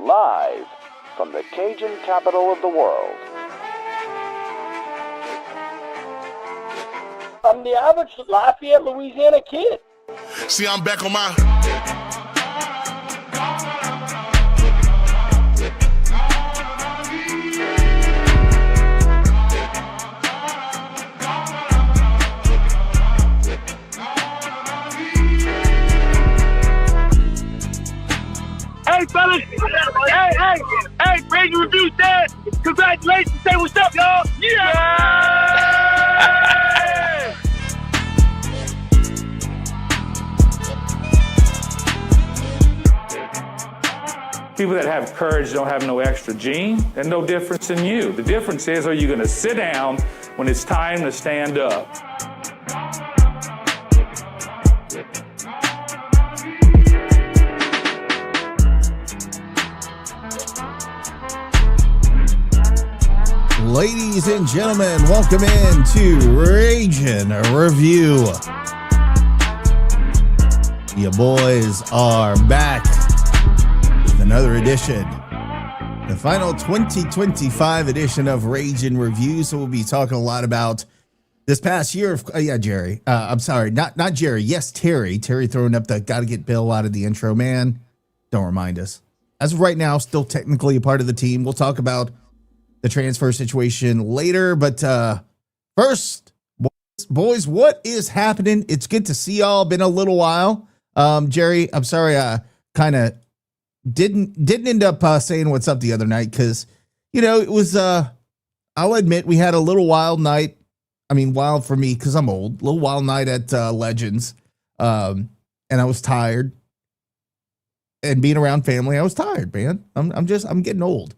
Live from the Cajun capital of the world. I'm the average Lafayette, Louisiana kid. See, I'm back on my... Hey, fellas. Hey, Brady Review said, congratulations. Say what's up, y'all. Yeah! People that have courage don't have no extra gene. There's no difference in you. The difference is, are you going to sit down when it's time to stand up? Ladies and gentlemen, welcome in to Ragin' Review. Your boys are back with another edition, the final 2025 edition of Ragin' Review. So we'll be talking a lot about this past year of, Jerry. I'm sorry, not Jerry. Yes, Terry. Terry throwing up the gotta get Bill out of the intro, man. Don't remind us. As of right now, still technically a part of the team. We'll talk about the transfer situation later, but first, boys, what is happening? It's good to see y'all. Been a little while. Jerry, I'm sorry, I kind of didn't end up saying what's up the other night because, it was, I'll admit, we had a little wild night. I mean, wild for me because I'm old. A little wild night at Legends, and I was tired. And being around family, I was tired, man. I'm getting old.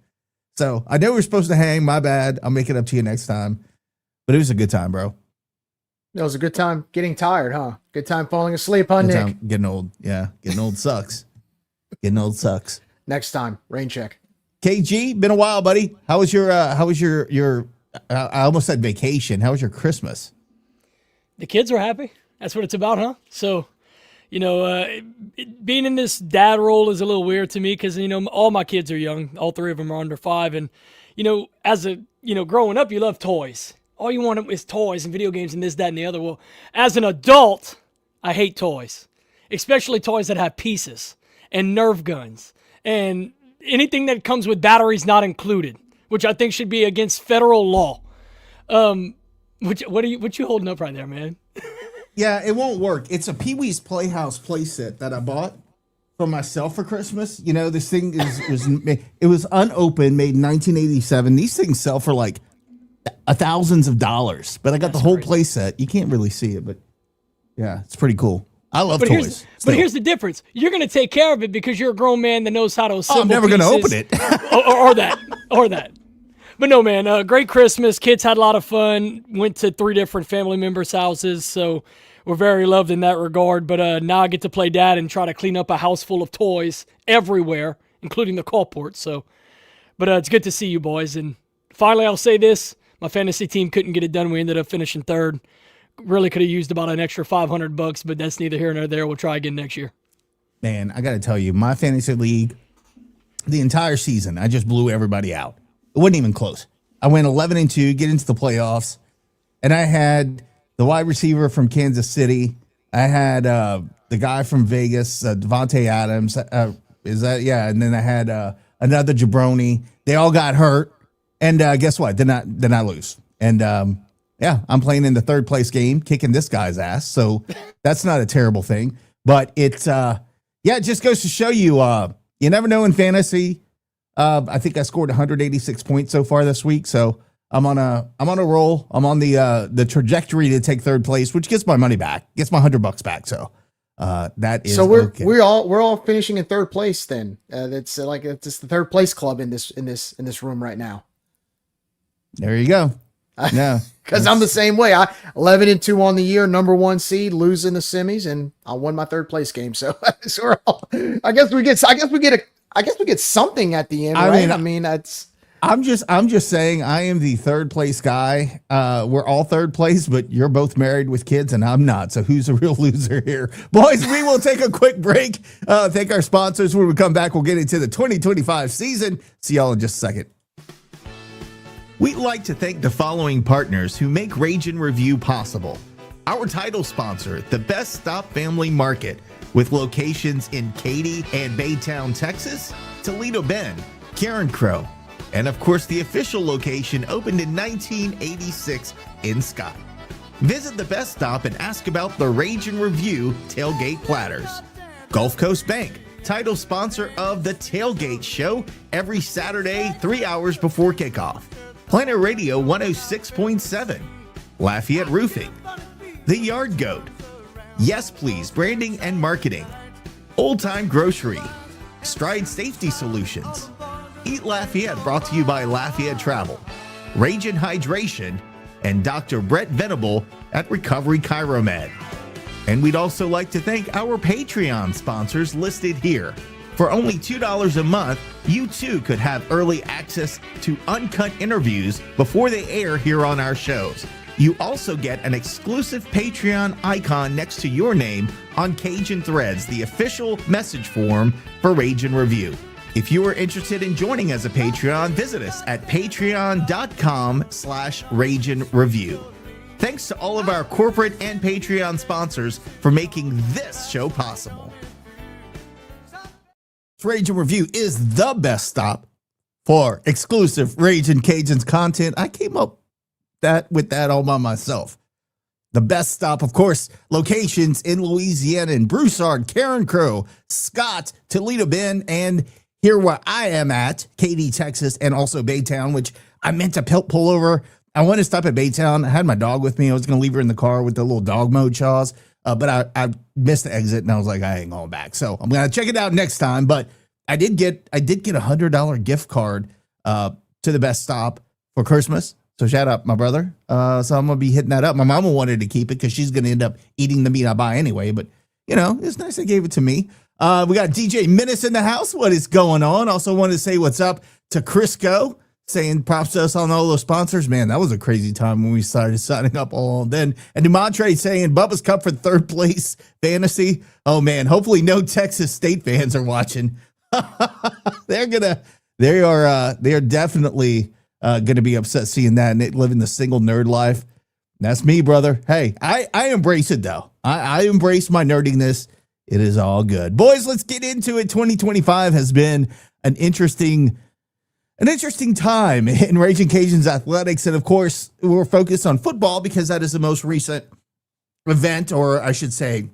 So I know we're supposed to hang. My bad. I'll make it up to you next time. But it was a good time, bro. It was a good time getting tired, huh? Good time falling asleep, huh, Nick? Getting old. Yeah. Getting old sucks. Getting old sucks. Next time, rain check. KG, been a while, buddy. How was your I almost said vacation. How was your Christmas? The kids were happy. That's what it's about, huh? So, being in this dad role is a little weird to me because, all my kids are young. All three of them are under 5. And, growing up, you love toys. All you want is toys and video games and this, that, and the other. Well, as an adult, I hate toys, especially toys that have pieces and Nerf guns and anything that comes with batteries not included, which I think should be against federal law. What you holding up right there, man? Yeah, it won't work. It's a Pee-wee's Playhouse playset that I bought for myself for Christmas. This thing was unopened, made in 1987. These things sell for like thousands of dollars, but I got the whole playset. You can't really see it, but yeah, it's pretty cool. I love toys. But here's the difference. You're going to take care of it because you're a grown man that knows how to assemble I'm never going to open it. or that. But no, man, great Christmas. Kids had a lot of fun. Went to 3 different family members' houses, so we're very loved in that regard. But now I get to play dad and try to clean up a house full of toys everywhere, including the carport. So, but it's good to see you boys. And finally, I'll say this. My fantasy team couldn't get it done. We ended up finishing 3rd. Really could have used about an extra $500, but that's neither here nor there. We'll try again next year. Man, I got to tell you, my fantasy league, the entire season, I just blew everybody out. It wasn't even close. I went 11-2, get into the playoffs, and I had the wide receiver from Kansas City. I had the guy from Vegas, Devontae Adams. And then I had another jabroni. They all got hurt, and guess what? Then I lose. And I'm playing in the 3rd place game, kicking this guy's ass. So that's not a terrible thing. But it just goes to show you, you never know in fantasy. I think I scored 186 points so far this week. So I'm on a roll. I'm on the trajectory to take third place, which gets my money back, gets my $100 back. So that is so okay. we're all finishing in third place. Then it's like it's the third place club in this room right now. There you go. Yeah, because I'm the same way. I 11-2 on the year, number 1 seed, losing the semis, and I won my third place game. So, I guess we get something at the end. Right? I mean, that's. I'm just saying I am the third place guy. We're all third place, but you're both married with kids and I'm not. So who's the real loser here? Boys, we will take a quick break. Thank our sponsors. When we come back, we'll get into the 2025 season. See y'all in just a second. We'd like to thank the following partners who make Rage and Review possible. Our title sponsor, the Best Stop Family Market, with locations in Katy and Baytown, Texas, Toledo Bend, Karen Crow, and of course the official location opened in 1986 in Scott. Visit the Best Stop and ask about the Rage and Review tailgate platters. Gulf Coast Bank, title sponsor of the Tailgate Show every Saturday, 3 hours before kickoff. Planet Radio 106.7, Lafayette Roofing, The Yard Goat, Yes Please Branding and Marketing, Old Time Grocery, Stride Safety Solutions, Eat Lafayette brought to you by Lafayette Travel, Rage and Hydration, and Dr. Brett Venable at Recovery Chiromed. And we'd also like to thank our Patreon sponsors listed here. For only $2 a month, you too could have early access to uncut interviews before they air here on our shows. You also get an exclusive Patreon icon next to your name on Cajun Threads, the official message form for Rage and Review. If you are interested in joining as a Patreon, visit us at patreon.com/Rage and Review. Thanks to all of our corporate and Patreon sponsors for making this show possible. Rage and Review is the best stop for exclusive Rage and Cajuns content. I came up with that all by myself. The best stop, of course, locations in Louisiana and Broussard, Karen Crow, Scott, Toledo Bend, and here where I am at, Katy, Texas, and also Baytown, which I meant to pull over. I wanted to stop at Baytown. I had my dog with me. I was going to leave her in the car with the little dog mode chaws. But I missed the exit and I was like, I ain't going back. So I'm going to check it out next time. But I did get $100 gift card to the best stop for Christmas. So shout out my brother. So I'm going to be hitting that up. My mama wanted to keep it because she's going to end up eating the meat I buy anyway. But, you know, it's nice they gave it to me. We got DJ Menace in the house. What is going on? Also wanted to say what's up to Crisco, saying props to us on all those sponsors. Man, that was a crazy time when we started signing up all then. And Demontre saying Bubba's Cup for third place fantasy. Oh man, hopefully no Texas State fans are watching. They are definitely gonna be upset seeing that and living the single nerd life. That's me, brother. Hey, I embrace it though. I embrace my nerdiness. It is all good. Boys, let's get into it. 2025 has been an interesting time in Raging Cajuns athletics. And of course, we're focused on football because that is the most recent event, or I should say,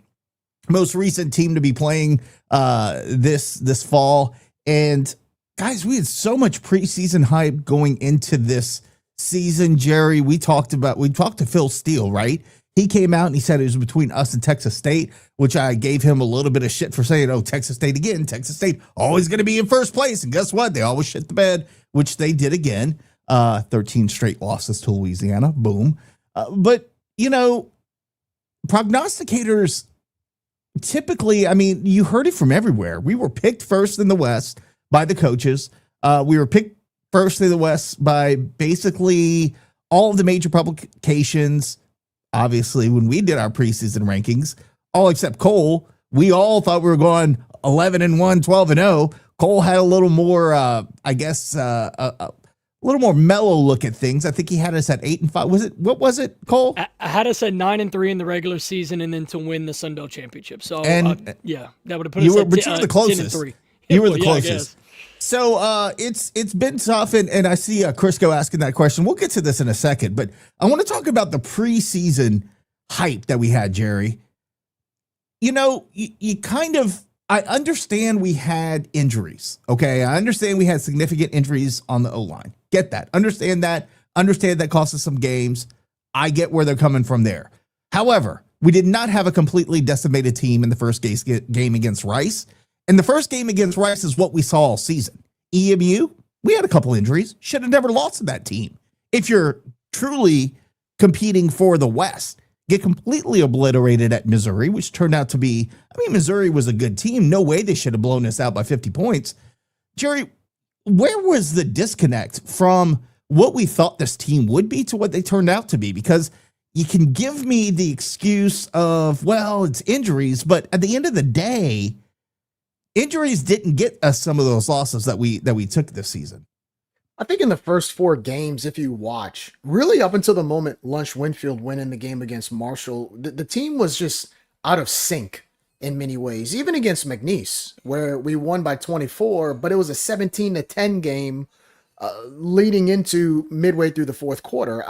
most recent team to be playing this fall. And guys, we had so much preseason hype going into this season. Jerry, we talked to Phil Steele, right? He came out and he said it was between us and Texas State, which I gave him a little bit of shit for saying, oh, Texas State again. Texas State always going to be in first place. And guess what? They always shit the bed, which they did again. 13 straight losses to Louisiana. Boom. But, you know, prognosticators typically, I mean, you heard it from everywhere. We were picked first in the West by the coaches. We were picked first in the West by basically all of the major publications. Obviously, when we did our preseason rankings, all except Cole, we all thought we were going 11-1, 12-0. Cole had a little more, a little more mellow look at things. I think he had us at 8-5. What was it, Cole? I had us at 9-3 in the regular season, and then to win the Sun Belt Championship. So, yeah, that would have put us at but you were the closest. 10-3. You were the closest. So it's been tough, and I see Crisco asking that question. We'll get to this in a second, but I want to talk about the preseason hype that we had, Jerry. You know, you kind of, I understand we had injuries, okay? I understand we had significant injuries on the O-line. Get that. Understand that. Understand that cost us some games. I get where they're coming from there. However, we did not have a completely decimated team in the first game against Rice. And the first game against Rice is what we saw all season. EMU, we had a couple injuries. Should have never lost to that team. If you're truly competing for the West, get completely obliterated at Missouri, which turned out to be, Missouri was a good team. No way they should have blown us out by 50 points. Jerry, where was the disconnect from what we thought this team would be to what they turned out to be? Because you can give me the excuse of, well, it's injuries, but at the end of the day, injuries didn't get us some of those losses that we took this season. I think in the first 4 games, if you watch, really up until the moment Lunch Winfield went in the game against Marshall, the team was just out of sync in many ways. Even against McNeese, where we won by 24, but it was a 17-10 game leading into midway through the fourth quarter.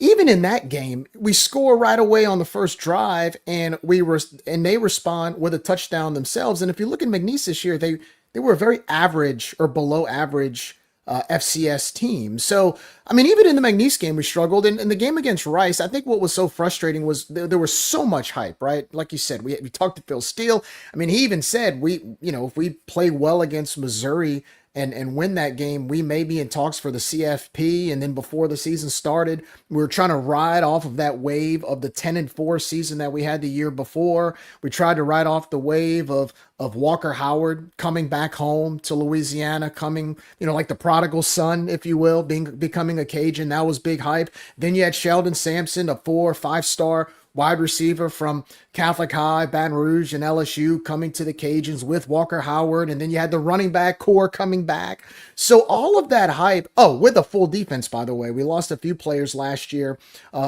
Even in that game, we score right away on the first drive, and they respond with a touchdown themselves. And if you look at McNeese this year, they were a very average or below average FCS team. So, even in the McNeese game, we struggled. And in the game against Rice, I think what was so frustrating was there was so much hype, right? Like you said, we talked to Phil Steele. He even said, if we play well against Missouri and win that game, we may be in talks for the CFP. And then before the season started, we were trying to ride off of that wave of the 10-4 season that we had the year before. We tried to ride off the wave of Walker Howard coming back home to Louisiana, coming, like the prodigal son, if you will, becoming a Cajun. That was big hype. Then you had Sheldon Sampson, a 4- or 5-star wide receiver from Catholic High, Baton Rouge, and LSU coming to the Cajuns with Walker Howard. And then you had the running back core coming back. So all of that hype, with a full defense, by the way. We lost a few players last year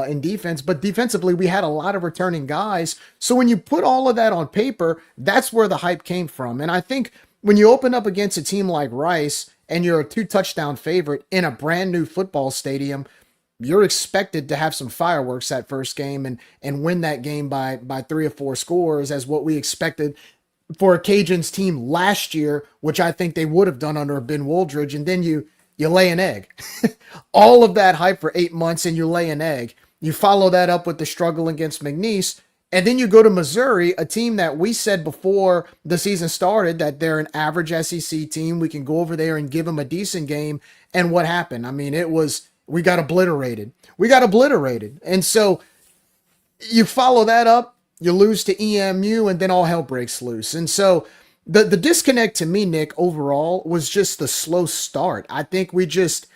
in defense, but defensively we had a lot of returning guys. So when you put all of that on paper, that's where the hype came from. And I think when you open up against a team like Rice and you're a 2-touchdown favorite in a brand new football stadium, you're expected to have some fireworks that first game and win that game by 3 or 4 scores, as what we expected for a Cajuns team last year, which I think they would have done under Ben Wooldridge. And then you lay an egg. All of that hype for 8 months and you lay an egg. You follow that up with the struggle against McNeese. And then you go to Missouri, a team that we said before the season started that they're an average SEC team. We can go over there and give them a decent game. And what happened? We got obliterated. And so you follow that up, you lose to EMU, and then all hell breaks loose. And so the disconnect to me, Nick, overall was just the slow start. I think we just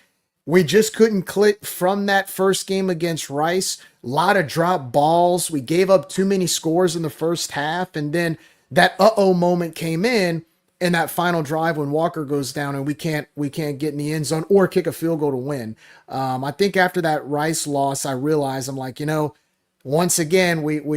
couldn't click from that first game against Rice. A lot of drop balls. We gave up too many scores in the first half. And then that moment came in that final drive when Walker goes down and we can't get in the end zone or kick a field goal to win. I think after that Rice loss, I realized once again, we kind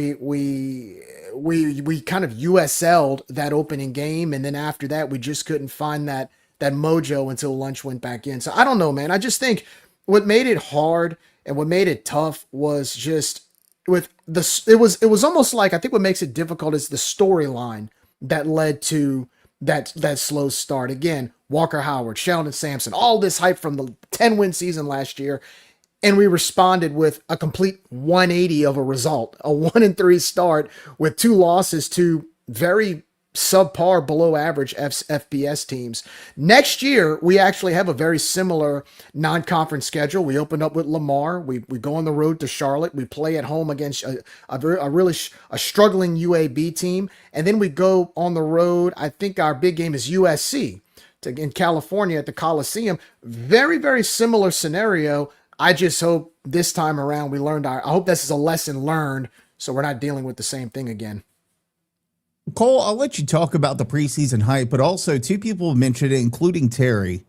of USL'd that opening game. And then after that, we just couldn't find that mojo until Lunch went back in. So I don't know, man. I just think what made it hard and what made it tough was just with it was almost like, I think what makes it difficult is the storyline that led to that slow start. Again, Walker Howard, Sheldon Sampson, all this hype from the 10-win season last year. And we responded with a complete 180 of a result, a 1-3 start with 2 losses to very subpar, below average FBS teams. Next year, we actually have a very similar non-conference schedule. We open up with Lamar. We go on the road to Charlotte. We play at home against a struggling UAB team. And then we go on the road. I think our big game is USC in California at the Coliseum. Very, very similar scenario. I just hope this time around we learned I hope this is a lesson learned so we're not dealing with the same thing again. Cole, I'll let you talk about the preseason hype, but also 2 people mentioned it, including Terry.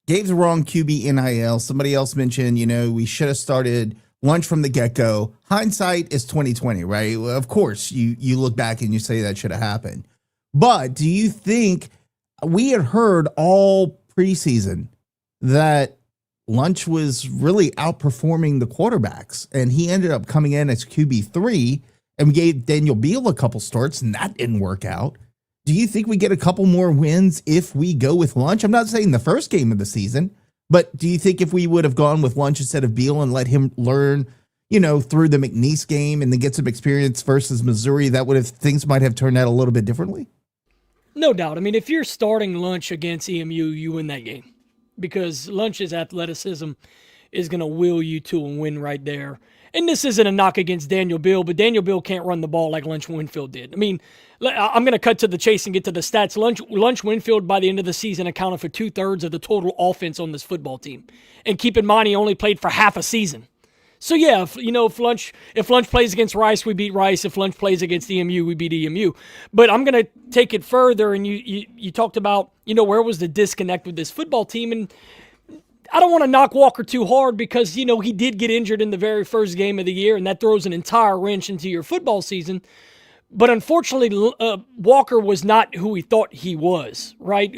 Gave the wrong QB NIL. Somebody else mentioned, we should have started Lunch from the get-go. Hindsight is 2020, right? Well, of course, you look back and you say that should have happened. But do you think we had heard all preseason that Lunch was really outperforming the quarterbacks, and he ended up coming in as QB3, and we gave Daniel Beal a couple starts, and that didn't work out. Do you think we get a couple more wins if we go with Lunch? I'm not saying the first game of the season, But do you think if we would have gone with Lunch instead of Beal and let him learn, through the McNeese game and then get some experience versus Missouri, things might have turned out a little bit differently? No doubt. I mean, if you're starting Lunch against EMU, you win that game because Lunch's athleticism is going to will you to a win right there. And this isn't a knock against Daniel Beal, but Daniel Beal can't run the ball like Lunch Winfield did. I mean, I'm going to cut to the chase and get to the stats. Lunch Winfield, by the end of the season, accounted for 2/3 of the total offense on this football team. And keep in mind, he only played for half a season. So, yeah, if Lunch plays against Rice, we beat Rice. If Lunch plays against EMU, we beat EMU. But I'm going to take it further, and you talked about, where was the disconnect with this football team, and I don't want to knock Walker too hard because, he did get injured in the very first game of the year, and that throws an entire wrench into your football season. But unfortunately, Walker was not who we thought he was, right?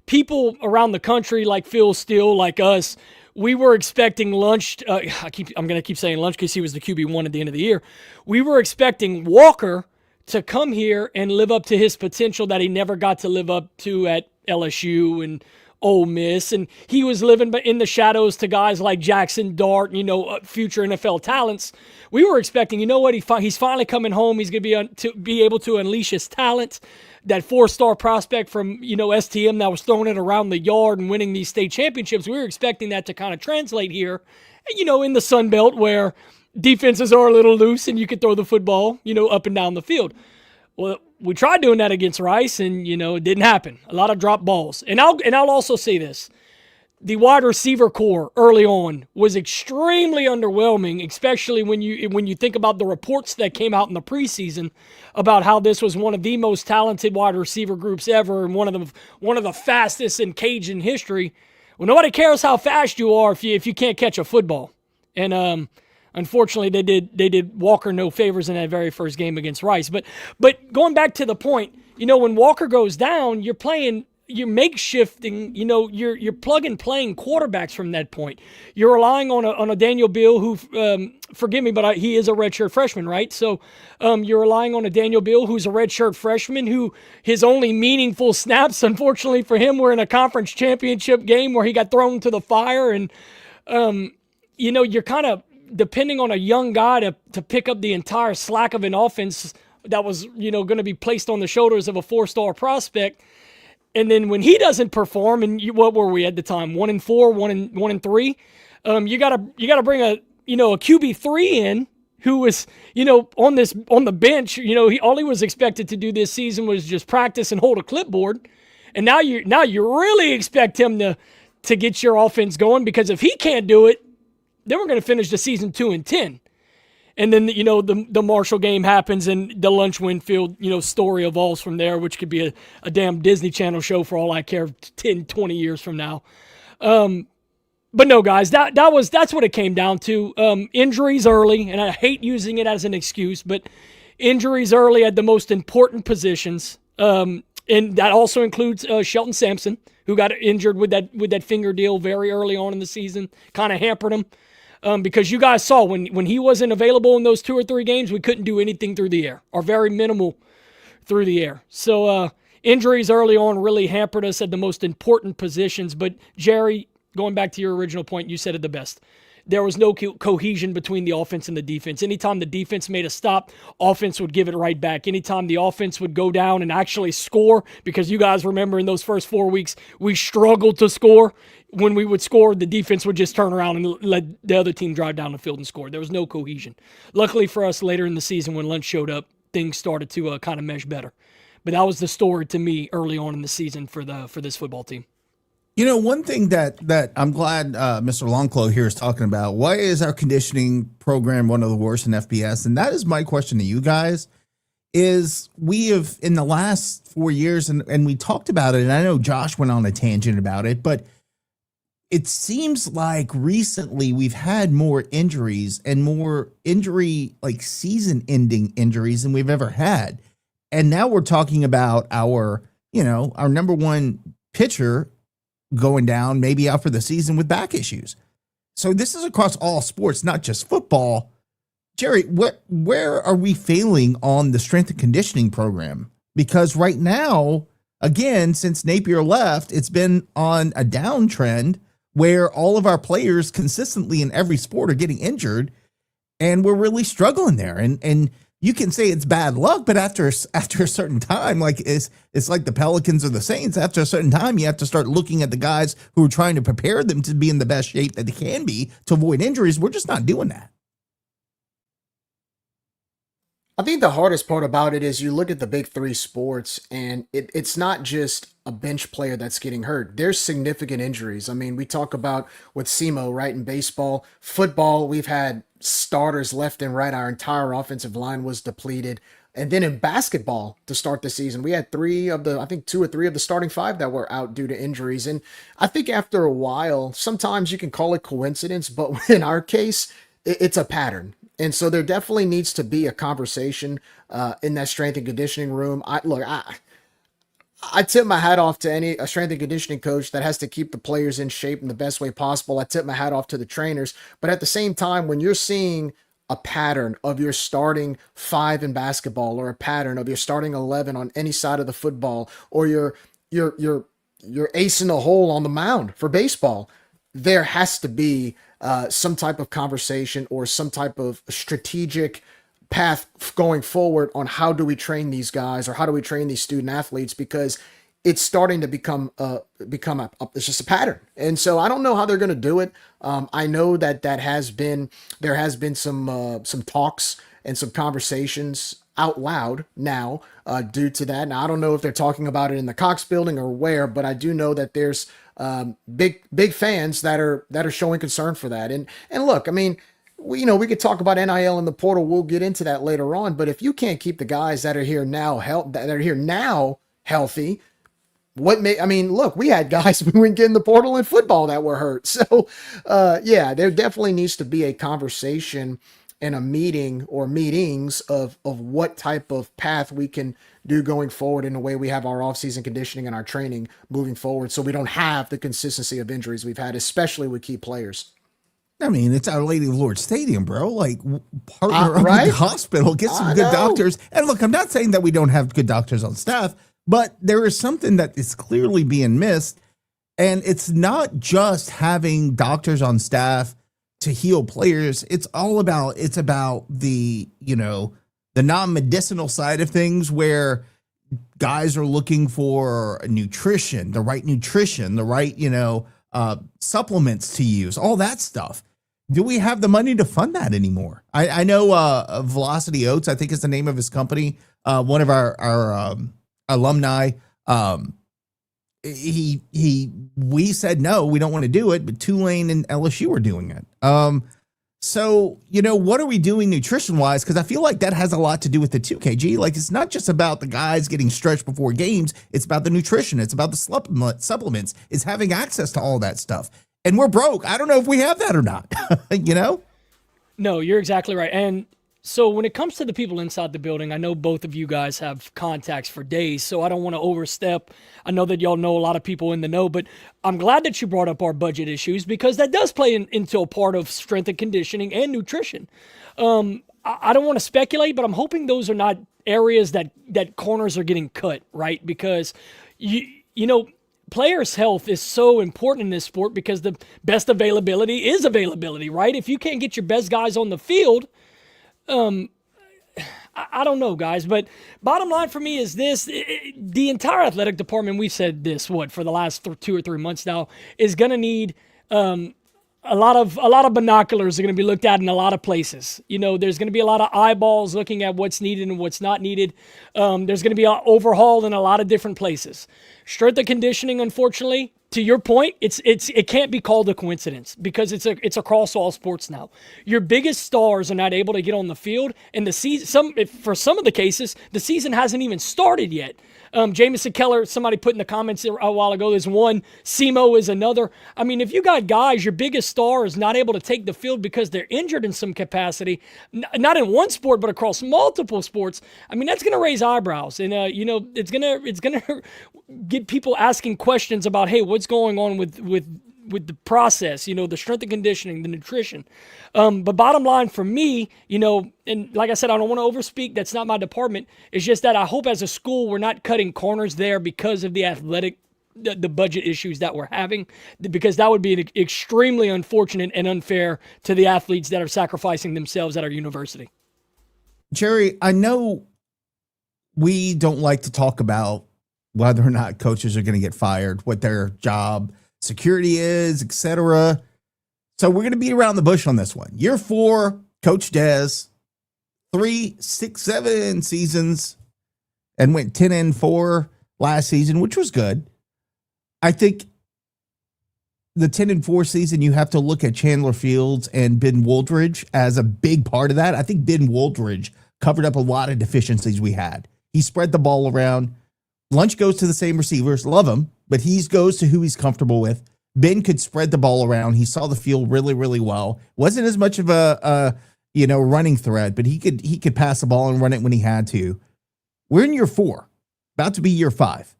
People around the country like Phil Steele, like us, we were expecting Lunch. I'm going to keep saying Lunch because he was the QB1 at the end of the year. We were expecting Walker to come here and live up to his potential that he never got to live up to at LSU and Ole Miss, and he was living in the shadows to guys like Jackson Dart, future NFL talents. We were expecting, he's finally coming home. He's going to be able to unleash his talent. That 4-star prospect from, STM that was throwing it around the yard and winning these state championships. We were expecting that to kind of translate here, in the Sun Belt where defenses are a little loose and you can throw the football, up and down the field. Well, we tried doing that against Rice, and, it didn't happen. A lot of drop balls. And I'll also say this. The wide receiver core early on was extremely underwhelming, especially when you think about the reports that came out in the preseason about how this was one of the most talented wide receiver groups ever and one of the fastest in Cajun history. Well, nobody cares how fast you are if you can't catch a football. And unfortunately, they did Walker no favors in that very first game against Rice. But going back to the point, when Walker goes down, you're makeshifting, you're plug and playing quarterbacks from that point. You're relying on a Daniel Beal who, forgive me, but he is a redshirt freshman, right? So you're relying on a Daniel Beal who's a redshirt freshman who his only meaningful snaps, unfortunately for him, were in a conference championship game where he got thrown to the fire. And, you're kind of depending on a young guy to pick up the entire slack of an offense that was, going to be placed on the shoulders of a 4-star prospect. And then when he doesn't perform, and what were we at the time? 1-4, 1-3. You gotta bring a QB3 in who was on the bench. All he was expected to do this season was just practice and hold a clipboard. And now you really expect him to get your offense going, because if he can't do it, then we're going to finish the season 2-10. And then, the Marshall game happens and the Lunch Winfield, story evolves from there, which could be a damn Disney Channel show for all I care 10, 20 years from now. But no, guys, that's what it came down to. Injuries early, and I hate using it as an excuse, but injuries early at the most important positions. And that also includes Shelton Sampson, who got injured with that finger deal very early on in the season, kind of hampered him. Because you guys saw when he wasn't available in those 2 or 3 games, we couldn't do anything through the air, or very minimal through the air. So injuries early on really hampered us at the most important positions. But Jerry, going back to your original point, you said it the best. There was no cohesion between the offense and the defense. Anytime the defense made a stop, offense would give it right back. Anytime the offense would go down and actually score, because you guys remember in those first 4 weeks, we struggled to score. When we would score, the defense would just turn around and let the other team drive down the field and score. There was no cohesion. Luckily for us, later in the season when Lunch showed up, things started to kind of mesh better. But that was the story to me early on in the season for this football team. One thing that I'm glad Mr. Longclaw here is talking about, why is our conditioning program one of the worst in FBS? And that is my question to you guys, is we have, in the last 4 years, and we talked about it, and I know Josh went on a tangent about it, but it seems like recently we've had more injuries and more like season-ending injuries than we've ever had. And now we're talking about our number one pitcher going down, maybe out for the season with back issues. So this is across all sports, not just football. Jerry, where are we failing on the strength and conditioning program? Because right now, again, since Napier left, it's been on a downtrend. where all of our players consistently in every sport are getting injured, and we're really struggling there. And you can say it's bad luck, but after a certain time, like it's like the Pelicans or the Saints, after a certain time, you have to start looking at the guys who are trying to prepare them to be in the best shape that they can be to avoid injuries. We're just not doing that. I think the hardest part about it is you look at the big three sports, and it's not just a bench player that's getting hurt. There's significant injuries. I mean, we talk about with SEMO, right, in baseball. Football, we've had starters left and right. Our entire offensive line was depleted. And then in basketball, to start the season, we had two or three of the starting five that were out due to injuries. And I think after a while, sometimes you can call it coincidence, but in our case, it's a pattern. And so there definitely needs to be a conversation in that strength and conditioning room. I tip my hat off to a strength and conditioning coach that has to keep the players in shape in the best way possible. I tip my hat off to the trainers. But at the same time, when you're seeing a pattern of your starting 5 in basketball, or a pattern of your starting 11 on any side of the football, or you're ace in the hole on the mound for baseball, there has to be some type of conversation or some type of strategic path going forward on how do we train these guys, or how do we train these student athletes, because it's starting to become it's just a pattern. And so I don't know how they're going to do it. I know that there has been some talks and some conversations out loud now due to that. Now, I don't know if they're talking about it in the Cox building or where, but I do know that there's big fans that are showing concern for that. And look, I mean, we could talk about NIL in the portal. We'll get into that later on. But if you can't keep the guys that are here now healthy, look, we had guys we wouldn't get in the portal in football that were hurt. So, there definitely needs to be a conversation and a meeting or meetings of what type of path we can do going forward in the way we have our offseason conditioning and our training moving forward, so we don't have the consistency of injuries we've had, especially with key players. I mean, it's Our Lady of Lord Stadium, bro. Like, partner up right? with the hospital, get some good doctors. And look, I'm not saying that we don't have good doctors on staff, but there is something that is clearly being missed. And it's not just having doctors on staff to heal players. It's about the, the non-medicinal side of things, where guys are looking for nutrition, the right, supplements to use, all that stuff. Do we have the money to fund that anymore? I know Velocity Oats, I think is the name of his company. One of our alumni, we said, no, we don't want to do it, but Tulane and LSU are doing it. So, what are we doing nutrition wise? Because I feel like that has a lot to do with it too, KG. Like, it's not just about the guys getting stretched before games. It's about the nutrition. It's about the supplements. It's having access to all that stuff. And we're broke. I don't know if we have that or not, No, you're exactly right. And so when it comes to the people inside the building, I know both of you guys have contacts for days, so I don't want to overstep. I know that y'all know a lot of people in the know, but I'm glad that you brought up our budget issues, because that does play into a part of strength and conditioning and nutrition. I don't want to speculate, but I'm hoping those are not areas that corners are getting cut, right? Because, players' health is so important in this sport, because the best availability is availability, right? If you can't get your best guys on the field, I don't know, guys, but bottom line for me is this: the entire athletic department, we've said this, for the last 2 or 3 months now, is going to need a lot of binoculars are going to be looked at in a lot of places. There's going to be a lot of eyeballs looking at what's needed and what's not needed. There's going to be an overhaul in a lot of different places. Strength and conditioning, unfortunately, to your point, it can't be called a coincidence, because it's across all sports now. Your biggest stars are not able to get on the field, and the season, for some of the cases, the season hasn't even started yet. Jamison Keller, somebody put in the comments a while ago, there's one. SEMO is another. I mean, if you got guys, your biggest star is not able to take the field because they're injured in some capacity, not in one sport, but across multiple sports, I mean, that's going to raise eyebrows. And, it's going to get people asking questions about, hey, what's going on with the process, the strength and conditioning, the nutrition. But bottom line for me, and like I said, I don't want to overspeak. That's not my department. It's just that I hope as a school we're not cutting corners there because of the athletic the budget issues that we're having, because that would be extremely unfortunate and unfair to the athletes that are sacrificing themselves at our university. Jerry, I know we don't like to talk about whether or not coaches are going to get fired, what their job security is, etc. So we're going to beat around the bush on this one. Year 4, Coach Des, 3, 6, 7 seasons, and went 10-4 last season, which was good. I think the 10-4 season, you have to look at Chandler Fields and Ben Woldridge as a big part of that. I think Ben Woldridge covered up a lot of deficiencies we had. He spread the ball around. Lunch goes to the same receivers. Love him, but he goes to who he's comfortable with. Ben could spread the ball around. He saw the field really, really well. Wasn't as much of a running threat, but he could pass the ball and run it when he had to. We're in year 4, about to be year 5.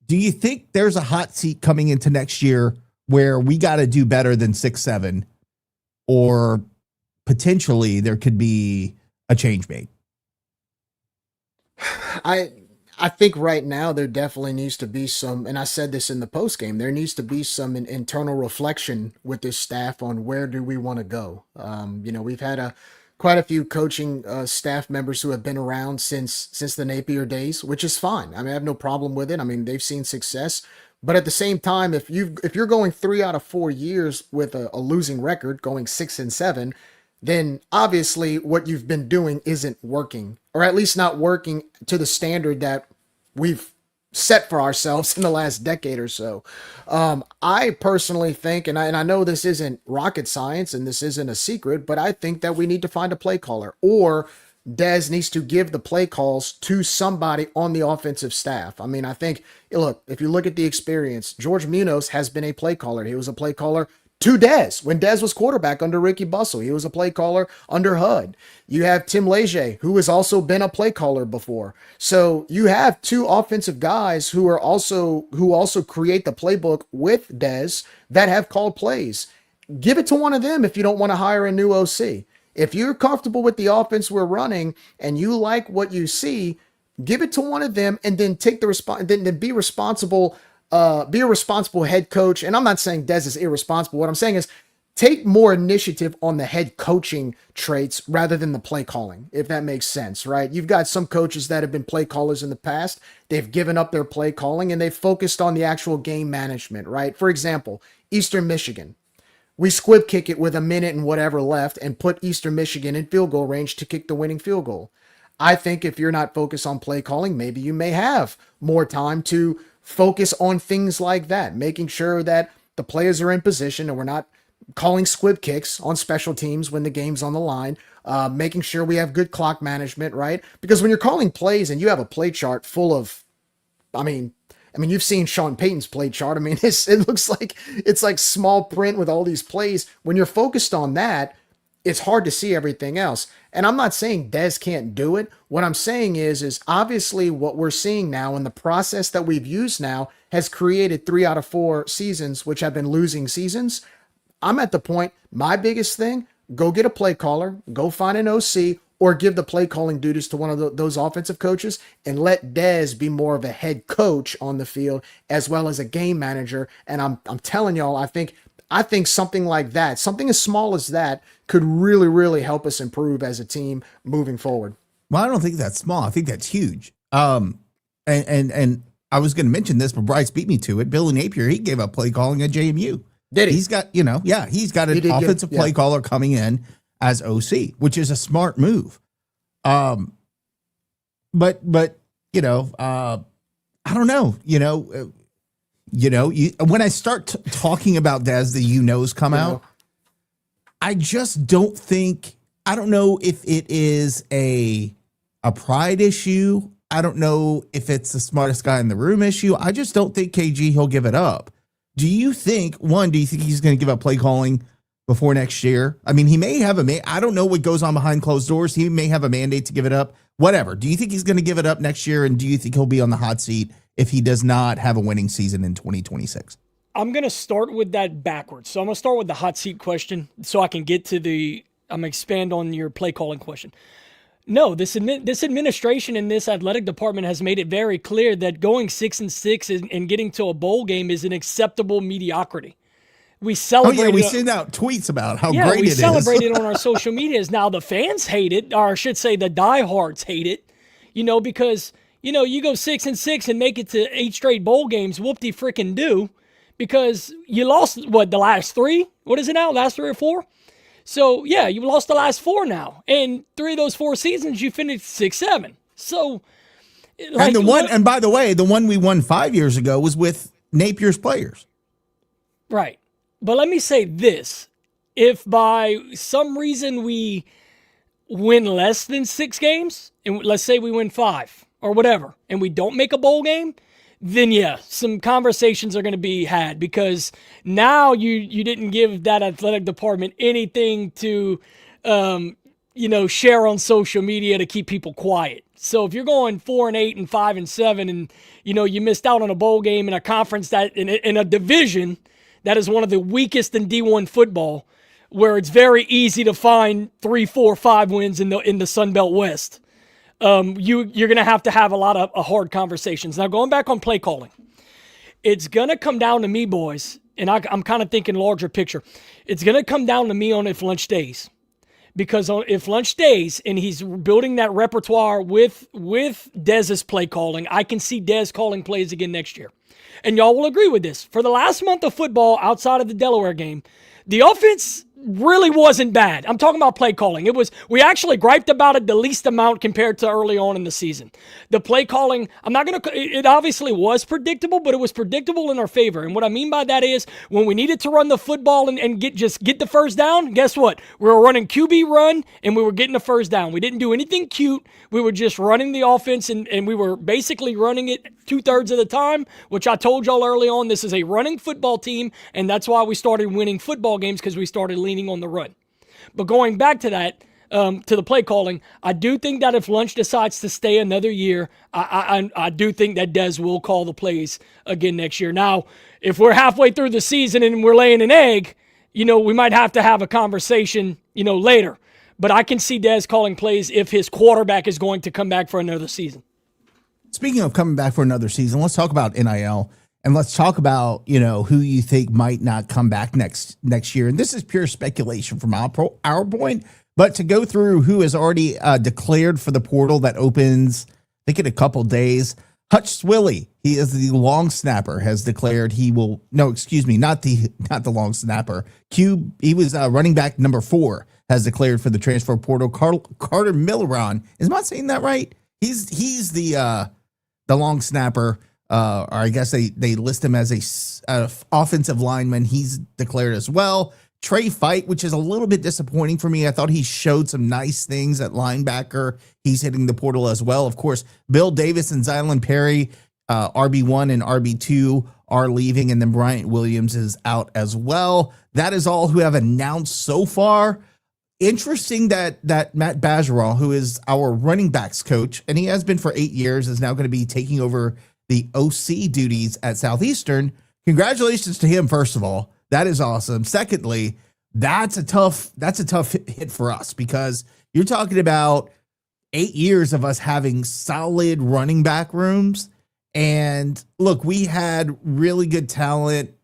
Do you think there's a hot seat coming into next year where we got to do better than 6-7, or potentially there could be a change made? I think right now there definitely needs to be some, and I said this in the post game, there needs to be some internal reflection with this staff on where do we want to go. We've had quite a few coaching staff members who have been around since the Napier days, which is fine. I mean, I have no problem with it. I mean, they've seen success, but at the same time, if you're going 3 out of 4 years with a losing record, going 6-7, then obviously what you've been doing isn't working, or at least not working to the standard that we've set for ourselves in the last decade or so. I personally think, and I know this isn't rocket science and this isn't a secret, but I think that we need to find a play caller, or Des needs to give the play calls to somebody on the offensive staff. I mean, I think, look, if you look at the experience, George Munoz has been a play caller. He was a play caller to Dez when Dez was quarterback under Ricky Bustle. He was a play caller under HUD. You have Tim Leger, who has also been a play caller before. So you have 2 offensive guys who also create the playbook with Dez that have called plays. Give it to one of them if you don't want to hire a new OC. If you're comfortable with the offense we're running and you like what you see, give it to one of them and then take the then be responsible. Be a responsible head coach. And I'm not saying Dez is irresponsible. What I'm saying is take more initiative on the head coaching traits rather than the play calling, if that makes sense, right? You've got some coaches that have been play callers in the past. They've given up their play calling and they've focused on the actual game management, right? For example, Eastern Michigan. We squib kick it with a minute and whatever left and put Eastern Michigan in field goal range to kick the winning field goal. I think if you're not focused on play calling, maybe you may have more time to focus on things like that, making sure that the players are in position and we're not calling squib kicks on special teams when the game's on the line, making sure we have good clock management, right? Because when you're calling plays and you have a play chart full of, I mean, you've seen Sean Payton's play chart. I mean, it looks like it's like small print with all these plays. When you're focused on that, it's hard to see everything else. And I'm not saying Dez can't do it. What I'm saying is obviously what we're seeing now and the process that we've used now has created 3 out of 4 seasons, which have been losing seasons. I'm at the point, my biggest thing, go get a play caller, go find an OC, or give the play calling duties to one of those offensive coaches and let Dez be more of a head coach on the field as well as a game manager. And I'm telling y'all, I think something like that, something as small as that, could really, really help us improve as a team moving forward. Well, I don't think that's small. I think that's huge. And I was going to mention this, but Bryce beat me to it. Billy Napier, he gave up play calling at JMU. Did he? He's got, he's got an offensive play caller coming in as OC, which is a smart move. But I don't know, when I start talking about Dez, the knows come out. I just don't think, I don't know if it is a pride issue. I don't know if it's the smartest guy in the room issue. I just don't think KG, he'll give it up. Do you think he's going to give up play calling before next year? I mean, he may have I don't know what goes on behind closed doors. He may have a mandate to give it up, whatever. Do you think he's going to give it up next year? And do you think he'll be on the hot seat if he does not have a winning season in 2026? I'm going to start with that backwards. So I'm going to start with the hot seat question so I can get to I'm going to expand on your play calling question. No, this administration and this athletic department has made it very clear that going 6-6 and getting to a bowl game is an acceptable mediocrity. We celebrate. Oh yeah, we send out tweets about how great it is. We celebrate it on our social medias. Now the fans hate it, or I should say the diehards hate it. Because you go 6-6 and make it to 8 straight bowl games. Whoop-de frickin' do, because you lost the last 3? What is it now? Last 3 or 4? So yeah, you lost the last 4 now, and 3 of those 4 seasons you finished 6-7. So, and by the way, the one we won 5 years ago was with Napier's players. Right. But let me say this. If by some reason we win less than 6 games, and let's say we win 5 or whatever, and we don't make a bowl game, then yeah, some conversations are going to be had, because now you didn't give that athletic department anything to, share on social media to keep people quiet. So if you're going 4-8 and 5-7, and you missed out on a bowl game in a conference that in a division that is one of the weakest in D1 football, where it's very easy to find 3, 4, 5 wins in the Sun Belt West, you're going to have a lot of hard conversations. Now, going back on play calling, it's going to come down to me, boys, and I'm kind of thinking larger picture. It's going to come down to me on if lunch stays. Because if lunch stays and he's building that repertoire with Dez's play calling, I can see Dez calling plays again next year. And y'all will agree with this. For the last month of football outside of the Delaware game, the offense really wasn't bad. I'm talking about play calling. We actually griped about it the least amount compared to early on in the season. The play calling, it obviously was predictable, but it was predictable in our favor. And what I mean by that is when we needed to run the football and get the first down, guess what? We were running QB run and we were getting the first down. We didn't do anything cute. We were just running the offense and we were basically running it 2/3 of the time, which I told y'all early on, this is a running football team, and that's why we started winning football games, because we started leaning on the run. But going back to that, to the play calling, I do think that if Lunch decides to stay another year, I do think that Dez will call the plays again next year. Now, if we're halfway through the season and we're laying an egg, we might have to have a conversation, later. But I can see Dez calling plays if his quarterback is going to come back for another season. Speaking of coming back for another season, let's talk about NIL. And let's talk about, who you think might not come back next year. And this is pure speculation from our point. But to go through who has already declared for the portal that opens, I think in a couple days, Hutch Swilly, he is the long snapper, has declared he will. No, excuse me, not the long snapper. He was running back number 4, has declared for the transfer portal. Carter Milleron, is not saying that right? He's the long snapper. Or I guess they list him as a offensive lineman. He's declared as well. Trey Fight, which is a little bit disappointing for me. I thought he showed some nice things at linebacker. He's hitting the portal as well. Of course, Bill Davis and Zylan Perry, RB1 and RB2 are leaving, and then Bryant Williams is out as well. That is all who have announced so far. Interesting that Matt Bajerall, who is our running backs coach, and he has been for 8 years, is now going to be taking over the OC duties at Southeastern. Congratulations to him, first of all. That is awesome. Secondly, that's a tough hit for us, because you're talking about 8 years of us having solid running back rooms. And look, we had really good talent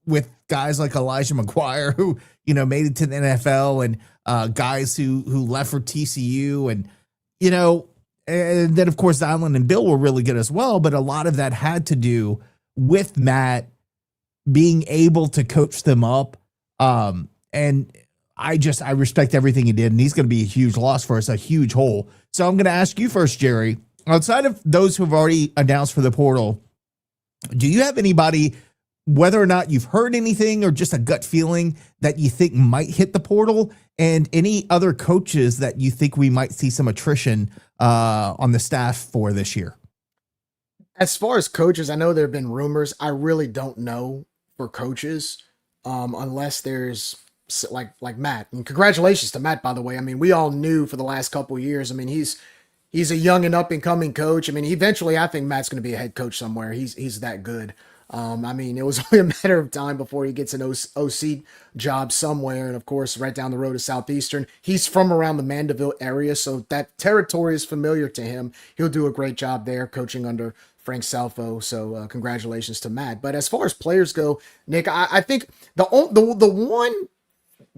with guys like Elijah McGuire, who, made it to the NFL, and guys who left for TCU, and, and then, of course, Zylan and Bill were really good as well. But a lot of that had to do with Matt being able to coach them up. And I respect everything he did. And he's going to be a huge loss for us, a huge hole. So I'm going to ask you first, Jerry, outside of those who have already announced for the portal, do you have anybody, whether or not you've heard anything or just a gut feeling, that you think might hit the portal, and any other coaches that you think we might see some attrition on the staff for this year? As far as coaches, I know there have been rumors. I really don't know for coaches, unless there's like Matt. And congratulations to Matt, by the way. I mean, we all knew for the last couple of years. I mean, he's a young and up and coming coach. I mean, eventually, I think Matt's going to be a head coach somewhere. He's that good. I mean, it was only a matter of time before he gets an OC job somewhere. And of course, right down the road to Southeastern. He's from around the Mandeville area, so that territory is familiar to him. He'll do a great job there coaching under Frank Salfo. So congratulations to Matt. But as far as players go, Nick, I think the one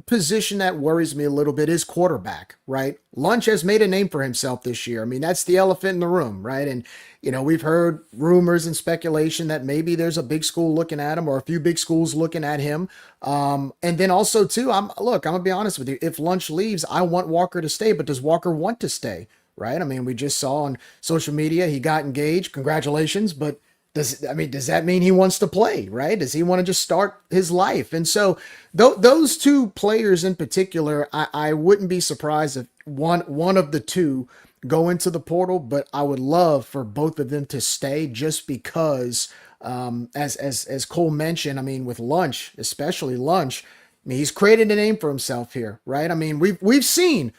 position that worries me a little bit is quarterback, right? Lunch has made a name for himself this year. I mean, that's the elephant in the room, right? And, we've heard rumors and speculation that maybe there's a big school looking at him or a few big schools looking at him. And then also, too, I'm going to be honest with you. If Lunch leaves, I want Walker to stay, but does Walker want to stay, right? I mean, we just saw on social media he got engaged. Congratulations, but does that mean he wants to play, right? Does he want to just start his life? And so those two players in particular, I wouldn't be surprised if one of the two go into the portal, but I would love for both of them to stay just because, as Cole mentioned, I mean, with Lunch, especially Lunch, I mean, he's created a name for himself here, right? I mean, we have seen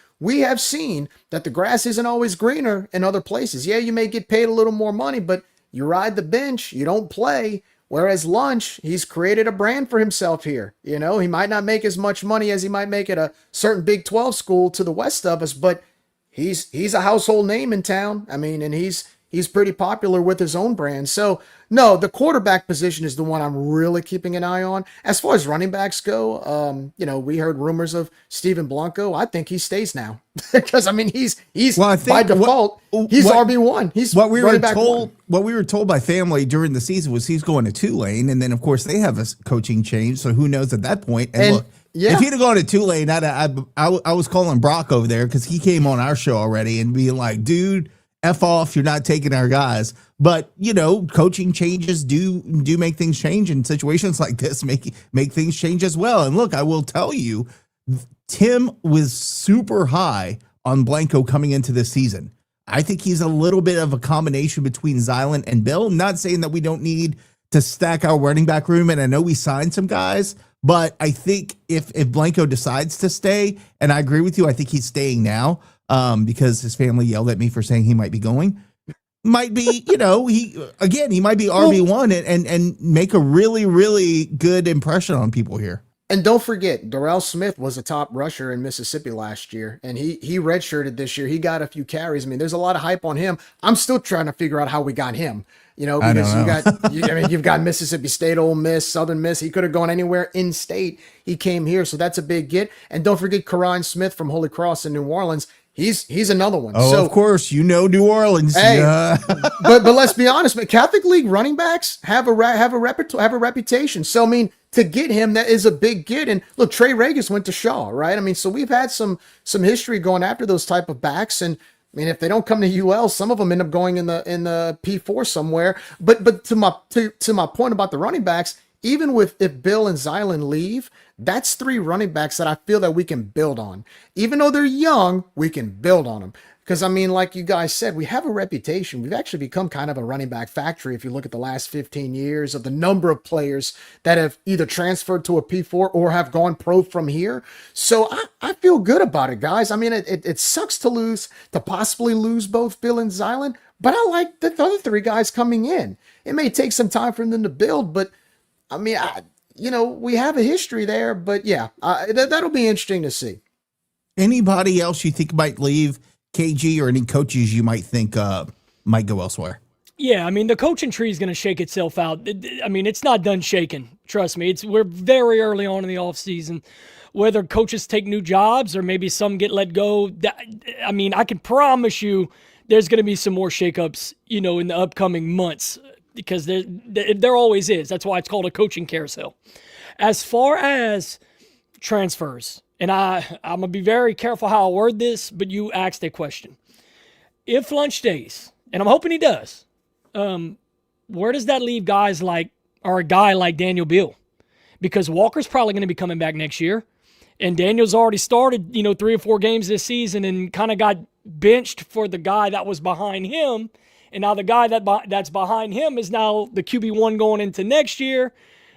that the grass isn't always greener in other places. Yeah, you may get paid a little more money, but you ride the bench, you don't play. Whereas Lunch, he's created a brand for himself here. He might not make as much money as he might make at a certain Big 12 school to the west of us, but he's a household name in town. I mean, and he's pretty popular with his own brand. So, no, the quarterback position is the one I'm really keeping an eye on. As far as running backs go, we heard rumors of Steven Blanco. I think he stays now because I mean he's by default he's RB1. He's what we were told. What we were told by family during the season was he's going to Tulane, and then of course they have a coaching change. So who knows at that point? And look, if he'd have gone to Tulane, I was calling Brock over there because he came on our show already and being like, dude, F off, you're not taking our guys. But, coaching changes do make things change, and situations like this make things change as well. And look, I will tell you, Tim was super high on Blanco coming into this season. I think he's a little bit of a combination between Zylan and Bill. I'm not saying that we don't need to stack our running back room, and I know we signed some guys, but I think if Blanco decides to stay, and I agree with you, I think he's staying now, because his family yelled at me for saying he might be going. Might be, he might be RB1 and make a really, really good impression on people here. And don't forget, Darrell Smith was a top rusher in Mississippi last year, and he redshirted this year. He got a few carries. I mean, there's a lot of hype on him. I'm still trying to figure out how we got him. Because you've got Mississippi State, Ole Miss, Southern Miss. He could have gone anywhere in state. He came here, so that's a big get. And don't forget Karine Smith from Holy Cross in New Orleans. He's another one. Oh, so, of course, New Orleans. Hey, but let's be honest, man. Catholic League running backs have a reputation. So I mean, to get him, that is a big get. And look, Trey Regis went to Shaw, right? I mean, so we've had some history going after those type of backs. And I mean, if they don't come to UL, some of them end up going in the P4 somewhere. But to my point about the running backs, even if Bill and Zylan leave, that's three running backs that I feel that we can build on. Even though they're young, we can build on them. Because, I mean, like you guys said, we have a reputation. We've actually become kind of a running back factory if you look at the last 15 years of the number of players that have either transferred to a P4 or have gone pro from here. So I feel good about it, guys. I mean, it sucks to possibly lose both Bill and Zylan, but I like the other three guys coming in. It may take some time for them to build, but I mean, we have a history there, but yeah, that'll be interesting to see. Anybody else you think might leave, KG, or any coaches you might think might go elsewhere? Yeah, I mean, the coaching tree is going to shake itself out. I mean, it's not done shaking. Trust me. We're very early on in the offseason. Whether coaches take new jobs or maybe some get let go, I mean, I can promise you there's going to be some more shakeups, in the upcoming months. Because there always is. That's why it's called a coaching carousel. As far as transfers, and I'm going to be very careful how I word this, but you asked a question. If Lunch stays, and I'm hoping he does, where does that leave guys a guy like Daniel Beal? Because Walker's probably going to be coming back next year, and Daniel's already started, 3 or 4 games this season and kind of got benched for the guy that was behind him. And now the guy that's behind him is now the QB1 going into next year.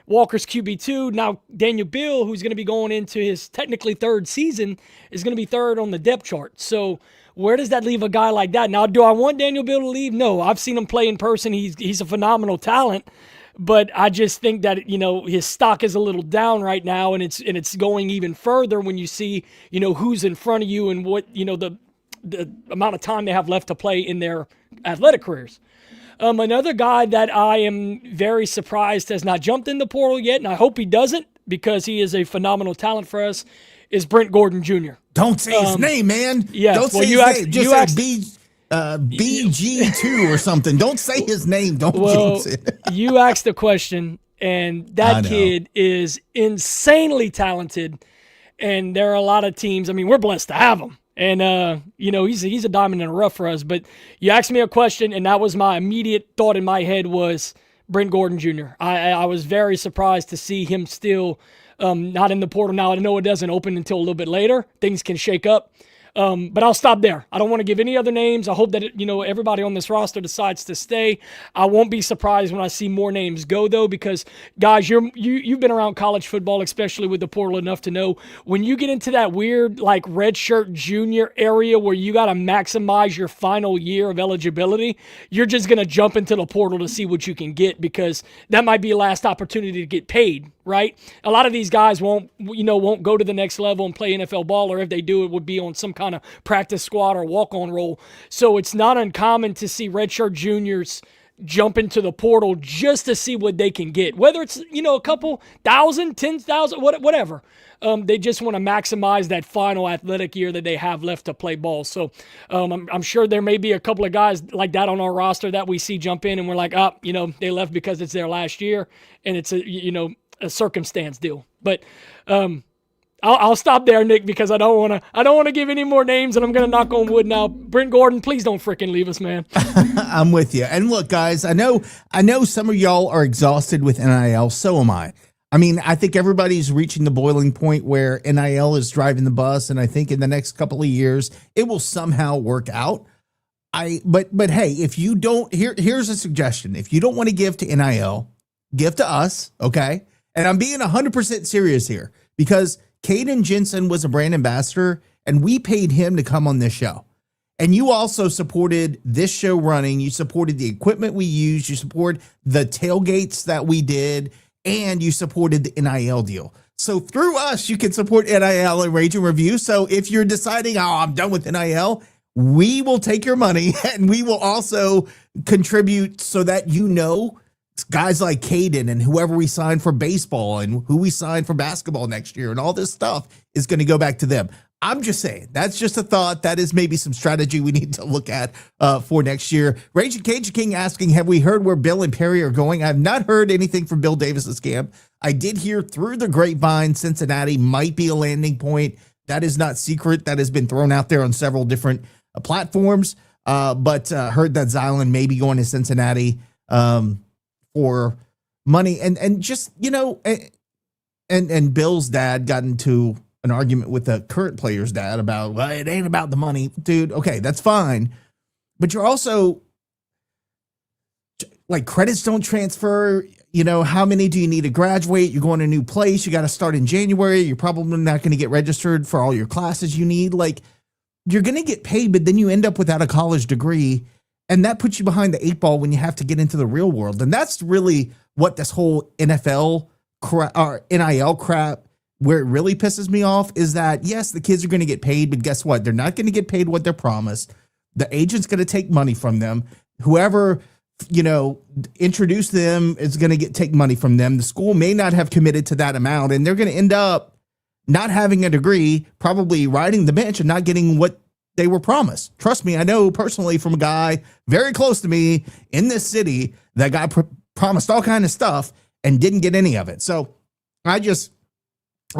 Walker's QB2. Now Daniel Beal, who's going to be going into his technically third season, is going to be third on the depth chart. So where does that leave a guy like that? Now, do I want Daniel Beal to leave? No. I've seen him play in person. He's a phenomenal talent. But I just think that, his stock is a little down right now, and it's going even further when you see, who's in front of you and what, the amount of time they have left to play in their athletic careers. Another guy that I am very surprised has not jumped in the portal yet, and I hope he doesn't because he is a phenomenal talent for us, is Brent Gordon Jr. Don't say his name, man. Yeah, don't say his name. Just say BG2 or something. Don't say his name. Don't jinx it. You asked the question, and that kid is insanely talented, and there are a lot of teams. I mean, we're blessed to have him. And, he's a diamond in the rough for us. But you asked me a question, and that was my immediate thought in my head was Brent Gordon Jr. I was very surprised to see him still not in the portal. Now, I know it doesn't open until a little bit later. Things can shake up. But I'll stop there. I don't want to give any other names. I hope that, everybody on this roster decides to stay. I won't be surprised when I see more names go, though, because, guys, you've been around college football, especially with the portal, enough to know when you get into that weird, like, redshirt junior area where you got to maximize your final year of eligibility, you're just going to jump into the portal to see what you can get because that might be your last opportunity to get paid, right? A lot of these guys won't go to the next level and play NFL ball, or if they do, it would be on some kind of practice squad or walk-on role. So it's not uncommon to see redshirt juniors jump into the portal just to see what they can get. Whether it's, a couple thousand, 10,000, whatever. They just want to maximize that final athletic year that they have left to play ball. So I'm sure there may be a couple of guys like that on our roster that we see jump in and we're like, they left because it's their last year and it's a circumstance deal. But I'll stop there, Nick, because I don't want to give any more names, and I'm going to knock on wood now. Brent Gordon, please don't freaking leave us, man. I'm with you. And look, guys, I know some of y'all are exhausted with NIL. So am I. I mean, I think everybody's reaching the boiling point where NIL is driving the bus, and I think in the next couple of years it will somehow work out. But hey, if you don't, here's a suggestion: if you don't want to give to NIL, give to us, okay? And I'm being 100% serious here because Caden Jensen was a brand ambassador, and we paid him to come on this show. And you also supported this show running. You supported the equipment we used. You support the tailgates that we did, and you supported the NIL deal. So through us, you can support NIL and Rage and Review. So if you're deciding, I'm done with NIL, we will take your money, and we will also contribute so that guys like Caden and whoever we sign for baseball and who we sign for basketball next year and all this stuff is going to go back to them. I'm just saying, that's just a thought. That is maybe some strategy we need to look at for next year. Raging Cajun King asking, have we heard where Bill and Perry are going? I've not heard anything from Bill Davis's camp. I did hear through the grapevine Cincinnati might be a landing point. That is not secret. That has been thrown out there on several different platforms. But heard that Zylan may be going to Cincinnati for money. And just, and Bill's dad got into an argument with the current player's dad about, well, it ain't about the money. Dude, okay, that's fine. But you're also, like, credits don't transfer. How many do you need to graduate? You're going to a new place. You got to start in January. You're probably not going to get registered for all your classes you need. Like, you're going to get paid, but then you end up without a college degree. And that puts you behind the 8 ball when you have to get into the real world. And that's really what this whole NFL or NIL crap, where it really pisses me off, is that, yes, the kids are going to get paid, but guess what? They're not going to get paid what they're promised. The agent's going to take money from them. Whoever, introduced them is going to take money from them. The school may not have committed to that amount, and they're going to end up not having a degree, probably riding the bench and not getting what they were promised. Trust me, I know personally from a guy very close to me in this city that got promised all kind of stuff and didn't get any of it. So I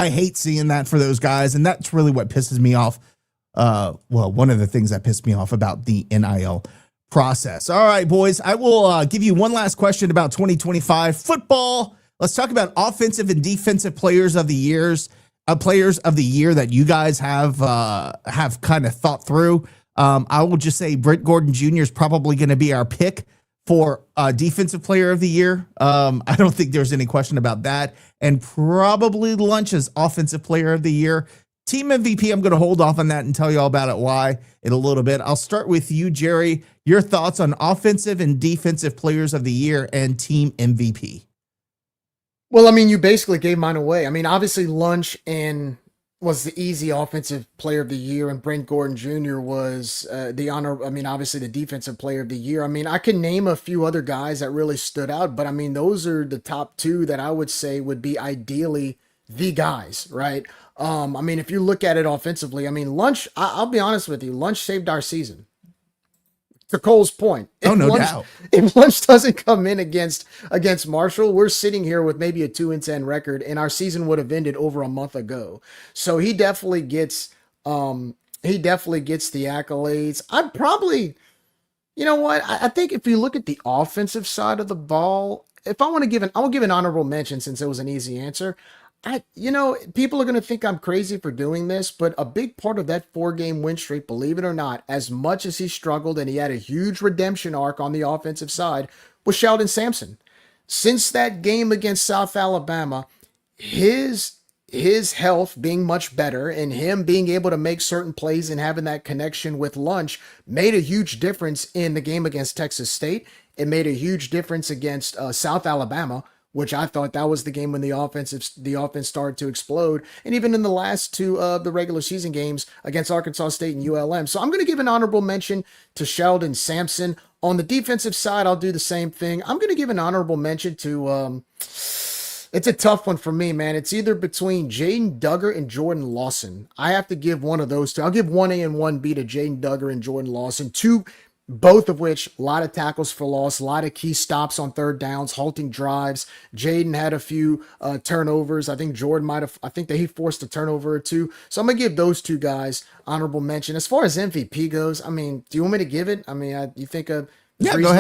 hate seeing that for those guys. And that's really what pisses me off. One of the things that pissed me off about the NIL process. All right, boys, I will give you one last question about 2025 football. Let's talk about offensive and defensive players of the years. Players of the year that you guys have kind of thought through. I will just say Brent Gordon Jr. is probably going to be our pick for defensive player of the year. I don't think there's any question about that. And probably Lunch's offensive player of the year. Team MVP, I'm going to hold off on that and tell you all about it why in a little bit. I'll start with you, Jerry. Your thoughts on offensive and defensive players of the year and team MVP. Well, I mean, you basically gave mine away. I mean, obviously, Lunch and was the easy offensive player of the year, and Brent Gordon Jr. was the honor. I mean, obviously, the defensive player of the year. I mean, I can name a few other guys that really stood out, but I mean, those are the top two that I would say would be ideally the guys, right? I mean, if you look at it offensively, I mean, Lunch. I'll be honest with you, Lunch saved our season. To Cole's point, No doubt. If Lunch doesn't come in against Marshall, we're sitting here with maybe a 2-10 record, and our season would have ended over a month ago. So he definitely gets the accolades. I'd probably, you know what? I think if you look at the offensive side of the ball, if I want to give I will give an honorable mention since it was an easy answer. People are going to think I'm crazy for doing this, but a big part of that 4-game win streak, believe it or not, as much as he struggled and he had a huge redemption arc on the offensive side, was Sheldon Sampson. Since that game against South Alabama, his health being much better and him being able to make certain plays and having that connection with Lunch made a huge difference in the game against Texas State. It made a huge difference against South Alabama, which I thought that was the game when the offense started to explode. And even in the last two of the regular season games against Arkansas State and ULM. So I'm going to give an honorable mention to Sheldon Sampson. On the defensive side, I'll do the same thing. I'm going to give an honorable mention to, it's a tough one for me, man. It's either between Jaden Duggar and Jordan Lawson. I have to give one of those two. I'll give 1A and 1B to Jaden Duggar and Jordan Lawson. Both of which, a lot of tackles for loss, a lot of key stops on third downs, halting drives. Jaden had a few turnovers. I think Jordan I think that he forced a turnover or two. So I'm going to give those two guys honorable mention. As far as MVP goes, I mean, do you want me to give it? I mean, you think of reasonable? Go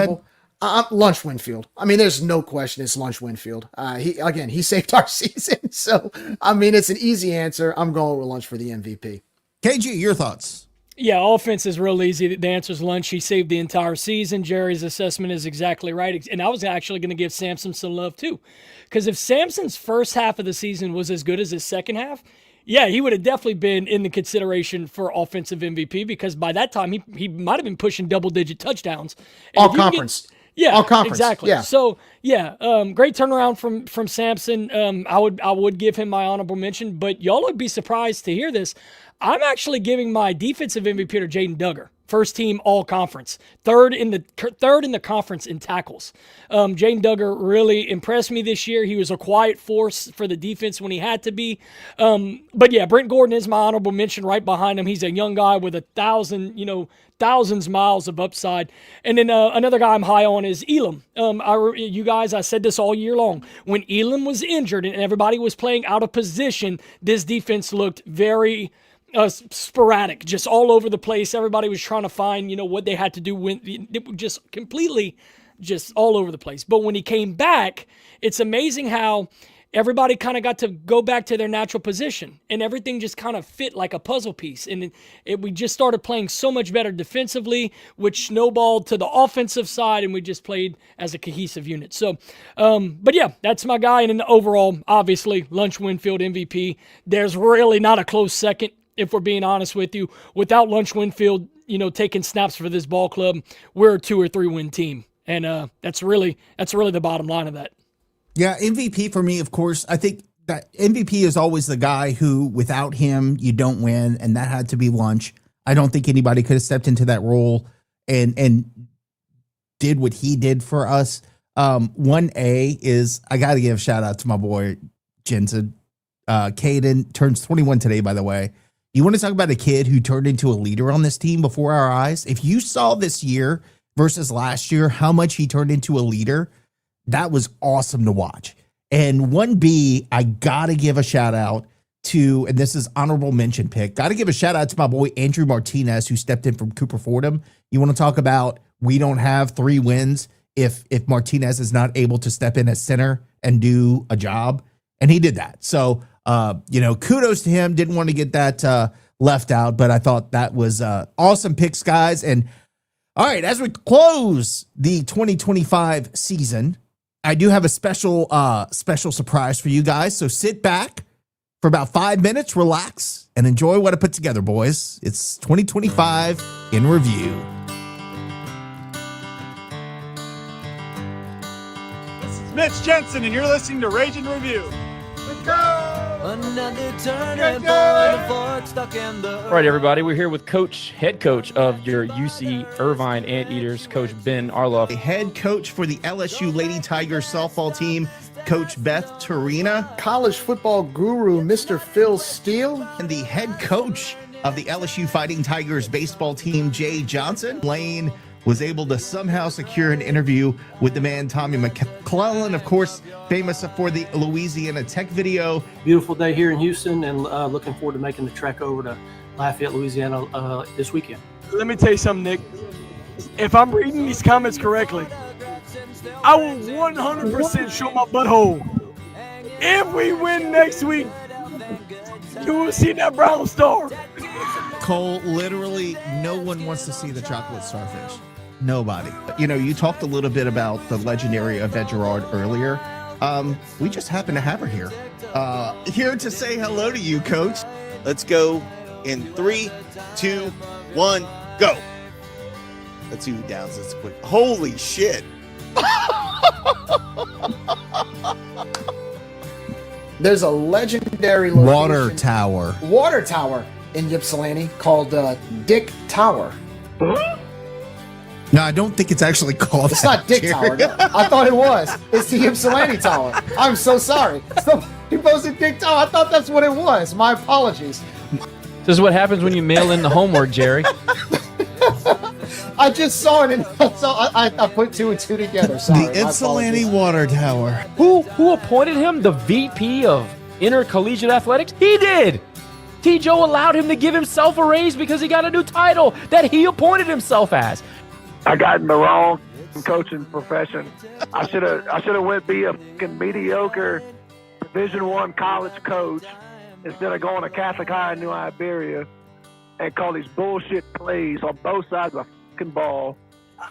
ahead. Lunch Winfield. I mean, there's no question it's Lunch Winfield. He saved our season. So, I mean, it's an easy answer. I'm going with Lunch for the MVP. KG, your thoughts? Yeah, offense is real easy. The answer is Lunch. He saved the entire season. Jerry's assessment is exactly right. And I was actually going to give Sampson some love too. Because if Sampson's first half of the season was as good as his second half, yeah, he would have definitely been in the consideration for offensive MVP because by that time he might have been pushing double-digit touchdowns. And All conference. All conference. Exactly. Yeah. So, great turnaround from Sampson. I would give him my honorable mention, but y'all would be surprised to hear this. I'm actually giving my defensive MVP to Jaden Duggar, first team all conference, third in the conference in tackles. Jaden Duggar really impressed me this year. He was a quiet force for the defense when he had to be. But yeah, Brent Gordon is my honorable mention right behind him. He's a young guy with thousands miles of upside. And then another guy I'm high on is Elam. I said this all year long. When Elam was injured and everybody was playing out of position, this defense looked very sporadic, just all over the place. Everybody was trying to find, what they had to do when it was just completely just all over the place. But when he came back, it's amazing how everybody kind of got to go back to their natural position and everything just kind of fit like a puzzle piece. And we just started playing so much better defensively, which snowballed to the offensive side, and we just played as a cohesive unit. So, but yeah, that's my guy. And in the overall, obviously, Lunch Winfield MVP. There's really not a close second, if we're being honest with you. Without Lunch Winfield, taking snaps for this ball club, we're a 2 or 3 win team. And that's really the bottom line of that. Yeah, MVP for me, of course. I think that MVP is always the guy who, without him, you don't win, and that had to be Lunch. I don't think anybody could have stepped into that role and did what he did for us. 1A is, I got to give a shout out to my boy Jensen. Caden turns 21 today, by the way. You want to talk about a kid who turned into a leader on this team before our eyes? If you saw this year versus last year, how much he turned into a leader, that was awesome to watch. And 1B, I got to give a shout out to, and this is honorable mention pick, got to give a shout out to my boy Andrew Martinez, who stepped in from Cooper Fordham. You want to talk about we don't have 3 wins if Martinez is not able to step in as center and do a job. And he did that. So, kudos to him. Didn't want to get that left out, but I thought that was awesome picks, guys. And all right, as we close the 2025 season, I do have a special surprise for you guys. So sit back for about 5 minutes, relax, and enjoy what I put together, boys. It's 2025 in review. This is It's Mitch Jensen, and you're listening to Rage and Review. Let's go! Another turning point, fork stuck in the... All right, everybody, we're here with head coach of your UC Irvine Anteaters, Coach Ben Arloff. Head coach for the LSU Lady Tigers softball team, Coach Beth Turina. College football guru, Mr. Phil Steele. And the head coach of the LSU Fighting Tigers baseball team, Jay Johnson. Lane was able to somehow secure an interview with the man, Tommy McClellan, of course, famous for the Louisiana Tech video. Beautiful day here in Houston, and looking forward to making the trek over to Lafayette, Louisiana this weekend. Let me tell you something, Nick. If I'm reading these comments correctly, I will 100% show my butthole. If we win next week, you will see that brown star. Cole, literally no one wants to see the chocolate starfish. Nobody. You know, you talked a little bit about the legendary Yvette Gerard earlier. We just happen to have her here. Here to say hello to you, Coach. Let's go in 3, 2, 1, go. Let's see who downs this quick. Holy shit. There's a legendary water tower in Ypsilanti called Dick Tower. No, I don't think it's actually called It's that, not Dick Jerry. Tower. No. I thought it was. It's the Ypsilanti Tower. I'm so sorry. He posted Dick Tower. I thought that's what it was. My apologies. This is what happens when you mail in the homework, Jerry. I just saw it, and I put 2 and 2 together. Sorry. The Ypsilanti Water Tower. Who appointed him the VP of Intercollegiate Athletics? He did. T. Joe allowed him to give himself a raise because he got a new title that he appointed himself as. I got in the wrong coaching profession. I should have went be a fucking mediocre Division I college coach instead of going to Catholic High in New Iberia and call these bullshit plays on both sides of the fucking ball.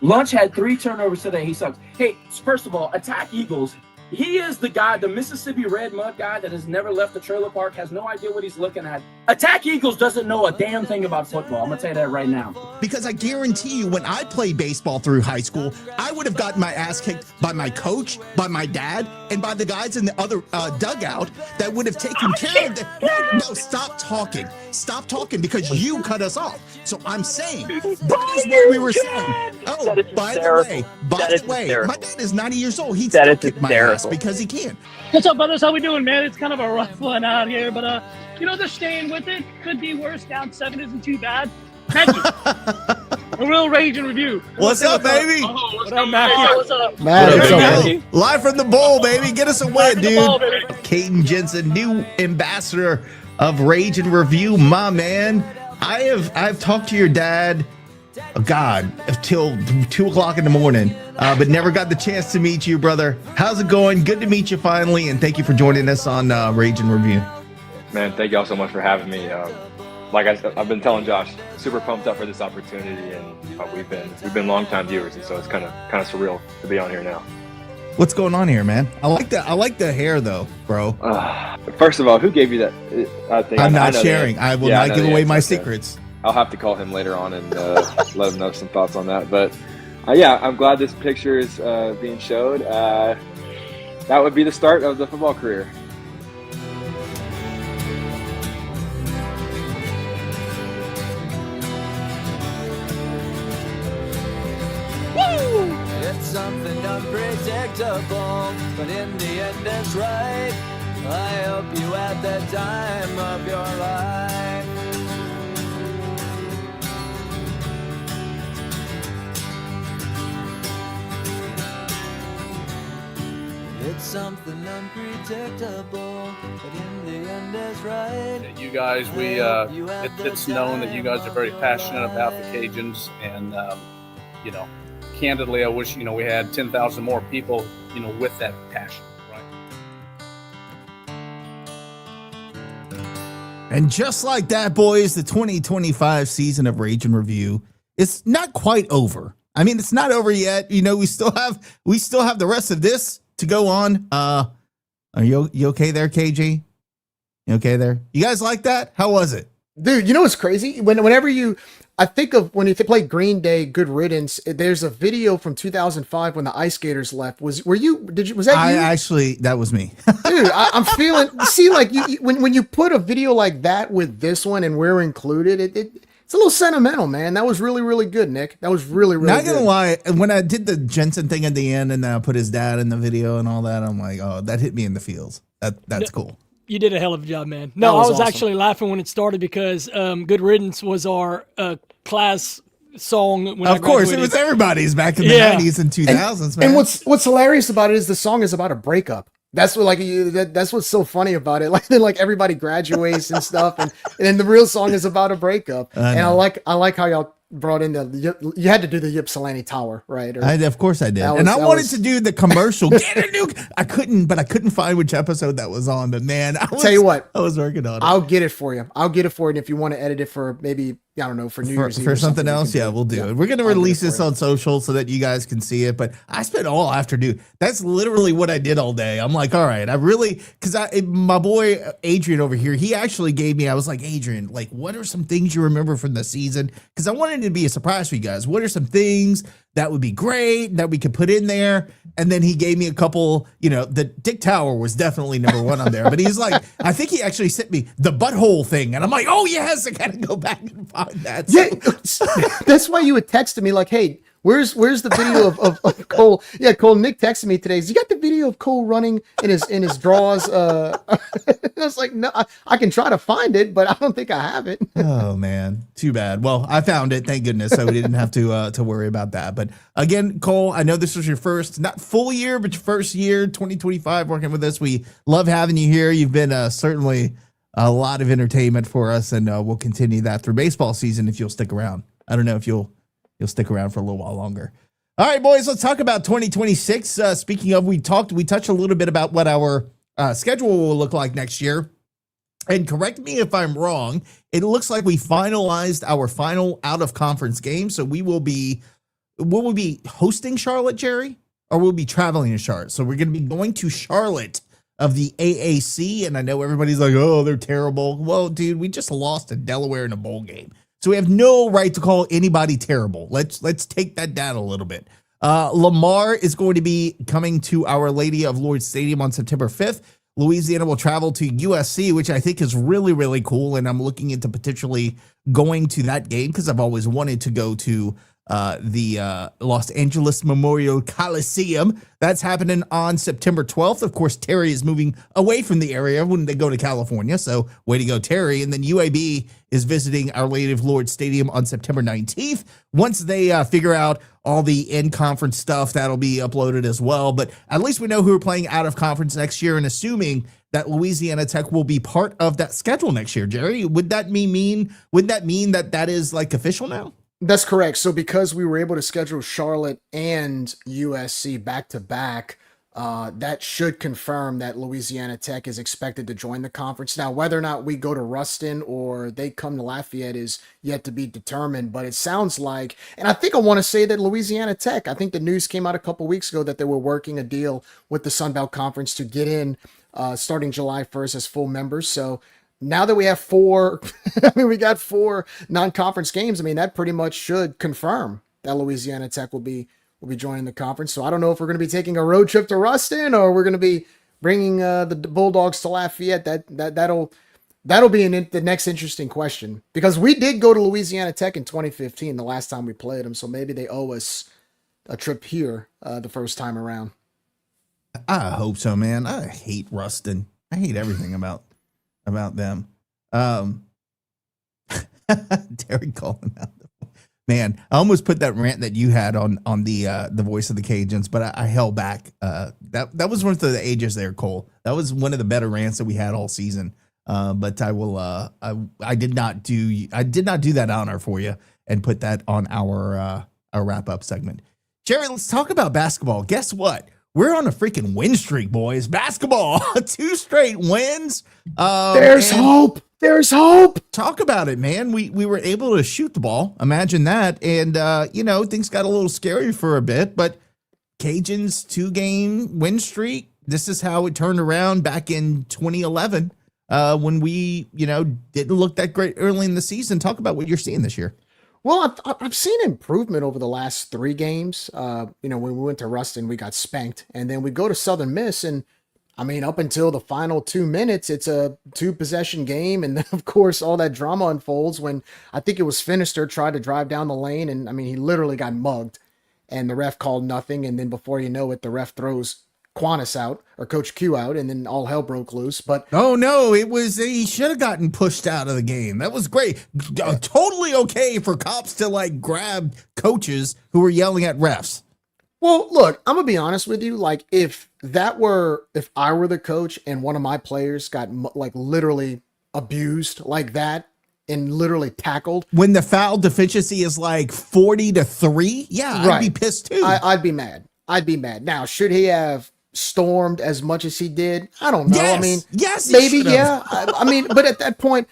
Lunch had 3 turnovers today. He sucks. Hey, first of all, attack Eagles. He is the guy, the Mississippi Red Mud guy that has never left the trailer park, has no idea what he's looking at. Attack Eagles doesn't know a damn thing about football. I'm going to tell you that right now. Because I guarantee you, when I played baseball through high school, I would have gotten my ass kicked by my coach, by my dad, and by the guys in the other dugout that would have taken care of the... No, stop talking. Stop talking because you cut us off. So I'm saying, that is what we were saying. Oh, by the way, my dad is 90 years old. He'd still kick my ass because he can. What's up, brothers? How we doing, man? It's kind of a rough one out here, but they're staying with it. Could be worse. Down 7 isn't too bad. Matthew, a real Rage and Review. What's up, baby? What's up, Matthew? What's up? Matthew. Live from the bowl, baby. Get us a win, dude. Caden Jensen, new ambassador of Rage and Review, my man. I've talked to your dad, till 2 o'clock in the morning, but never got the chance to meet you, brother. How's it going? Good to meet you finally, and thank you for joining us on Rage and Review. Man, thank y'all so much for having me. Like I've been telling Josh, super pumped up for this opportunity, and we've been longtime viewers, and so it's kind of surreal to be on here now. What's going on here, man? I like the hair though, bro. First of all, who gave you that thing? I'm not sharing. I will not give away my secrets. I'll have to call him later on and let him know some thoughts on that. But yeah, I'm glad this picture is being showed. That would be the start of the football career. It's something unpredictable, but in the end it's right. I hope you had the time of your life. It's something unpredictable, but in the end it's right. You guys, it's known that you guys are very passionate about the Cajuns, and candidly, I wish we had 10,000 more people with that passion. And just like that, boys, the 2025 season of Rage and Review is not quite over. I mean, it's not over yet. We still have the rest of this to go on. Are you okay there, KG? You okay there? You guys like that? How was it? Dude, you know what's crazy? I think of when you play Green Day, Good Riddance. There's a video from 2005 when the Ice Skaters left. Was that you? That was me. Dude, I'm feeling. See, like when you put a video like that with this one and we're included, it's a little sentimental, man. That was really, really good, Nick. That was really, really Not good. gonna lie, when I did the Jensen thing at the end and then I put his dad in the video and all that, I'm like, oh, that hit me in the feels. That's cool. You did a hell of a job, man. No, I was awesome. Actually laughing when it started because Good Riddance was our class song. When of course, it was everybody's back in the 90s and 2000s, man. And what's hilarious about it is the song is about a breakup. That's what that's what's so funny about it. Like then everybody graduates and stuff, and then the real song is about a breakup. And I like how y'all brought in you had to do the Ypsilanti Tower, right? Of course I did. I wanted to do the commercial. I couldn't find which episode that was on. But man, tell you what, I was working on it. I'll get it for you. And if you want to edit it for maybe, I don't know, for New Year's Eve for something else, we'll do it. We're going to release this on social so that you guys can see it. But I spent all afternoon. That's literally what I did all day. I'm like, all right, because my boy Adrian over here, he actually gave me, I was like, Adrian, like, what are some things you remember from the season? Because I wanted it to be a surprise for you guys. What are some things that would be great that we could put in there? And then he gave me a couple, the Dick Tower was definitely number one on there. But he's like, I think he actually sent me the butthole thing. And I'm like, oh, yes, I got to go back and find that. So. Yeah, that's why you had texted me like, hey, where's the video of Cole? Yeah, Cole, Nick texted me today. You got the video of Cole running in his draws? I was like, no, I can try to find it, but I don't think I have it. Oh man, too bad. Well, I found it, thank goodness, so we didn't have to worry about that. But again, Cole, I know this was your first, not full year, but your first year, 2025, working with us. We love having you here. You've been certainly a lot of entertainment for us, and we'll continue that through baseball season if you'll stick around. I don't know if you'll stick around for a little while longer. All right, boys, let's talk about 2026. Speaking of, we touched a little bit about what our schedule will look like next year. And correct me if I'm wrong, it looks like we finalized our final out-of-conference game. So will we be hosting Charlotte, Jerry? Or we'll be traveling to Charlotte? So we're going to be going to Charlotte of the AAC. And I know everybody's like, oh, they're terrible. Well, dude, we just lost to Delaware in a bowl game. So we have no right to call anybody terrible. Let's take that down a little bit. Lamar is going to be coming to Our Lady of Lourdes Stadium on September 5th. Louisiana will travel to USC, which I think is really, really cool. And I'm looking into potentially going to that game because I've always wanted to go to the Los Angeles Memorial Coliseum. That's happening on September 12th. Of course, Terry is moving away from the area when they go to California. So way to go, Terry. And then UAB is visiting Our Lady of Lourdes Stadium on September 19th. Once they figure out all the in-conference stuff, that'll be uploaded as well. But at least we know who are playing out of conference next year, and assuming that Louisiana Tech will be part of that schedule next year, Jerry, would that mean that is like official now? That's correct. So because we were able to schedule Charlotte and USC back to back, that should confirm that Louisiana Tech is expected to join the conference. Now, whether or not we go to Ruston or they come to Lafayette is yet to be determined, but it sounds like, and I think I want to say that Louisiana Tech, I think the news came out a couple weeks ago that they were working a deal with the Sun Belt Conference to get in starting July 1st as full members. So now that we have we got 4 non-conference games. I mean, that pretty much should confirm that Louisiana Tech will be joining the conference. So I don't know if we're going to be taking a road trip to Ruston or we're going to be bringing the Bulldogs to Lafayette. That'll be the next interesting question, because we did go to Louisiana Tech in 2015, the last time we played them. So maybe they owe us a trip here the first time around. I hope so, man. I hate Ruston. I hate everything about them. Terry calling out. Man, I almost put that rant that you had on the voice of the Cajuns, but I held back. That was one of the ages there, Cole. That was one of the better rants that we had all season. But I will. I did not do that honor for you and put that on our wrap up segment. Jerry, let's talk about basketball. Guess what? We're on a freaking win streak, boys. Basketball, 2 straight wins. There's hope. There's hope. Talk about it, man. We were able to shoot the ball. Imagine that. And, things got a little scary for a bit, but Cajuns 2-game win streak. This is how it turned around back in 2011 when we, didn't look that great early in the season. Talk about what you're seeing this year. Well, I've seen improvement over the last 3 games. When we went to Ruston, we got spanked, and then we go to Southern Miss, and I mean, up until the final 2 minutes, it's a 2-possession game, and then of course all that drama unfolds when I think it was Finister tried to drive down the lane, and I mean, he literally got mugged, and the ref called nothing, and then before you know it, the ref throws Quantis out, or Coach Q out, and then all hell broke loose. But oh no, he should have gotten pushed out of the game. That was great. Totally okay for cops to like grab coaches who were yelling at refs. Well, look, I'm gonna be honest with you. Like, if I were the coach and one of my players got like literally abused like that and literally tackled, when the foul deficiency is like 40-3, yeah, right. I'd be pissed too. I'd be mad. Now, should he have stormed as much as he did? I don't know. Yes. I mean, yes, maybe, yeah. I mean, but at that point,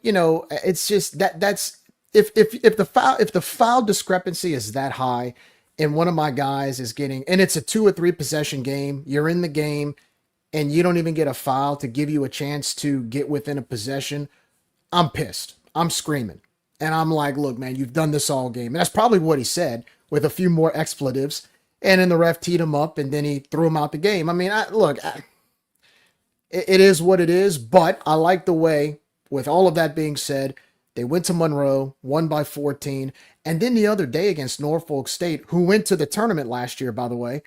it's just that's if the foul discrepancy is that high, and one of my guys is getting, and it's a 2 or 3 possession game, you're in the game, and you don't even get a foul to give you a chance to get within a possession, I'm pissed. I'm screaming. And I'm like, look, man, you've done this all game. And that's probably what he said with a few more expletives. And then the ref teed him up, and then he threw him out the game. I mean, it is what it is, but I like the way, with all of that being said, they went to Monroe, won by 14. And then the other day against Norfolk State, who went to the tournament last year, by the way,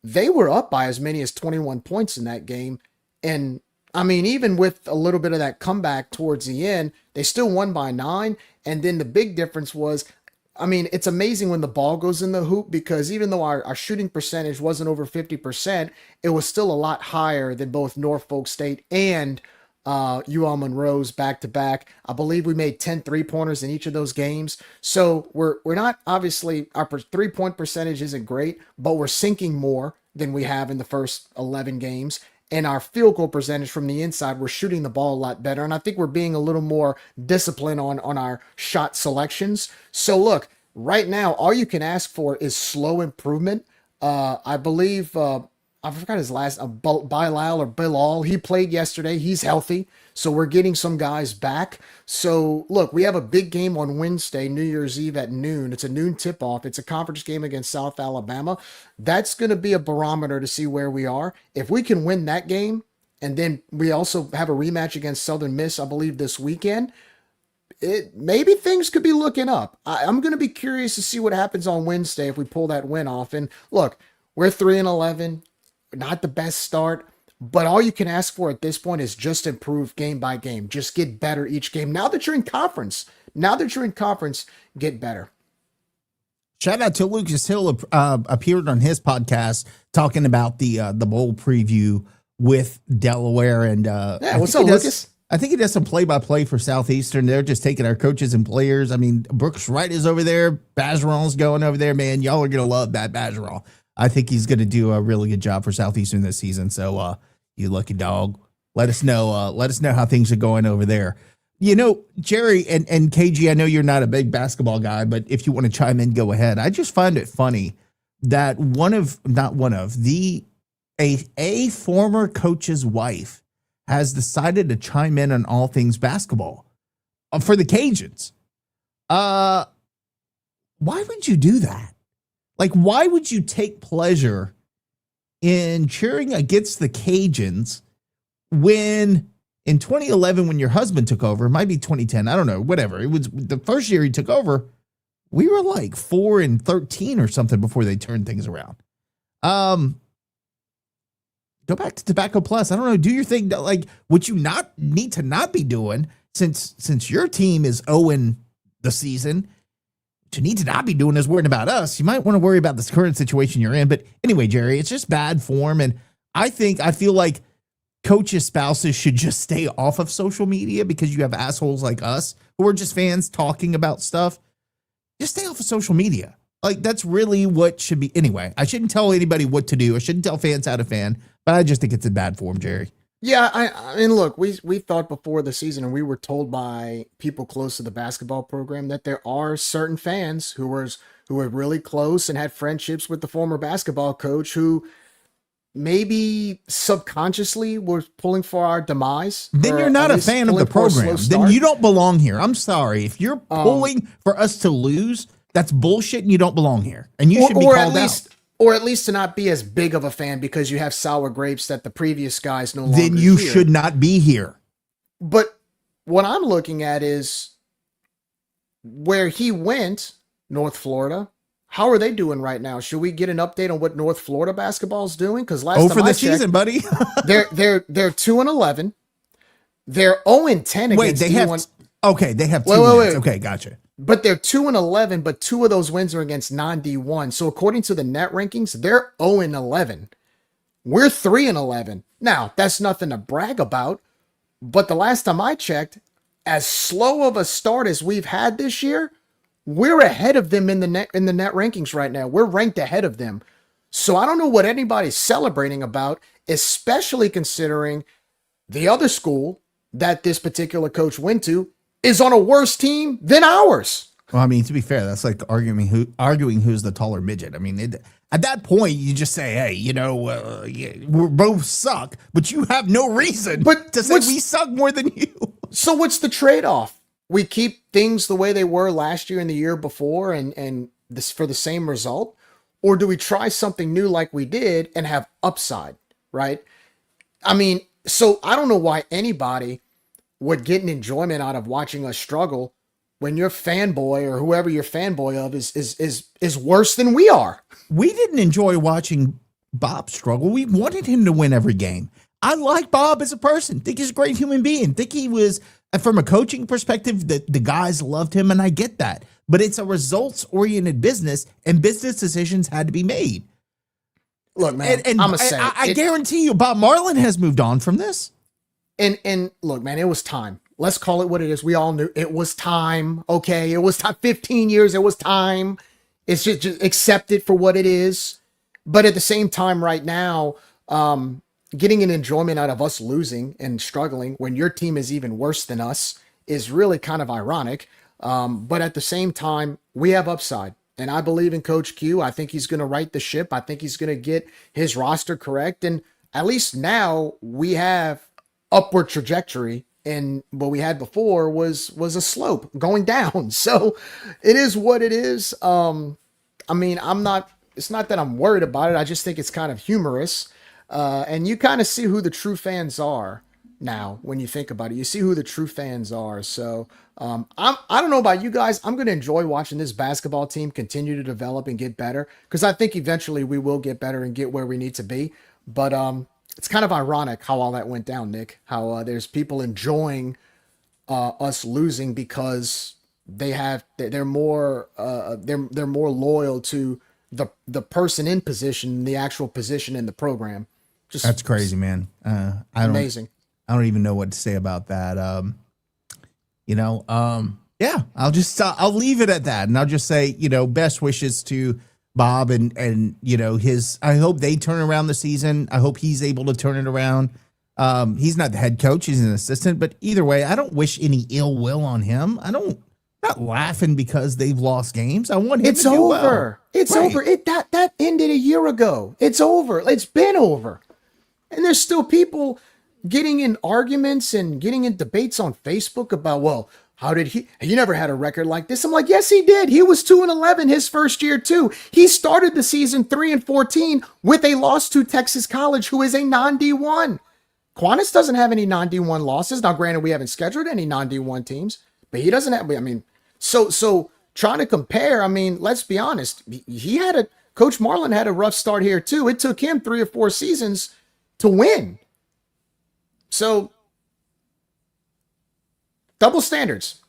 they were up by as many as 21 points in that game. And I mean, even with a little bit of that comeback towards the end, they still won by 9. And then the big difference was, I mean, it's amazing when the ball goes in the hoop, because even though our shooting percentage wasn't over 50%, it was still a lot higher than both Norfolk State and UL Monroe's back-to-back. I believe we made 10 3-pointers in each of those games. So we're not, obviously, our 3-point percentage isn't great, but we're sinking more than we have in the first 11 games. And our field goal percentage from the inside, we're shooting the ball a lot better. And I think we're being a little more disciplined on our shot selections. So look, right now, all you can ask for is slow improvement. I believe, I forgot his last, Bilal or Bilal. He played yesterday. He's healthy. So we're getting some guys back. So look, we have a big game on Wednesday, New Year's Eve at noon. It's a noon tip-off. It's a conference game against South Alabama. That's going to be a barometer to see where we are. If we can win that game, and then we also have a rematch against Southern Miss, I believe, this weekend, maybe things could be looking up. I'm going to be curious to see what happens on Wednesday if we pull that win off. And look, we're 3-11. Not the best start, but all you can ask for at this point is just improve game by game. Just get better each game. Now that you're in conference, get better. Shout out to Lucas Hill, appeared on his podcast talking about the bowl preview with Delaware. And yeah, what's up, Lucas? I think he does some play-by-play for Southeastern. They're just taking our coaches and players. I mean, Brooks Wright is over there. Bazeron's going over there. Man, y'all are going to love that Bazeron. I think he's going to do a really good job for Southeastern this season. So, you lucky dog. Let us know. Let us know how things are going over there. You know, Jerry and KG, I know you're not a big basketball guy, but if you want to chime in, go ahead. I just find it funny that a former coach's wife has decided to chime in on all things basketball for the Cajuns. Why would you do that? Like, why would you take pleasure in cheering against the Cajuns when in 2011, when your husband took over, it might be 2010, I don't know, whatever. It was the first year he took over. We were like 4-13 or something before they turned things around. Go back to Tobacco Plus. I don't know. Do your thing. Like, what you not need to not be doing since your team is 0 the season. What you need to not be doing is worrying about us. You might want to worry about this current situation you're in. But anyway, Jerry, it's just bad form. And I feel like coaches' spouses should just stay off of social media because you have assholes like us who are just fans talking about stuff. Just stay off of social media. Like, that's really what should be. Anyway, I shouldn't tell anybody what to do. I shouldn't tell fans how to fan, but I just think it's in bad form, Jerry. Yeah, I mean, look, we thought before the season, and we were told by people close to the basketball program that there are certain fans who were really close and had friendships with the former basketball coach who maybe subconsciously we're pulling for our demise. Then you're not a fan of the program. Then you don't belong here. I'm sorry. If you're pulling for us to lose, that's bullshit and you don't belong here. And you should be called out. Or at least to not be as big of a fan because you have sour grapes that the previous guys no longer Then you hear. should not be here. But what I'm looking at is where he went, North Florida. How are they doing right now? Should we get an update on what North Florida basketball is doing? Because last time for the I checked, season, buddy. they're 2-11. They're 0-10 Wait, against they D1. have okay. They have 2 Wait. wins. Okay, gotcha. But they're 2-11, but 2 of those wins are against non-D1. So according to the net rankings, they're 0-11. We're 3-11. Now, that's nothing to brag about, but the last time I checked, as slow of a start as we've had this year, we're ahead of them in the net rankings right now. We're ranked ahead of them. So I don't know what anybody's celebrating about, especially considering the other school that this particular coach went to is on a worse team than ours. Well, I mean, to be fair, that's like arguing who's the taller midget. I mean, at that point, you just say, hey, we both suck, but you have no reason to say we suck more than you. So what's the trade-off? We keep things the way they were last year and the year before and this for the same result? Or do we try something new like we did and have upside, right? I mean, so I don't know why anybody would get an enjoyment out of watching us struggle when your fanboy or whoever you're fanboy of is worse than we are. We didn't enjoy watching Bob struggle. We wanted him to win every game. I like Bob as a person. Think he's a great human being. Think he was, from a coaching perspective, the guys loved him, and I get that. But it's a results-oriented business, and business decisions had to be made. Look, man, and I'm saying I guarantee you, Bob Marlin has moved on from this. And look, man, it was time. Let's call it what it is. We all knew it was time. Okay, it was time. 15 years, it was time. It's just accept it for what it is. But at the same time, right now, getting an enjoyment out of us losing and struggling when your team is even worse than us is really kind of ironic. But at the same time, we have upside. And I believe in Coach Q. I think he's going to right the ship. I think he's going to get his roster correct. And at least now we have upward trajectory. And what we had before was a slope going down. So it is what it is. I mean, it's not that I'm worried about it. I just think it's kind of humorous. And you kind of see who the true fans are now when you think about it. You see who the true fans are. So I don't know about you guys. I'm going to enjoy watching this basketball team continue to develop and get better because I think eventually we will get better and get where we need to be. But it's kind of ironic how all that went down, Nick, how there's people enjoying us losing because they're more loyal to the person in position, the actual position in the program. That's crazy, man. Amazing. I don't even know what to say about that. Yeah, I'll leave it at that. And I'll just say, best wishes to Bob and I hope they turn around the season. I hope he's able to turn it around. He's not the head coach, he's an assistant, but either way, I don't wish any ill will on him. I'm not laughing because they've lost games. I want him to do well. It's over. That ended a year ago. It's over. It's been over. And there's still people getting in arguments and getting in debates on Facebook about, well, how did he never had a record like this? I'm like, yes, he did. He was 2-11 his first year too. He started the season 3-14 with a loss to Texas College, who is a non-D1. Quantis doesn't have any non-D1 losses. Now, granted, we haven't scheduled any non-D1 teams, but he doesn't have, so trying to compare, let's be honest. Coach Marlin had a rough start here too. It took him 3 or 4 seasons to win. So double standards.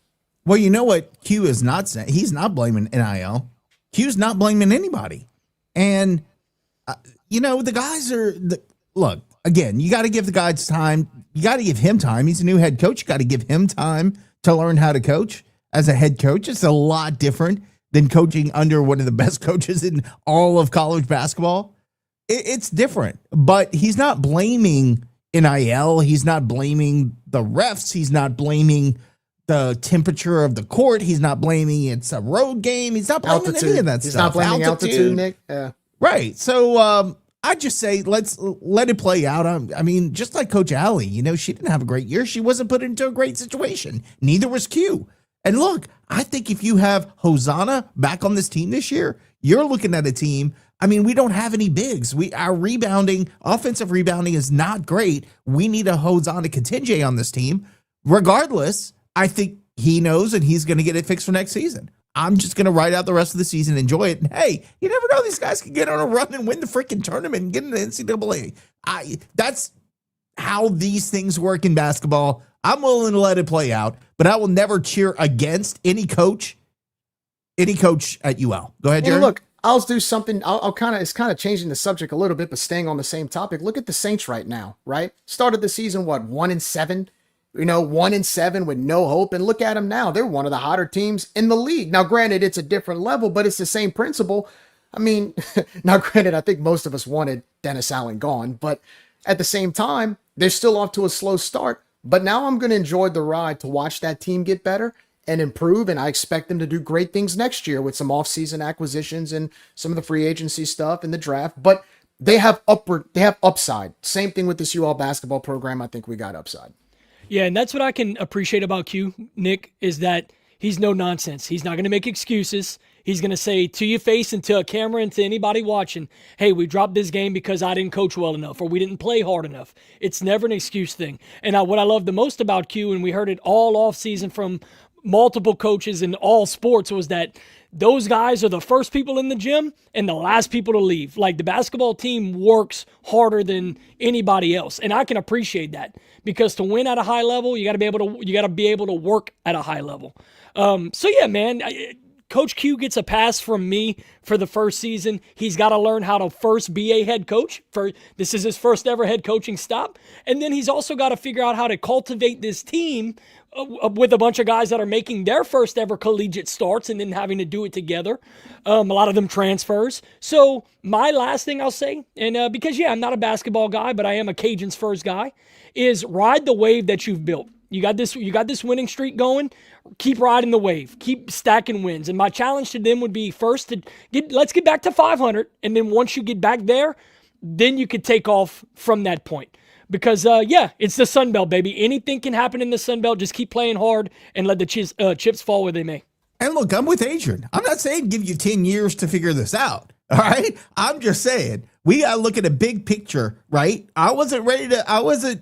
Well, you know what Q is not saying? He's not blaming NIL. Q's not blaming anybody. And, the guys look, again, you got to give the guys time. You got to give him time. He's a new head coach. You got to give him time to learn how to coach. As a head coach, it's a lot different than coaching under one of the best coaches in all of college basketball. It's different, but he's not blaming NIL. He's not blaming the refs. He's not blaming the temperature of the court. He's not blaming it's a road game. He's not blaming any of that stuff. He's not blaming altitude, Nick. Yeah. Right. So, I just say let's let it play out. I mean, just like Coach Alley, she didn't have a great year. She wasn't put into a great situation. Neither was Q. And look, I think if you have Hosanna back on this team this year, you're looking at a team. I mean, we don't have any bigs. Our offensive rebounding is not great. We need a Hosanna Contingent on this team. Regardless, I think he knows and he's going to get it fixed for next season. I'm just going to ride out the rest of the season, enjoy it. And hey, you never know. These guys can get on a run and win the freaking tournament and get in the NCAA. That's how these things work in basketball. I'm willing to let it play out, but I will never cheer against any coach at UL. Go ahead, Jerry. And look, I'll do something. It's kind of changing the subject a little bit, but staying on the same topic. Look at the Saints right now, right? Started the season, 1-7? 1-7 with no hope. And look at them now. They're one of the hotter teams in the league. Now, granted, it's a different level, but it's the same principle. I mean, now, granted, I think most of us wanted Dennis Allen gone, but at the same time, they're still off to a slow start. But now I'm going to enjoy the ride to watch that team get better and improve. And I expect them to do great things next year with some offseason acquisitions and some of the free agency stuff and the draft. But they have upside. Same thing with this UL basketball program. I think we got upside. Yeah, and that's what I can appreciate about Q, Nick, is that he's no nonsense. He's not going to make excuses. He's going to say to your face and to a camera and to anybody watching, hey, we dropped this game because I didn't coach well enough or we didn't play hard enough. It's never an excuse thing. And what I love the most about Q, and we heard it all off season from multiple coaches in all sports, was that those guys are the first people in the gym and the last people to leave. Like, the basketball team works harder than anybody else. And I can appreciate that, because to win at a high level, you got to be able to work at a high level. So yeah, man, Coach Q gets a pass from me for the first season. He's got to learn how to first be a head coach. This is his first ever head coaching stop. And then he's also got to figure out how to cultivate this team with a bunch of guys that are making their first ever collegiate starts and then having to do it together. A lot of them transfers. So my last thing I'll say, and because, I'm not a basketball guy, but I am a Cajuns first guy, is ride the wave that you've built. You got this winning streak going. Keep riding the wave. Keep stacking wins. And my challenge to them would be first let's get back to 500. And then once you get back there, then you could take off from that point. Because, it's the Sun Belt, baby. Anything can happen in the Sun Belt. Just keep playing hard and let the chips fall where they may. And look, I'm with Adrian. I'm not saying give you 10 years to figure this out. All right. I'm just saying we got to look at a big picture, right? I wasn't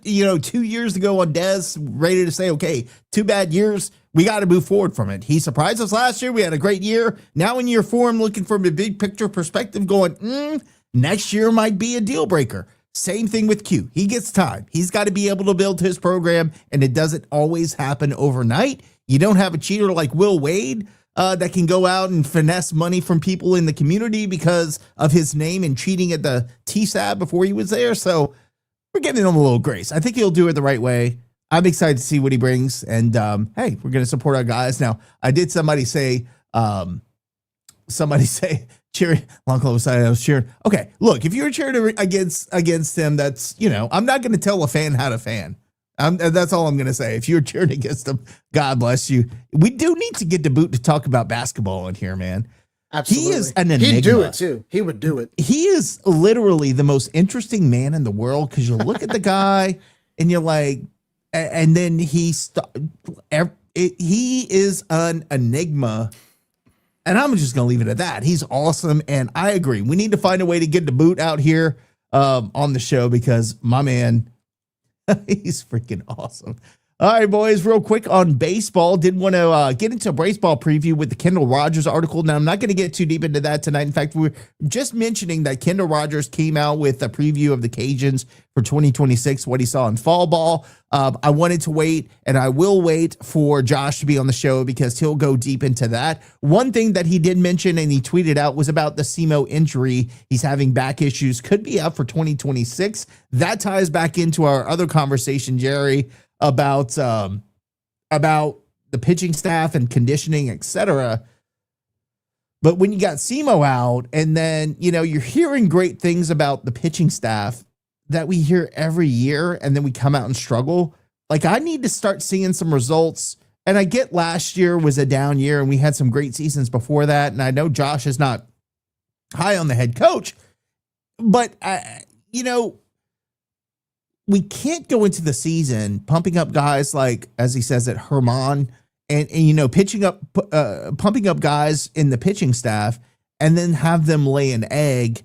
2 years ago on Des ready to say, okay, 2 bad years. We got to move forward from it. He surprised us last year. We had a great year. Now in year 4, I'm looking from a big picture perspective going, next year might be a deal breaker. Same thing with Q. He gets time. He's got to be able to build his program, and it doesn't always happen overnight. You don't have a cheater like Will Wade that can go out and finesse money from people in the community because of his name and cheating at the TSAB before he was there. So we're giving him a little grace. I think he'll do it the right way. I'm excited to see what he brings. And, hey, we're going to support our guys. Now, I did somebody say, cheering long close side. I was cheering. Okay, look, if you're cheering against him, that's, I'm not going to tell a fan how to fan. That's all I'm going to say. If you're cheering against him, God bless you. We do need to get DeBoot to talk about basketball in here, man. Absolutely. He is an enigma. He'd do it too. He would do it. He is literally the most interesting man in the world, because you look at the guy and you're like, and then he is an enigma. And I'm just going to leave it at that. He's awesome. And I agree. We need to find a way to get DeBoot out here on the show, because my man, he's freaking awesome. All right, boys, real quick on baseball. Did want to get into a baseball preview with the Kendall Rogers article. Now, I'm not going to get too deep into that tonight. In fact, we're just mentioning that Kendall Rogers came out with a preview of the Cajuns for 2026, what he saw in fall ball. I wanted to wait, and I will wait for Josh to be on the show, because he'll go deep into that. One thing that he did mention, and he tweeted out, was about the SEMO injury. He's having back issues, could be out for 2026. That ties back into our other conversation, Jerry, about the pitching staff and conditioning, etc. But when you got SEMO out, and then, you're hearing great things about the pitching staff that we hear every year, and then we come out and struggle. Like, I need to start seeing some results. And I get last year was a down year, and we had some great seasons before that. And I know Josh is not high on the head coach. But, we can't go into the season pumping up guys like, as he says it, Herman, and pumping up guys in the pitching staff and then have them lay an egg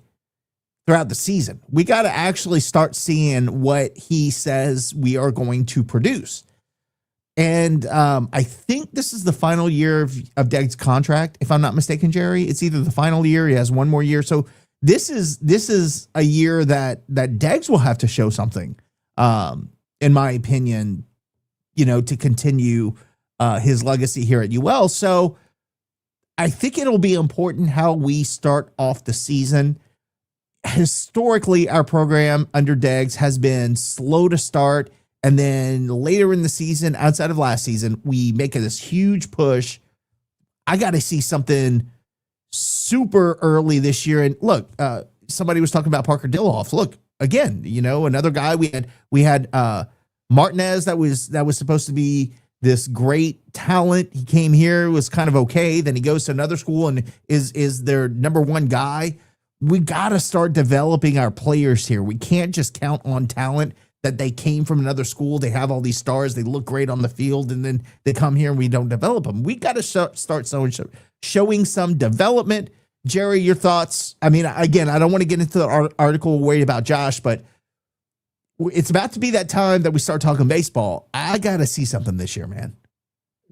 throughout the season. We got to actually start seeing what he says we are going to produce. And I think this is the final year of Deg's contract, if I'm not mistaken, Jerry. It's either the final year, he has one more year. So this is a year that Deggs will have to show something, in my opinion, to continue his legacy here at UL. So I think it'll be important how we start off the season. Historically, our program under Deggs has been slow to start. And then later in the season, outside of last season, we make this huge push. I got to see something super early this year. And look, somebody was talking about Parker Dilloff. Look, again, another guy we had Martinez that was supposed to be this great talent. He came here, was kind of okay. Then he goes to another school and is their number one guy. We got to start developing our players here. We can't just count on talent that they came from another school. They have all these stars. They look great on the field, and then they come here and we don't develop them. We got to start showing some development. Jerry, your thoughts? I mean, again, I don't want to get into the article worried about Josh, but it's about to be that time that we start talking baseball. I got to see something this year, man.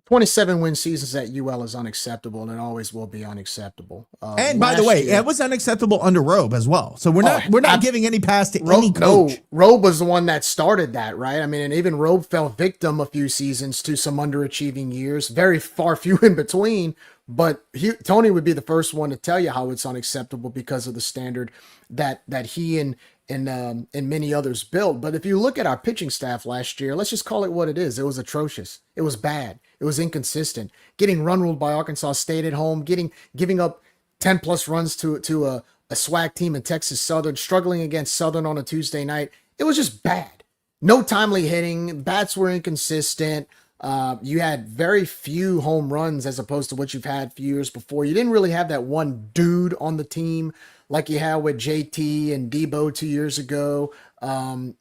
27 win seasons at UL is unacceptable, and it always will be unacceptable. And by the way, it was unacceptable under Robe as well. So we're not giving any pass to any coach. No, Robe was the one that started that, right? I mean, and even Robe fell victim a few seasons to some underachieving years, very few in between. But Tony would be the first one to tell you how it's unacceptable because of the standard that he and many others built. But if you look at our pitching staff last year, let's just call it what it is. It was atrocious. It was bad. It was inconsistent. Getting run ruled by Arkansas State at home, giving up 10 plus runs to a SWAC team in Texas Southern, struggling against Southern on a Tuesday night. It was just bad. No timely hitting. Bats were inconsistent. You had very few home runs as opposed to what you've had a few years before. You didn't really have that one dude on the team like you had with JT and Debo 2 years ago. The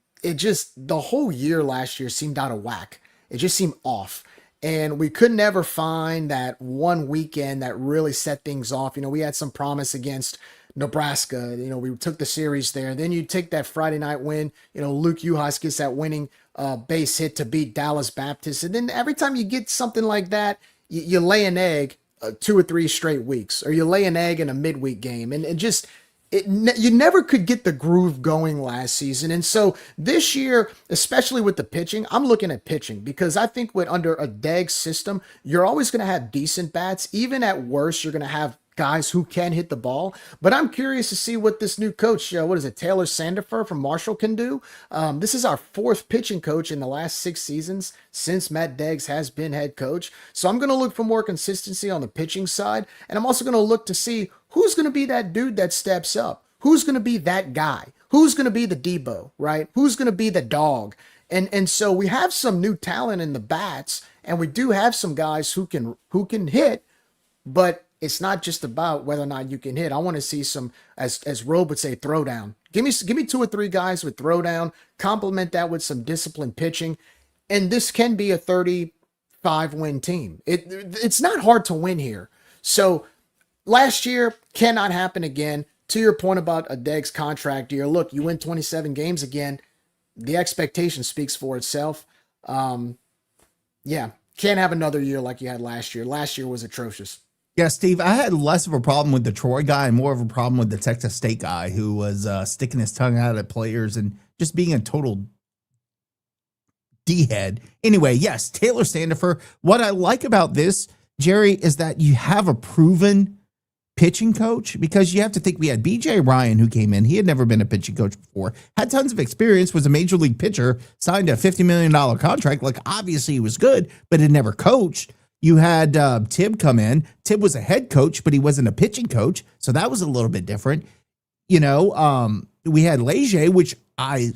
whole year last year seemed out of whack. It just seemed off. And we could never find that one weekend that really set things off. We had some promise against Nebraska. We took the series there. Then you take that Friday night win. Luke Uhas gets that winning base hit to beat Dallas Baptist. And then every time you get something like that, you lay an egg 2 or 3 straight weeks, or you lay an egg in a midweek game. And you never could get the groove going last season. And so this year, especially with the pitching, I'm looking at pitching because I think under a Deggs system, you're always going to have decent bats. Even at worst, you're going to have guys who can hit the ball. But I'm curious to see what this new coach, Taylor Sandifer from Marshall can do. This is our 4th pitching coach in the last 6 seasons since Matt Deggs has been head coach. So I'm going to look for more consistency on the pitching side. And I'm also going to look to see who's going to be that dude that steps up. Who's going to be that guy? Who's going to be the Debo, right? Who's going to be the dog? And so we have some new talent in the bats, and we do have some guys who can hit, but it's not just about whether or not you can hit. I want to see some, as Robe would say, throwdown. Give me 2 or 3 guys with throwdown. Complement that with some disciplined pitching, and this can be a 35-win team. It's not hard to win here. So last year cannot happen again. To your point about a Deggs contract year, look, you win 27 games again. The expectation speaks for itself. Can't have another year like you had last year. Last year was atrocious. Yeah, Steve, I had less of a problem with the Troy guy and more of a problem with the Texas State guy who was sticking his tongue out at players and just being a total D-head. Anyway, yes, Taylor Sandifer. What I like about this, Jerry, is that you have a proven pitching coach, because you have to think we had BJ Ryan who came in. He had never been a pitching coach before, had tons of experience, was a major league pitcher, signed a $50 million contract. Like, obviously he was good, but had never coached. You had Tibb come in. Tibb was a head coach, but he wasn't a pitching coach. So that was a little bit different. We had Leger, which I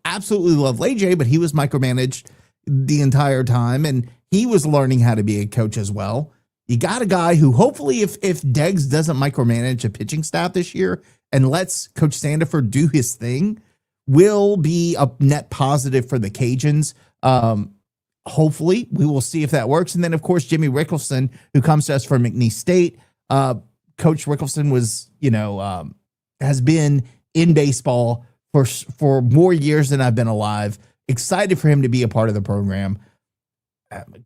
absolutely love Leger, but he was micromanaged the entire time, and he was learning how to be a coach as well. You got a guy who hopefully if Deggs doesn't micromanage a pitching staff this year and lets Coach Sandiford do his thing will be a net positive for the Cajuns. Hopefully, we will see if that works. And then, of course, Jimmy Rickelson, who comes to us from McNeese State. Coach Rickelson was, has been in baseball for more years than I've been alive. Excited for him to be a part of the program.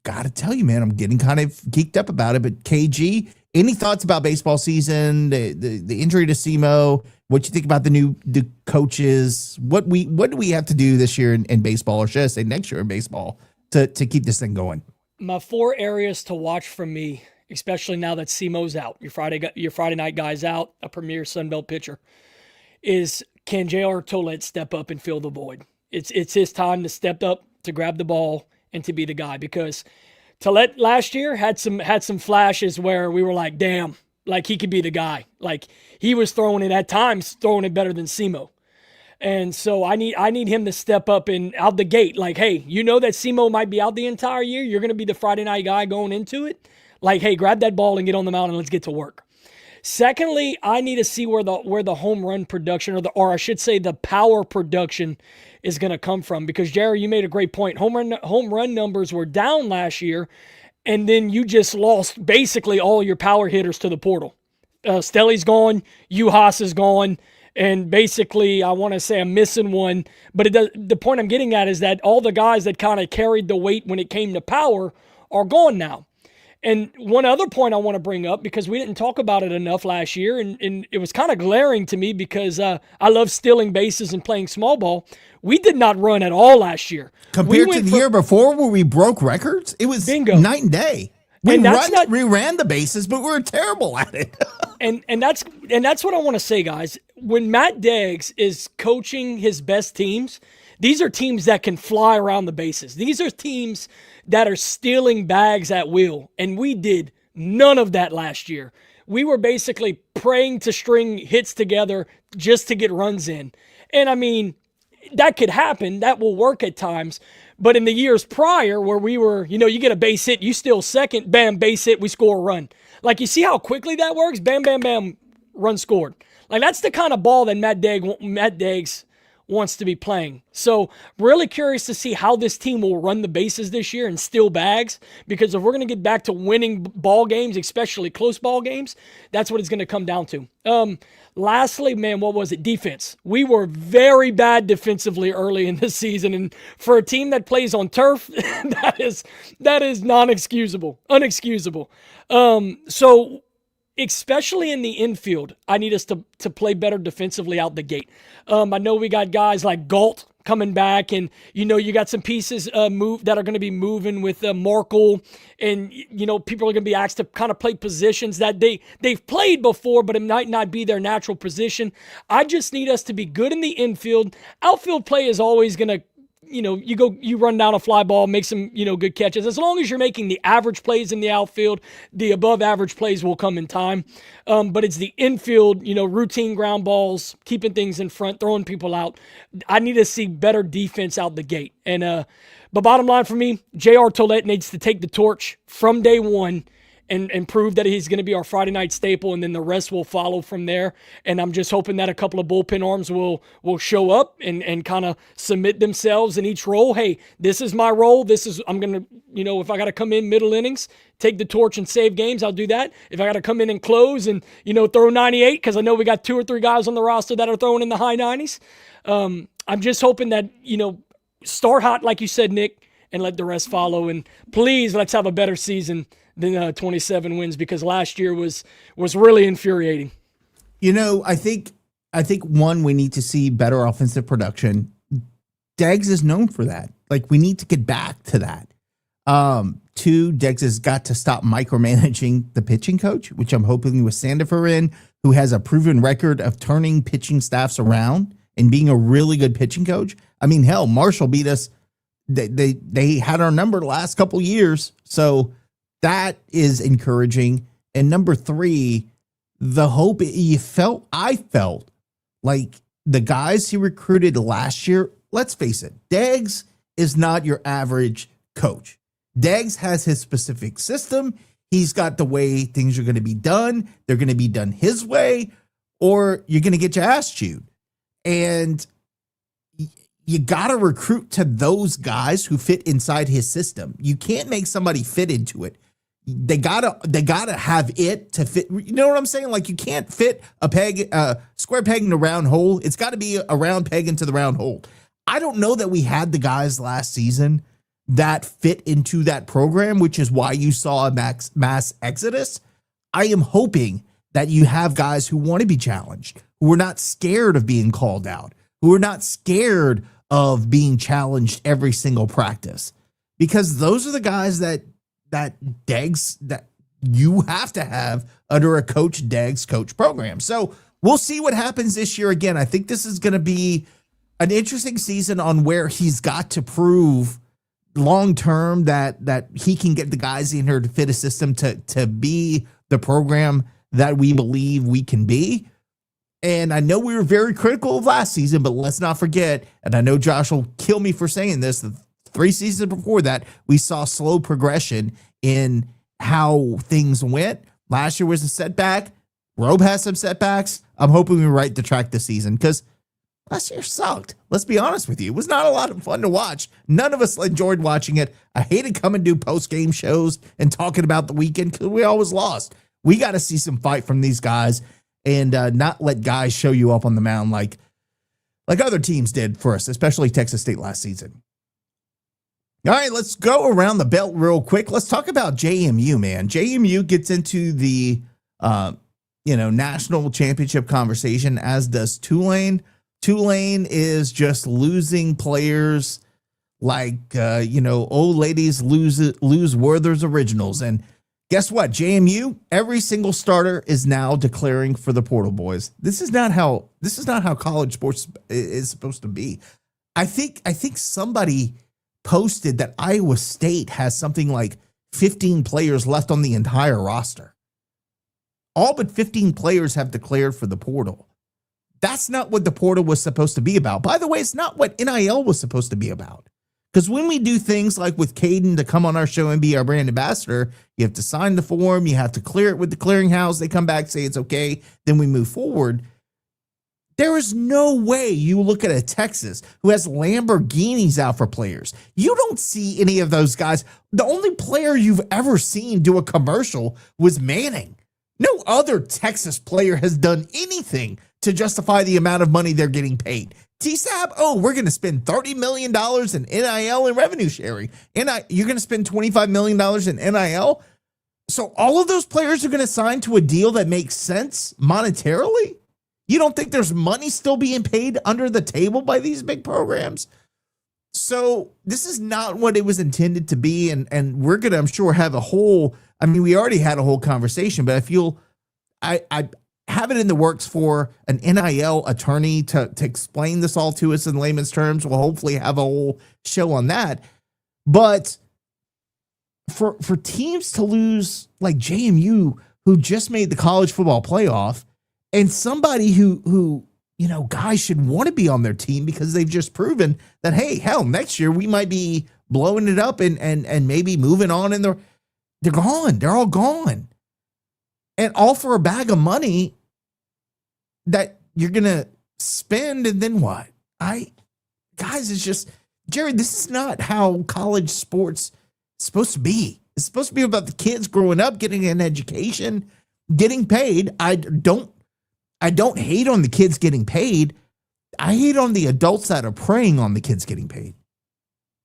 Got to tell you, man, I'm getting kind of geeked up about it. But KG, any thoughts about baseball season, the injury to SEMO? What you think about the coaches? What do we have to do this year in baseball, or should I say next year in baseball, to keep this thing going? My 4 areas to watch from me, especially now that SEMO's out, your Friday night guy's out, a premier Sunbelt pitcher, is can J.R. Tollett step up and fill the void? It's his time to step up, to grab the ball, and to be the guy, because Tollett last year had some flashes where we were like, damn, like he could be the guy. Like he was throwing it at times, throwing it better than SEMO. And so I need him to step up and out the gate. Like, hey, you know that SEMO might be out the entire year. You're going to be the Friday night guy going into it. Like, hey, grab that ball and get on the mound and let's get to work. Secondly, I need to see where the home run production, or I should say the power production, is going to come from. Because, Jerry, you made a great point. Home run numbers were down last year, and then you just lost basically all your power hitters to the portal. Stelly's gone, Uhas is gone, and basically I want to say I'm missing one. But the point I'm getting at is that all the guys that kind of carried the weight when it came to power are gone now. And one other point I want to bring up, because we didn't talk about it enough last year, and it was kind of glaring to me because I love stealing bases and playing small ball. We did not run at all last year. Compared to the year before where we broke records, it was night and day. We ran the bases, but we were terrible at it. and that's what I want to say, guys. When Matt Deggs is coaching his best teams, these are teams that can fly around the bases. These are teams that are stealing bags at will, and we did none of that last year. We were basically praying to string hits together just to get runs in. And I mean, that could happen. That will work at times. But in the years prior where we were, you get a base hit, you steal second, bam, base hit, we score a run. Like, you see how quickly that works? Bam, bam, bam, run scored. Like, that's the kind of ball that Matt Deggs wants to be playing. So really curious to see how this team will run the bases this year and steal bags, because if we're going to get back to winning ball games, especially close ball games, that's what it's going to come down to. Lastly, man, what was it? Defense. We were very bad defensively early in the season, and for a team that plays on turf, that is unexcusable. So especially in the infield, I need us to play better defensively out the gate. I know we got guys like Galt coming back, and you got some pieces that are going to be moving with Markle, and people are going to be asked to kind of play positions that they've played before, but it might not be their natural position. I just need us to be good in the infield. Outfield play is always going to, you run down a fly ball, make some, good catches. As long as you're making the average plays in the outfield, the above average plays will come in time. But it's the infield, routine ground balls, keeping things in front, throwing people out. I need to see better defense out the gate. And, but bottom line for me, J.R. Tollett needs to take the torch from day one and prove that he's going to be our Friday night staple, and then the rest will follow from there. And I'm just hoping that a couple of bullpen arms will show up and kind of submit themselves in each role. Hey, this is my role. I'm going to, if I got to come in middle innings, take the torch and save games, I'll do that. If I got to come in and close and, throw 98, because I know we got 2 or 3 guys on the roster that are throwing in the high 90s. I'm just hoping that, start hot, like you said, Nick, and let the rest follow. And please, let's have a better season than 27 wins, because last year was really infuriating. I think one, we need to see better offensive production. Deggs is known for that. Like, we need to get back to that. 2, Deggs has got to stop micromanaging the pitching coach, which I'm hoping with Sandifer in, who has a proven record of turning pitching staffs around and being a really good pitching coach. I mean, hell, Marshall beat us. They had our number the last couple years. So that is encouraging. And number 3, the hope I felt like the guys he recruited last year, let's face it, Deggs is not your average coach. Deggs has his specific system. He's got the way things are going to be done. They're going to be done his way or you're going to get your ass chewed. And you got to recruit to those guys who fit inside his system. You can't make somebody fit into it. They gotta have it to fit. You know what I'm saying? Like, you can't fit a square peg in a round hole. It's got to be a round peg into the round hole. I don't know that we had the guys last season that fit into that program, which is why you saw a mass exodus. I am hoping that you have guys who want to be challenged, who are not scared of being called out, who are not scared of being challenged every single practice, because those are the guys that you have to have under a Coach Deggs coach program. So we'll see what happens this year. Again, I think this is going to be an interesting season on where he's got to prove long-term that he can get the guys in here to fit a system to be the program that we believe we can be. And I know we were very critical of last season, but let's not forget, and I know Josh will kill me for saying this, the 3 seasons before that, we saw slow progression in how things went. Last year was a setback. Robe has some setbacks. I'm hoping we right the track this season, because last year sucked. Let's be honest with you. It was not a lot of fun to watch. None of us enjoyed watching it. I hated coming to do post-game shows and talking about the weekend because we always lost. We got to see some fight from these guys and not let guys show you up on the mound like other teams did for us, especially Texas State last season. All right, let's go around the belt real quick. Let's talk about JMU, man. JMU gets into the national championship conversation, as does Tulane. Tulane is just losing players like old ladies lose Werther's Originals. And guess what? JMU, every single starter is now declaring for the portal, boys. This is not how college sports is supposed to be. I think somebody posted that Iowa State has something like 15 players left on the entire roster. All but 15 players have declared for the portal. That's not what the portal was supposed to be about. By the way, it's not what NIL was supposed to be about. Because when we do things like with Caden to come on our show and be our brand ambassador, you have to sign the form, you have to clear it with the clearinghouse, they come back, say it's okay, then we move forward. There is no way you look at a Texas who has Lamborghinis out for players. You don't see any of those guys. The only player you've ever seen do a commercial was Manning. No other Texas player has done anything to justify the amount of money they're getting paid. TSAB, we're going to spend $30 million in NIL and revenue sharing. You're going to spend $25 million in NIL? So all of those players are going to sign to a deal that makes sense monetarily? You don't think there's money still being paid under the table by these big programs? So this is not what it was intended to be. And we're going to, I'm sure, have we already had a whole conversation, but I have it in the works for an NIL attorney to explain this all to us in layman's terms. We'll hopefully have a whole show on that. But for teams to lose like JMU, who just made the college football playoff, and somebody who guys should want to be on their team because they've just proven that, hey, hell, next year we might be blowing it up and maybe moving on, and they're gone. They're all gone. And all for a bag of money that you're going to spend, and then what? Guys, it's just, Jared, this is not how college sports is supposed to be. It's supposed to be about the kids growing up, getting an education, getting paid. I don't hate on the kids getting paid. I hate on the adults that are preying on the kids getting paid.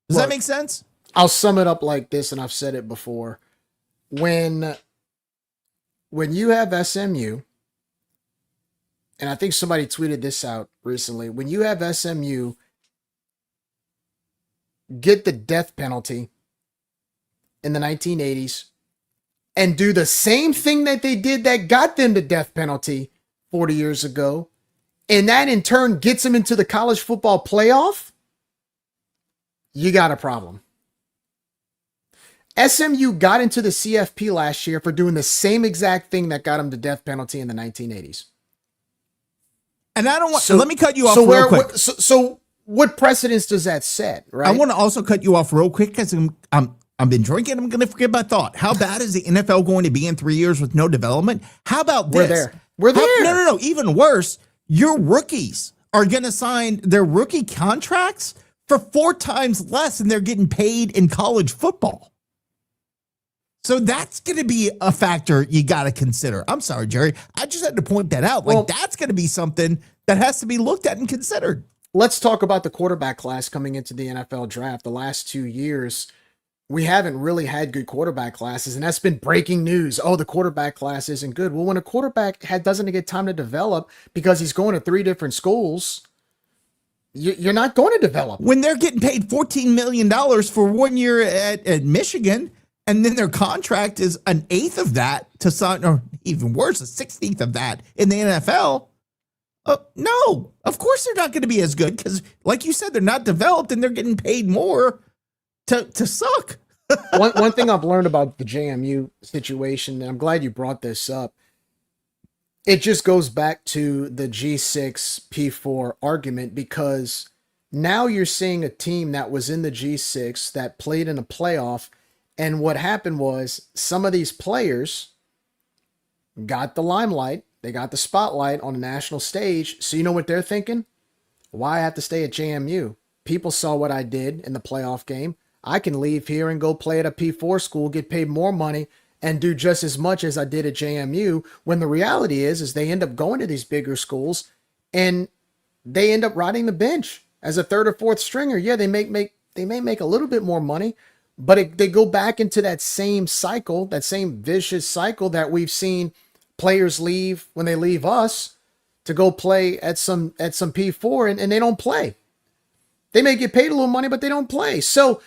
Does that make sense? I'll sum it up like this, and I've said it before. When you have SMU, and I think somebody tweeted this out recently, when you have SMU get the death penalty in the 1980s and do the same thing that they did that got them the death penalty 40 years ago, and that in turn gets them into the college football playoff, you got a problem. SMU got into the CFP last year for doing the same exact thing that got them the death penalty in the 1980s. And I don't want. Let me cut you off real quick. So what precedence does that set? Right. I want to also cut you off real quick because I've been drinking. I'm going to forget my thought. How bad is the NFL going to be in 3 years with no development? How about this? We're there. We're there. No. Even worse, your rookies are going to sign their rookie contracts for 4 times less than they're getting paid in college football. So that's going to be a factor you got to consider. I'm sorry, Jerry. I just had to point that out. Like, that's going to be something that has to be looked at and considered. Let's talk about the quarterback class coming into the NFL draft. The last 2 years, we haven't really had good quarterback classes, and that's been breaking news. Oh, the quarterback class isn't good. Well, when a quarterback doesn't get time to develop because he's going to 3 different schools, you're not going to develop. When they're getting paid $14 million for 1 year at Michigan, and then their contract is an 1/8 of that to sign, or even worse, a 1/16 of that in the NFL. No, of course they're not going to be as good because, like you said, they're not developed and they're getting paid more to suck. one thing I've learned about the JMU situation, and I'm glad you brought this up, it just goes back to the G6 P4 argument, because now you're seeing a team that was in the G6 that played in a playoff. And what happened was some of these players got the limelight. They got the spotlight on the national stage. So you know what they're thinking? Why I have to stay at JMU? People saw what I did in the playoff game. I can leave here and go play at a P4 school, get paid more money, and do just as much as I did at JMU. When the reality is they end up going to these bigger schools and they end up riding the bench as a 3rd or 4th stringer. Yeah, they may make a little bit more money, but they go back into that same cycle, that same vicious cycle that we've seen players leave when they leave us to go play at some P4 and they don't play. They may get paid a little money, but they don't play. So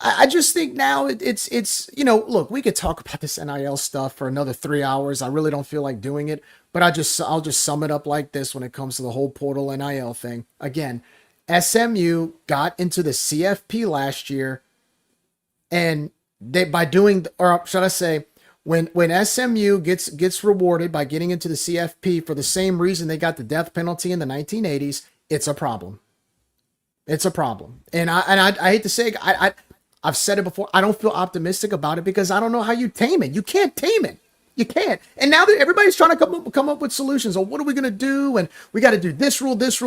I just think now it's look, we could talk about this NIL stuff for another 3 hours. I really don't feel like doing it, but I'll just sum it up like this when it comes to the whole portal NIL thing. Again, SMU got into the CFP last year. And when SMU gets rewarded by getting into the CFP for the same reason they got the death penalty in the 1980s, it's a problem. It's a problem. And I hate to say it, I've said it before, I don't feel optimistic about it because I don't know how you tame it. You can't tame it. You can't. And now that everybody's trying to come up with solutions. Oh, what are we going to do? And we got to do this rule, and this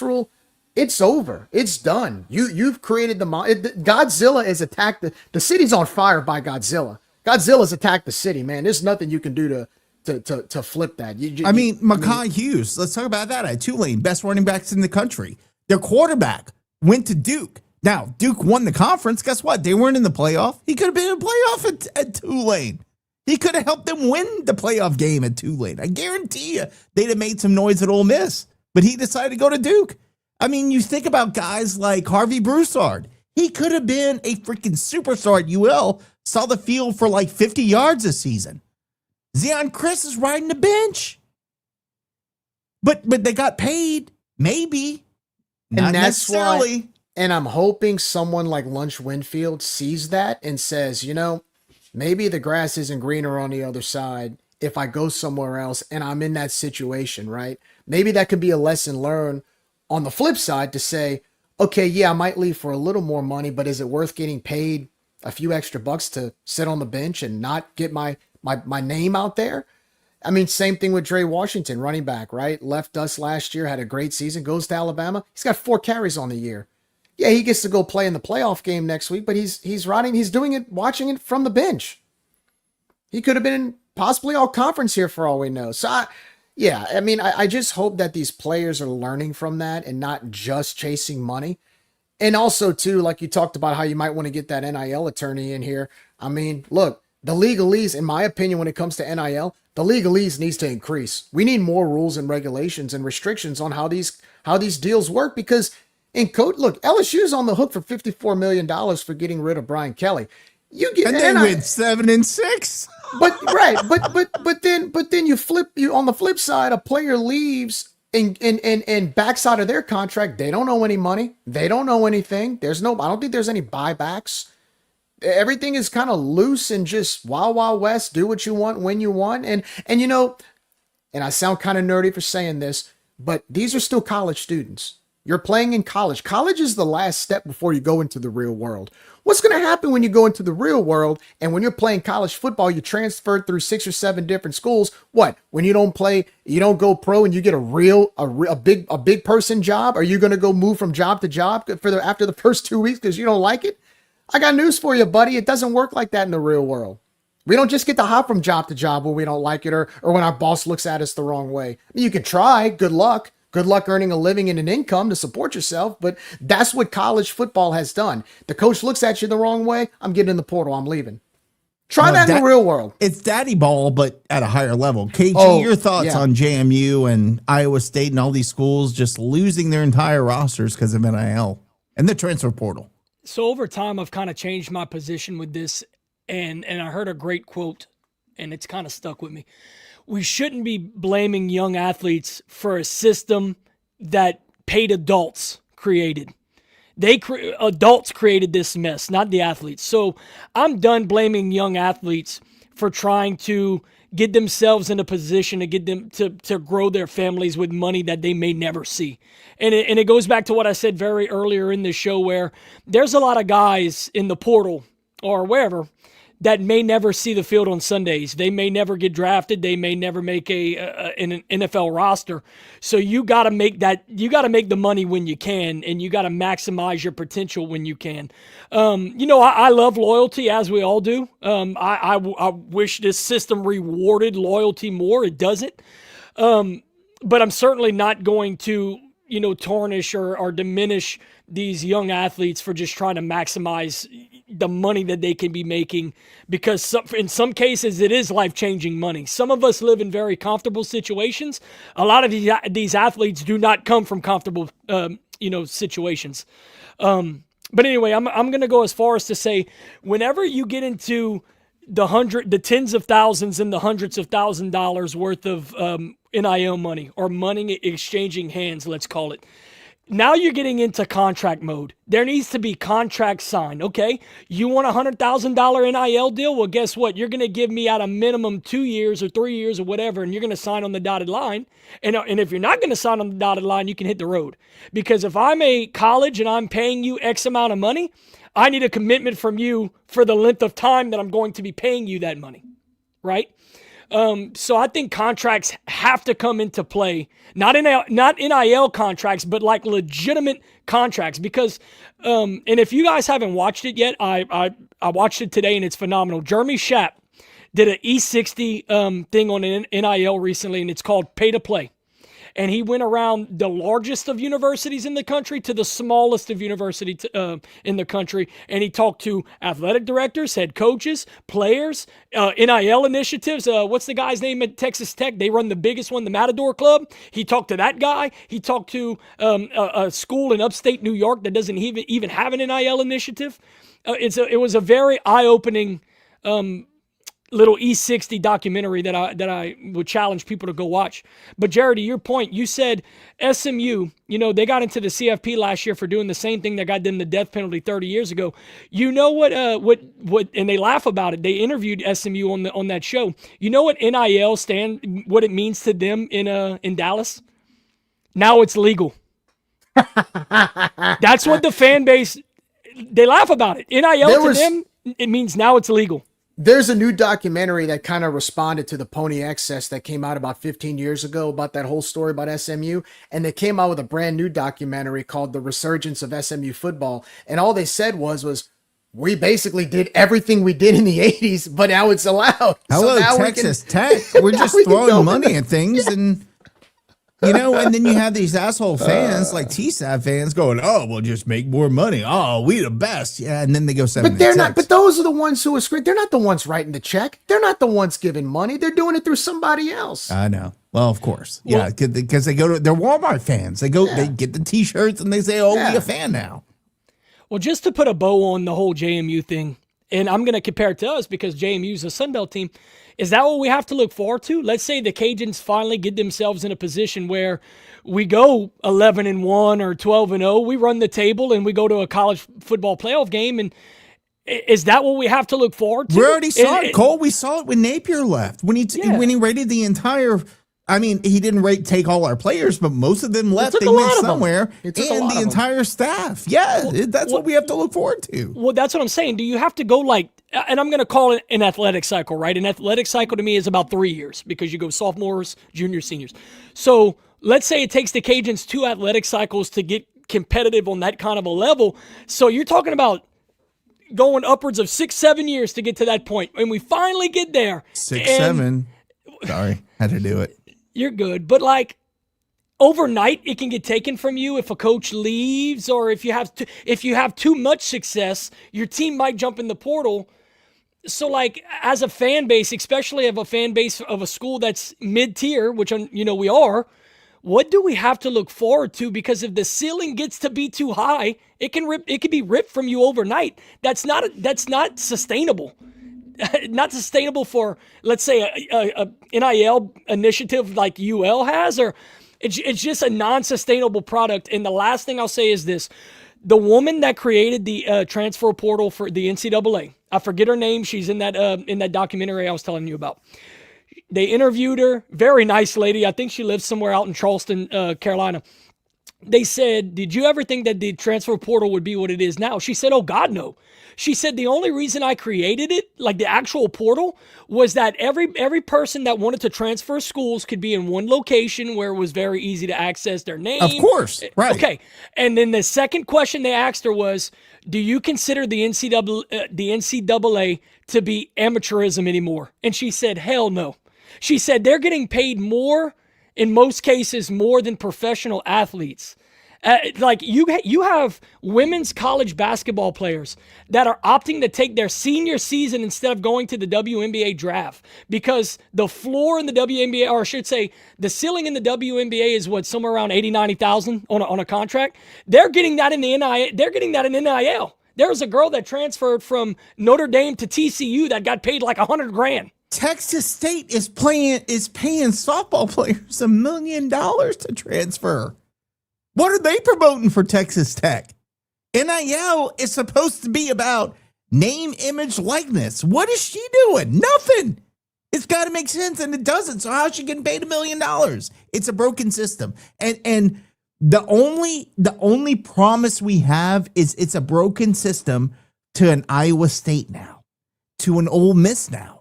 rule. It's over. It's done. You've created Godzilla has attacked the city's on fire by Godzilla. Godzilla's attacked the city, man. There's nothing you can do to flip that. Makai Hughes, let's talk about that at Tulane, best running backs in the country. Their quarterback went to Duke. Now, Duke won the conference. Guess what? They weren't in the playoff. He could have been in the playoff at Tulane. He could have helped them win the playoff game at Tulane. I guarantee you they'd have made some noise at Ole Miss, but he decided to go to Duke. I mean, you think about guys like Harvey Broussard. He could have been a freaking superstar at UL, saw the field for like 50 yards this season. Zion Chris is riding the bench. But they got paid, maybe. Not necessarily. And I'm hoping someone like Lunch Winfield sees that and says, maybe the grass isn't greener on the other side if I go somewhere else and I'm in that situation, right? Maybe that could be a lesson learned on the flip side to say, okay, yeah, I might leave for a little more money, but is it worth getting paid a few extra bucks to sit on the bench and not get my name out there? I mean, same thing with Dre Washington, running back, right? Left us last year, had a great season, goes to Alabama. He's got 4 carries on the year. Yeah, he gets to go play in the playoff game next week, but he's doing it, watching it from the bench. He could have been possibly all conference here for all we know. So I just hope that these players are learning from that and not just chasing money. And also, too, like you talked about how you might want to get that NIL attorney in here. I mean, look, the legalese, in my opinion, when it comes to NIL, the legalese needs to increase. We need more rules and regulations and restrictions on how these deals work because look, LSU's on the hook for $54 million for getting rid of Brian Kelly. And they went 7-6. But then you on the flip side, a player leaves and backs out of their contract. They don't owe any money. They don't know anything. I don't think there's any buybacks. Everything is kind of loose and just wild, wild west. Do what you want when you want. And I sound kind of nerdy for saying this, but these are still college students. You're playing in college. College is the last step before you go into the real world. What's going to happen when you go into the real world and when you're playing college football, you transferred through 6 or 7 different schools? What? When you don't play, you don't go pro and you get a big person job? Are you going to go move from job to job after the first 2 weeks because you don't like it? I got news for you, buddy. It doesn't work like that in the real world. We don't just get to hop from job to job when we don't like it or when our boss looks at us the wrong way. I mean, you can try. Good luck. Good luck earning a living and an income to support yourself, but that's what college football has done. The coach looks at you the wrong way, I'm getting in the portal, I'm leaving. Try that in the real world. It's daddy ball, but at a higher level. KG, your thoughts on JMU and Iowa State and all these schools just losing their entire rosters because of NIL and the transfer portal? So over time, I've kind of changed my position with this, and I heard a great quote, and it's kind of stuck with me. We shouldn't be blaming young athletes for a system that paid adults created. Adults created this mess, not the athletes. So I'm done blaming young athletes for trying to get themselves in a position to get them to grow their families with money that they may never see. And it goes back to what I said very earlier in the show, where there's a lot of guys in the portal or wherever that may never see the field on Sundays. They may never get drafted. They may never make an NFL roster. So you got to make the money when you can, and you got to maximize your potential when you can. I love loyalty, as we all do. I wish this system rewarded loyalty more. It doesn't. But I'm certainly not going to, tarnish or diminish these young athletes for just trying to maximize the money that they can be making, because in some cases it is life-changing money. Some of us live in very comfortable situations. A lot of these athletes do not come from comfortable, situations. But anyway, I'm going to go as far as to say, whenever you get into the tens of thousands and the hundreds of $1,000s worth of NIL money, or money exchanging hands, let's call it. Now you're getting into contract mode. There needs to be contract signed, okay? You want a $100,000 NIL deal? Well, guess what? You're going to give me out a minimum 2 years or 3 years or whatever, and you're going to sign on the dotted line. And if you're not going to sign on the dotted line, you can hit the road. Because if I'm a college and I'm paying you X amount of money, I need a commitment from you for the length of time that I'm going to be paying you that money, right? So I think contracts have to come into play, not NIL contracts, but like legitimate contracts. Because, and if you guys haven't watched it yet, I watched it today and it's phenomenal. Jeremy Schaap did an E60 thing on an NIL recently, and it's called Pay to Play. And he went around the largest of universities in the country to the smallest of universities in the country. And he talked to athletic directors, head coaches, players, NIL initiatives. What's the guy's name at Texas Tech? They run the biggest one, the Matador Club. He talked to that guy. He talked to a school in upstate New York that doesn't even have an NIL initiative. It was a very eye-opening little E60 documentary that I would challenge people to go watch. But Jared, to your point, you said SMU, they got into the CFP last year for doing the same thing that got them the death penalty 30 years ago. You know what, and they laugh about it. They interviewed SMU on that show. You know what NIL what it means to them in Dallas? Now it's legal. That's what the fan base, they laugh about it. NIL to them, it means now it's legal. There's a new documentary that kind of responded to the Pony Excess that came out about 15 years ago about that whole story about SMU. And they came out with a brand new documentary called The Resurgence of SMU Football. And all they said was, we basically did everything we did in the 80s, but now it's allowed. Hello, so now Texas Tech. We're just throwing money at things and... and then you have these asshole fans like TSAT fans going, "Oh, we'll just make more money. Oh, we the best." Yeah, and then they go 7. But they're not. But those are the ones who are screwed. They're not the ones writing the check. They're not the ones giving money. They're doing it through somebody else. I know. Well, of course, yeah, because they go to they're Walmart fans. They go, they get the T-shirts and they say, "Oh, we a fan now." Well, just to put a bow on the whole JMU thing, and I'm going to compare it to us because JMU is a Sunbelt team. Is that what we have to look forward to? Let's say the Cajuns finally get themselves in a position where we go 11-1 or 12-0. We run the table and we go to a college football playoff game. And is that what we have to look forward to? We already saw it, Cole. We saw it when Napier left. When he rated the entire I mean, he didn't take all our players, but most of them left. They went somewhere, and the entire staff. Yeah, that's what we have to look forward to. Well, that's what I'm saying. Do you have to go and I'm going to call it an athletic cycle, right? An athletic cycle to me is about 3 years because you go sophomores, juniors, seniors. So let's say it takes the Cajuns 2 athletic cycles to get competitive on that kind of a level. So you're talking about going upwards of 6-7 years to get to that point. And we finally get there. 6-7. Sorry, had to do it. You're good. But overnight, it can get taken from you if a coach leaves, or if you have too much success, your team might jump in the portal. So as a fan base, especially of a fan base of a school that's mid-tier, which we are, what do we have to look forward to? Because if the ceiling gets to be too high, it can be ripped from you overnight. That's not sustainable. Not sustainable for, let's say, a NIL initiative like UL has, or it's just a non-sustainable product. And the last thing I'll say is this. The woman that created the transfer portal for the NCAA, I forget her name. She's in that documentary I was telling you about. They interviewed her. Very nice lady. I think she lives somewhere out in Charleston, Carolina. They said, did you ever think that the transfer portal would be what it is now? She said, oh, God, no. She said the only reason I created it, the actual portal, was that every person that wanted to transfer schools could be in one location where it was very easy to access their name. Of course, right. Okay. And then the second question they asked her was, do you consider the NCAA to be amateurism anymore? And she said, hell no. She said they're getting paid more, in most cases, more than professional athletes. You have women's college basketball players that are opting to take their senior season instead of going to the WNBA draft because the floor in the WNBA, or I should say the ceiling in the WNBA is somewhere around 80,000-90,000 on a contract. They're getting that in the NIL. They're getting that in NIL. There was a girl that transferred from Notre Dame to TCU that got paid $100,000. Texas State is paying softball players $1 million to transfer. What are they promoting for Texas Tech? NIL is supposed to be about name, image, likeness. What is she doing? Nothing. It's got to make sense, and it doesn't. So how's she getting paid $1 million? It's a broken system. And the only promise we have is it's a broken system to an Iowa State now, to an Ole Miss now,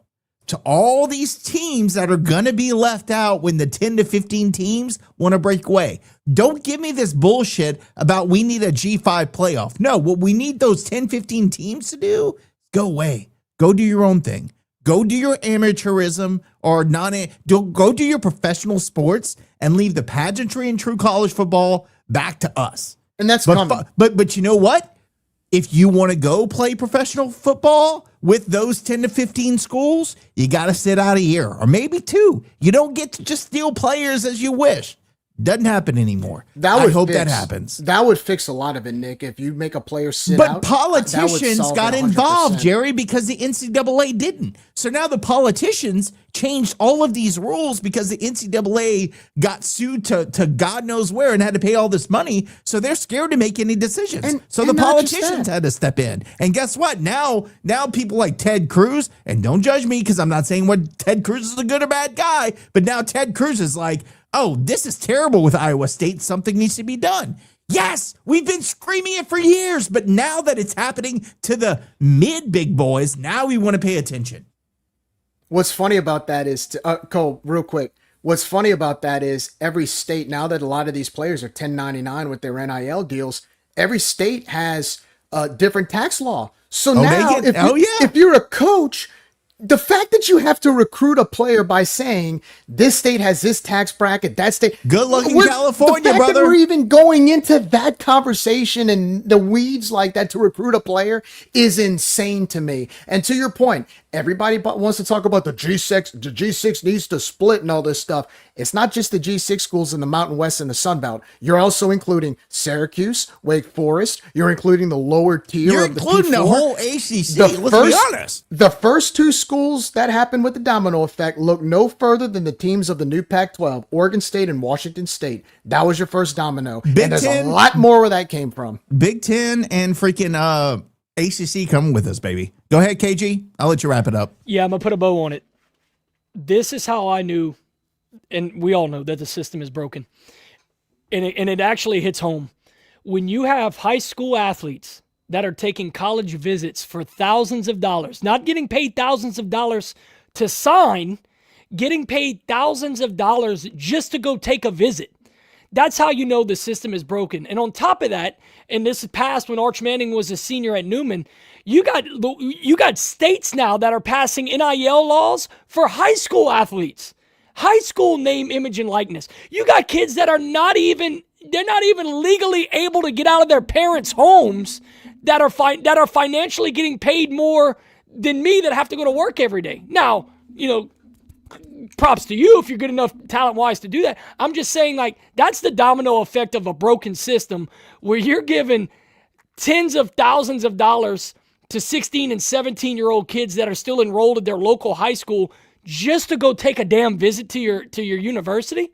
to all these teams that are going to be left out when the 10 to 15 teams want to break away. Don't give me this bullshit about we need a G5 playoff. No, what we need those 10, 15 teams to do, go away. Go do your own thing. Go do your amateurism or go do your professional sports and leave the pageantry and true college football back to us. And that's but you know what? If you want to go play professional football with those 10 to 15 schools, you got to sit out a year or maybe 2. You don't get to just steal players as you wish. Doesn't happen anymore. I hope that happens. That would fix a lot of it, Nick. If you make a player sit out. But politicians got involved, Jerry, because the NCAA didn't. So now the politicians changed all of these rules because the NCAA got sued to God knows where and had to pay all this money. So they're scared to make any decisions. So the politicians had to step in. And guess what? Now people like Ted Cruz, and don't judge me because I'm not saying what Ted Cruz is a good or bad guy, but now Ted Cruz is like, oh, this is terrible with Iowa State. Something needs to be done. Yes, we've been screaming it for years, but now that it's happening to the mid-big boys, now we want to pay attention. What's funny about that is, Cole, real quick, what's funny about that is every state, now that a lot of these players are 1099 with their NIL deals, every state has a different tax law. So now, if you're a coach, the fact that you have to recruit a player by saying this state has this tax bracket, that state. Good luck in California, the fact brother. That we're even going into that conversation and the weeds like that to recruit a player is insane to me. And to your point, everybody wants to talk about the G6. The G6 needs to split and all this stuff. It's not just the G6 schools in the Mountain West and the Sun Belt. You're also including Syracuse, Wake Forest. You're including the lower tier. You're of the including P4. the whole ACC. Let's be honest. The first 2 schools that happened with the domino effect look no further than the teams of the new Pac-12, Oregon State and Washington State. That was your first domino. And there's a lot more where that came from. Big Ten and freaking ACC coming with us, baby. Go ahead, KG. I'll let you wrap it up. Yeah, I'm going to put a bow on it. This is how I knew and we all know that the system is broken, and it actually hits home. When you have high school athletes that are taking college visits for thousands of dollars, not getting paid thousands of dollars to sign, getting paid thousands of dollars just to go take a visit. That's how you know the system is broken. And on top of that, and this passed when Arch Manning was a senior at Newman, you got states now that are passing NIL laws for high school athletes. High school name, image, and likeness. You got kids that are not even legally able to get out of their parents' homes that are financially getting paid more than me that have to go to work every day. Now, props to you if you're good enough talent-wise to do that. I'm just saying, like, that's the domino effect of a broken system where you're giving tens of thousands of dollars to 16 and 17-year-old kids that are still enrolled at their local high school just to go take a damn visit to your university.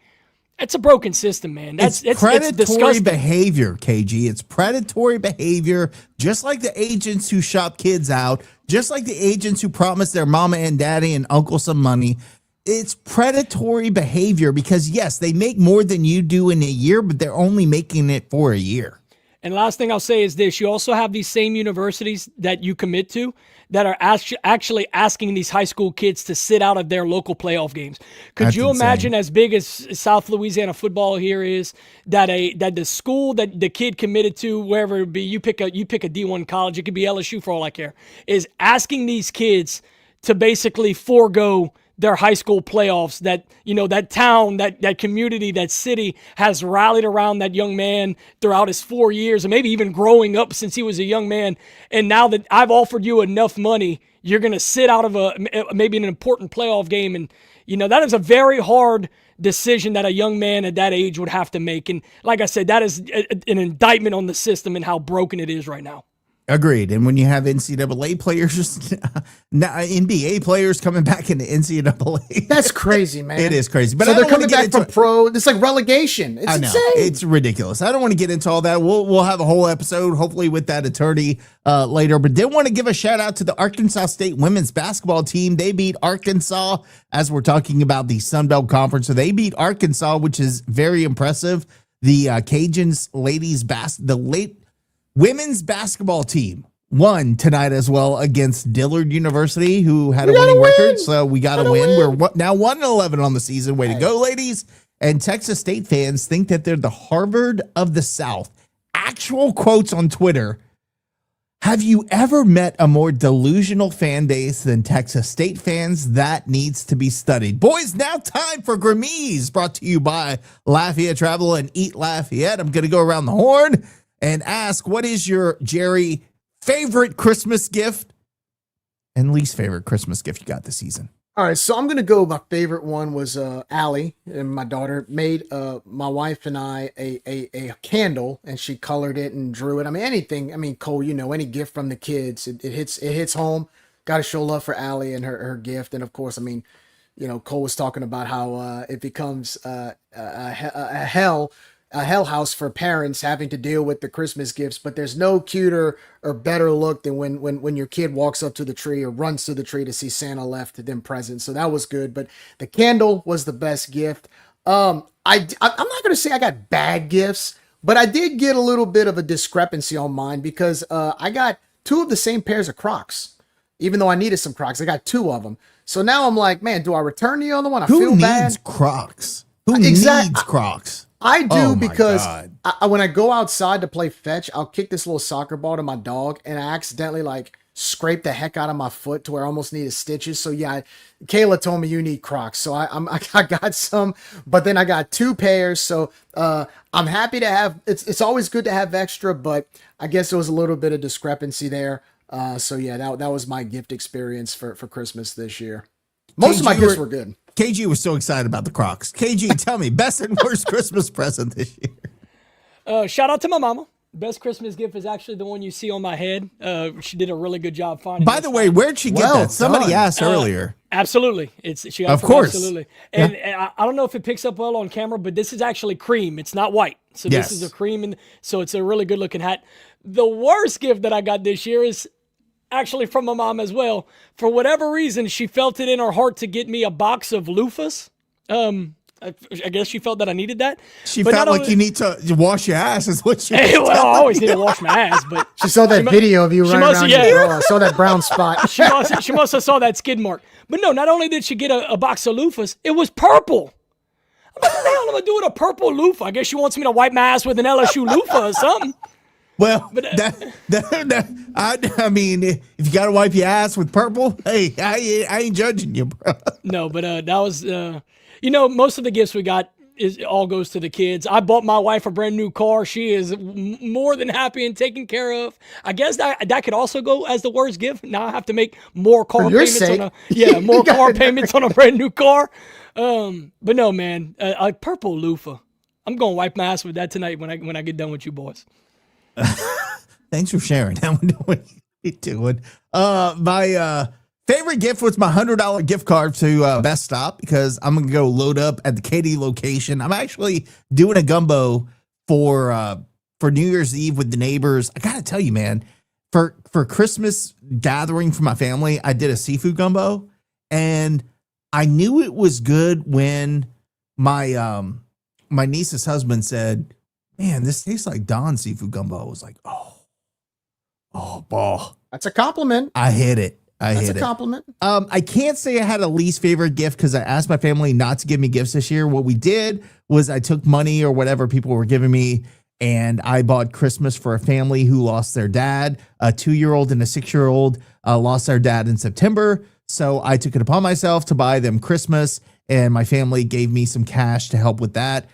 It's a broken system, man. It's predatory behavior, KG. It's predatory behavior, just like the agents who shop kids out, just like the agents who promise their mama and daddy and uncle some money. It's predatory behavior because, yes, they make more than you do in a year, but they're only making it for a year. And last thing I'll say is this. You also have these same universities that you commit to that are actually asking these high school kids to sit out of their local playoff games. Could you imagine, as big as South Louisiana football here is, that the school that the kid committed to, wherever it be, you pick a D1 college, it could be LSU for all I care, is asking these kids to basically forego their high school playoffs, that town, that community, that city has rallied around that young man throughout his 4 years and maybe even growing up since he was a young man. And now that I've offered you enough money, you're going to sit out of maybe an important playoff game. And, that is a very hard decision that a young man at that age would have to make. And like I said, that is an indictment on the system and how broken it is right now. Agreed. And when you have NCAA players, NBA players coming back into NCAA. That's crazy, man. It is crazy. But so they're coming back from pro. It's like relegation. It's insane. It's ridiculous. I don't want to get into all that. We'll have a whole episode, hopefully with that attorney later. But did want to give a shout out to the Arkansas State women's basketball team. They beat Arkansas, as we're talking about the Sun Belt Conference. So they beat Arkansas, which is very impressive. The Cajuns women's basketball team won tonight as well against Dillard University, who had a winning record. So we got to win. We're now 1-11 on the season. Way to go, ladies. And Texas State fans think that they're the Harvard of the South. Actual quotes on Twitter. Have you ever met a more delusional fan base than Texas State fans? That needs to be studied. Boys, now time for Grammys, brought to you by Lafayette Travel and Eat Lafayette. I'm going to go around the horn and ask, what is your, Jerry, favorite Christmas gift and least favorite Christmas gift you got this season? All right, so I'm going to go, my favorite one was Allie, and my daughter made my wife and I a candle, and she colored it and drew it. I mean, anything. I mean, Cole, any gift from the kids, it hits home. Got to show love for Allie and her gift. And, of course, I mean, Cole was talking about how it becomes a hell house for parents having to deal with the Christmas gifts, but there's no cuter or better look than when your kid walks up to the tree or runs to the tree to see Santa left them presents. So that was good, but the candle was the best gift. I'm not going to say I got bad gifts, but I did get a little bit of a discrepancy on mine because I got two of the same pairs of Crocs, even though I needed some Crocs. I got two of them. So now I'm like, man, do I return the other one? I feel bad. Who needs Crocs? Who needs Crocs? I do, because when I go outside to play fetch, I'll kick this little soccer ball to my dog, and I accidentally scrape the heck out of my foot to where I almost needed stitches. So yeah, Kayla told me you need Crocs, so I got some, but then I got two pairs. So I'm happy to have. It's always good to have extra, but I guess there was a little bit of discrepancy there. So yeah, that was my gift experience for Christmas this year. Most of my gifts were good. KG was so excited about the Crocs. KG, tell me, best and worst Christmas present this year. Shout out to my mama. Best Christmas gift is actually the one you see on my head. She did a really good job finding. By the way, where'd she get that? Somebody asked earlier. Absolutely, she got of course. Absolutely, and I don't know if it picks up well on camera, but this is actually cream. It's not white, so this is a cream, and so it's a really good looking hat. The worst gift that I got this year is actually from my mom as well. For whatever reason, she felt it in her heart to get me a box of loofahs. I guess she felt that I needed that. She But felt not like only- you need to wash your ass. Is what she. Hey, was well, I telling always you. need to wash my ass, but She saw that mu- video of you she running must- around yeah. your bra. Saw that brown spot. she must have saw that skid mark. But no, not only did she get a box of loofahs, it was purple. I'm like, what the hell am I gonna do with a purple loofah? I guess she wants me to wipe my ass with an LSU loofah or something. Well, But, I mean, if you got to wipe your ass with purple, hey, I ain't judging you, bro. No, but that was, most of the gifts we got all goes to the kids. I bought my wife a brand new car. She is more than happy and taken care of. I guess that could also go as the worst gift. Now I have to make more car your payments sake. more car payments on a brand new car. But no, man, a purple loofah. I'm gonna wipe my ass with that tonight when I get done with you boys. Thanks for sharing. How what you doing? My favorite gift was my $100 gift card to Best Stop because I'm gonna go load up at the Katy location. I'm actually doing a gumbo for New Year's Eve with the neighbors. I gotta tell you, man, for Christmas gathering for my family, I did a seafood gumbo, and I knew it was good when my niece's husband said, "Man, this tastes like Don's seafood gumbo." I was like, ball. That's a compliment. I hit it. That's a compliment. I can't say I had a least favorite gift because I asked my family not to give me gifts this year. What we did was I took money or whatever people were giving me, and I bought Christmas for a family who lost their dad. A 2-year-old and a 6-year-old lost their dad in September. So I took it upon myself to buy them Christmas, and my family gave me some cash to help with that.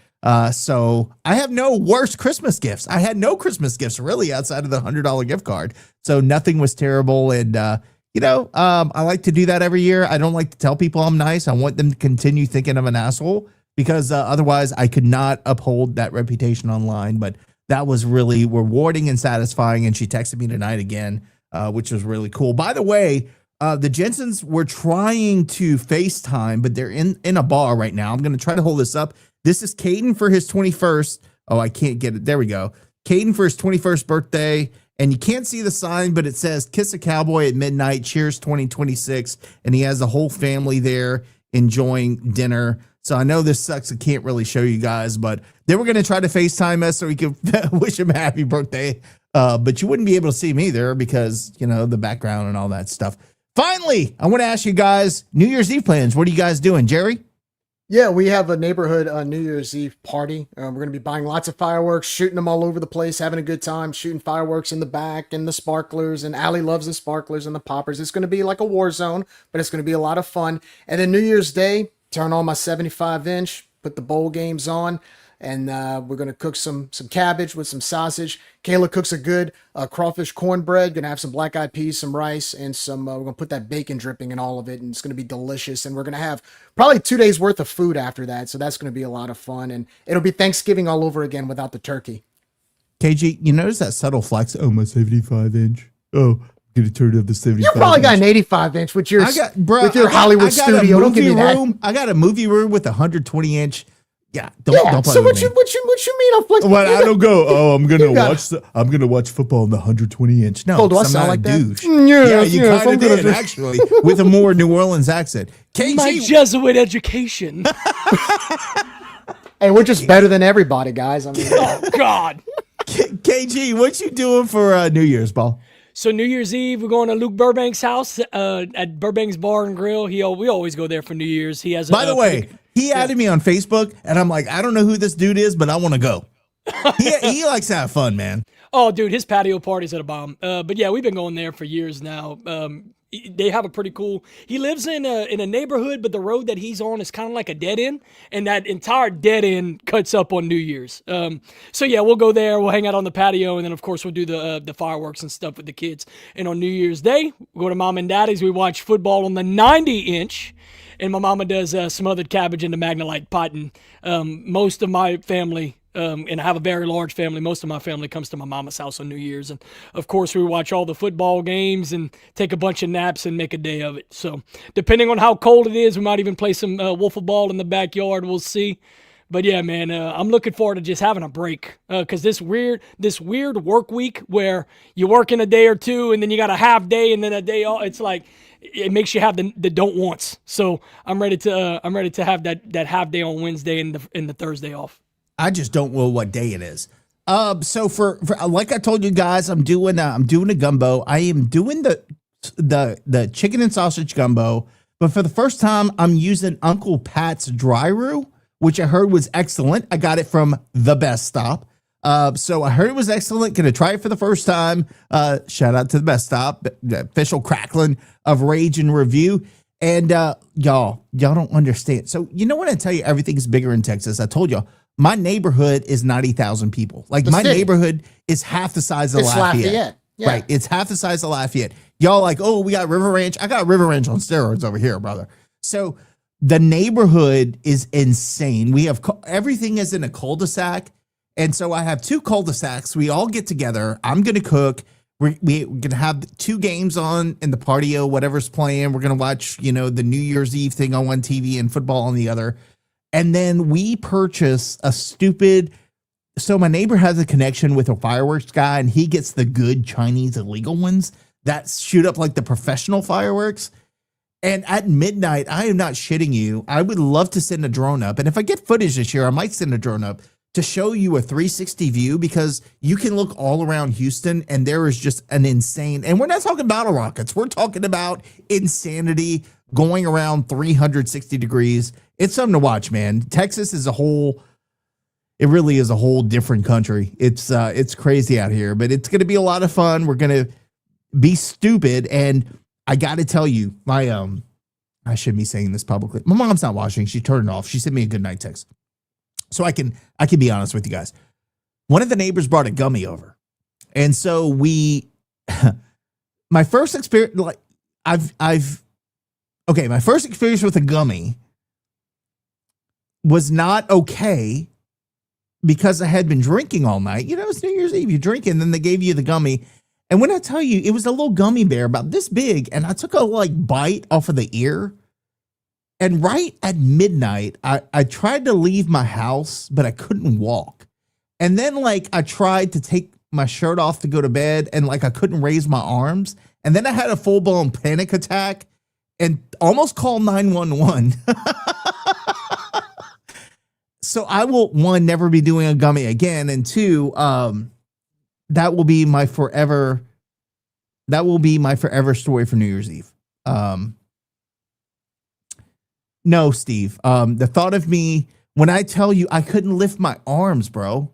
So I have no worse Christmas gifts. I had no Christmas gifts really outside of the $100 gift card. So nothing was terrible. And, I like to do that every year. I don't like to tell people I'm nice. I want them to continue thinking I'm an asshole because otherwise I could not uphold that reputation online. But that was really rewarding and satisfying. And she texted me tonight again, which was really cool. By the way, the Jensens were trying to FaceTime, but they're in a bar right now. I'm going to try to hold this up. This is Caden for his 21st. Oh, I can't get it. There we go. Caden for his 21st birthday. And you can't see the sign, but it says "Kiss a Cowboy at Midnight. Cheers 2026." And he has the whole family there enjoying dinner. So I know this sucks. I can't really show you guys, but they were going to try to FaceTime us so we could wish him a happy birthday. But you wouldn't be able to see me there because, the background and all that stuff. Finally, I want to ask you guys, New Year's Eve plans. What are you guys doing? Jerry? Yeah, we have a neighborhood New Year's Eve party. We're going to be buying lots of fireworks, shooting them all over the place, having a good time, shooting fireworks in the back and the sparklers. And Allie loves the sparklers and the poppers. It's going to be like a war zone, but it's going to be a lot of fun. And then New Year's Day, turn on my 75-inch, put the bowl games on, and we're going to cook some cabbage with some sausage. Kayla cooks a good crawfish cornbread. Going to have some black-eyed peas, some rice, and some, we're going to put that bacon dripping in all of it, and it's going to be delicious. And we're going to have probably 2 days worth of food after that, so that's going to be a lot of fun. And it'll be Thanksgiving all over again without the turkey. KG, you notice that subtle flex? Oh, my 75-inch. Oh, I'm going to turn up the 75. You probably got an 85-inch with your Hollywood studio. Don't give me that. I got a movie room with a 120-inch. Yeah, don't play so with what you mean I'm flexible? Well, I don't go. Oh, I'm gonna watch football on the 120-inch. No, do I I'm sound not like a that? douche. Yeah, you yes, kind I'm of gonna did do- actually with a more New Orleans accent. KG, My Jesuit education. Hey, we're just better than everybody, guys. I mean, Oh God. KG, what you doing for New Year's, ball? So New Year's Eve, we're going to Luke Burbank's house at Burbank's Bar and Grill. We always go there for New Year's. He has. By the way, he added me on Facebook, and I'm like, I don't know who this dude is, but I want to go. he likes to have fun, man. Oh, dude, his patio parties at a bomb. But yeah, we've been going there for years now. They have a pretty cool. He lives in a neighborhood, but the road that he's on is kind of like a dead end, and that entire dead end cuts up on New Year's. So yeah, we'll go there. We'll hang out on the patio, and then of course we'll do the fireworks and stuff with the kids. And on New Year's Day, we go to Mom and Daddy's. We watch football on the 90-inch. And my mama does smothered cabbage in the Magnolite pot. And most of my family, and I have a very large family, most of my family comes to my mama's house on New Year's. And, of course, we watch all the football games and take a bunch of naps and make a day of it. So depending on how cold it is, we might even play some wiffle ball in the backyard. We'll see. But, yeah, man, I'm looking forward to just having a break because this weird work week where you work in a day or two and then you got a half day and then a day off, it's like – it makes you have the don't wants. So I'm ready to have that half day on Wednesday and the Thursday off. I just don't know what day it is. So for like I told you guys, I'm doing a gumbo. I am doing the chicken and sausage gumbo, but for the first time, I'm using Uncle Pat's dry roux, which I heard was excellent. I got it from the Best Stop. So I heard it was excellent. Gonna try it for the first time. Shout out to the Best Stop, the official crackling of Rage and Review. And y'all don't understand. So you know when I tell you everything's bigger in Texas, I told y'all my neighborhood is 90,000 people. Like my neighborhood is half the size of Lafayette. Yeah. Right. It's half the size of Lafayette. Y'all like, oh, we got River Ranch. I got River Ranch on steroids over here, brother. So the neighborhood is insane. We have everything is in a cul-de-sac. And so I have 2 cul-de-sacs. We all get together. I'm going to cook. We're going to have 2 games on in the patio, whatever's playing. We're going to watch, the New Year's Eve thing on one TV and football on the other. And then we purchase so my neighbor has a connection with a fireworks guy, and he gets the good Chinese illegal ones that shoot up like the professional fireworks. And at midnight, I am not shitting you, I would love to send a drone up. And if I get footage this year, I might send a drone up to show you a 360 view, because you can look all around Houston and there is just an insane, and we're not talking battle rockets. We're talking about insanity going around 360 degrees. It's something to watch, man. Texas is it really is a whole different country. It's crazy out here, but it's going to be a lot of fun. We're going to be stupid. And I got to tell you, I shouldn't be saying this publicly. My mom's not watching. She turned it off. She sent me a good night text. So I can be honest with you guys. One of the neighbors brought a gummy over. And so my first experience, like my first experience with a gummy was not okay, because I had been drinking all night. It's New Year's Eve. You drink and then they gave you the gummy. And when I tell you, it was a little gummy bear about this big, and I took a bite off of the ear. And right at midnight, I tried to leave my house, but I couldn't walk. And then I tried to take my shirt off to go to bed, and I couldn't raise my arms. And then I had a full-blown panic attack and almost called 911. So I will, 1, never be doing a gummy again. And 2, that will be my forever story for New Year's Eve. No, Steve. The thought of me, when I tell you I couldn't lift my arms, bro,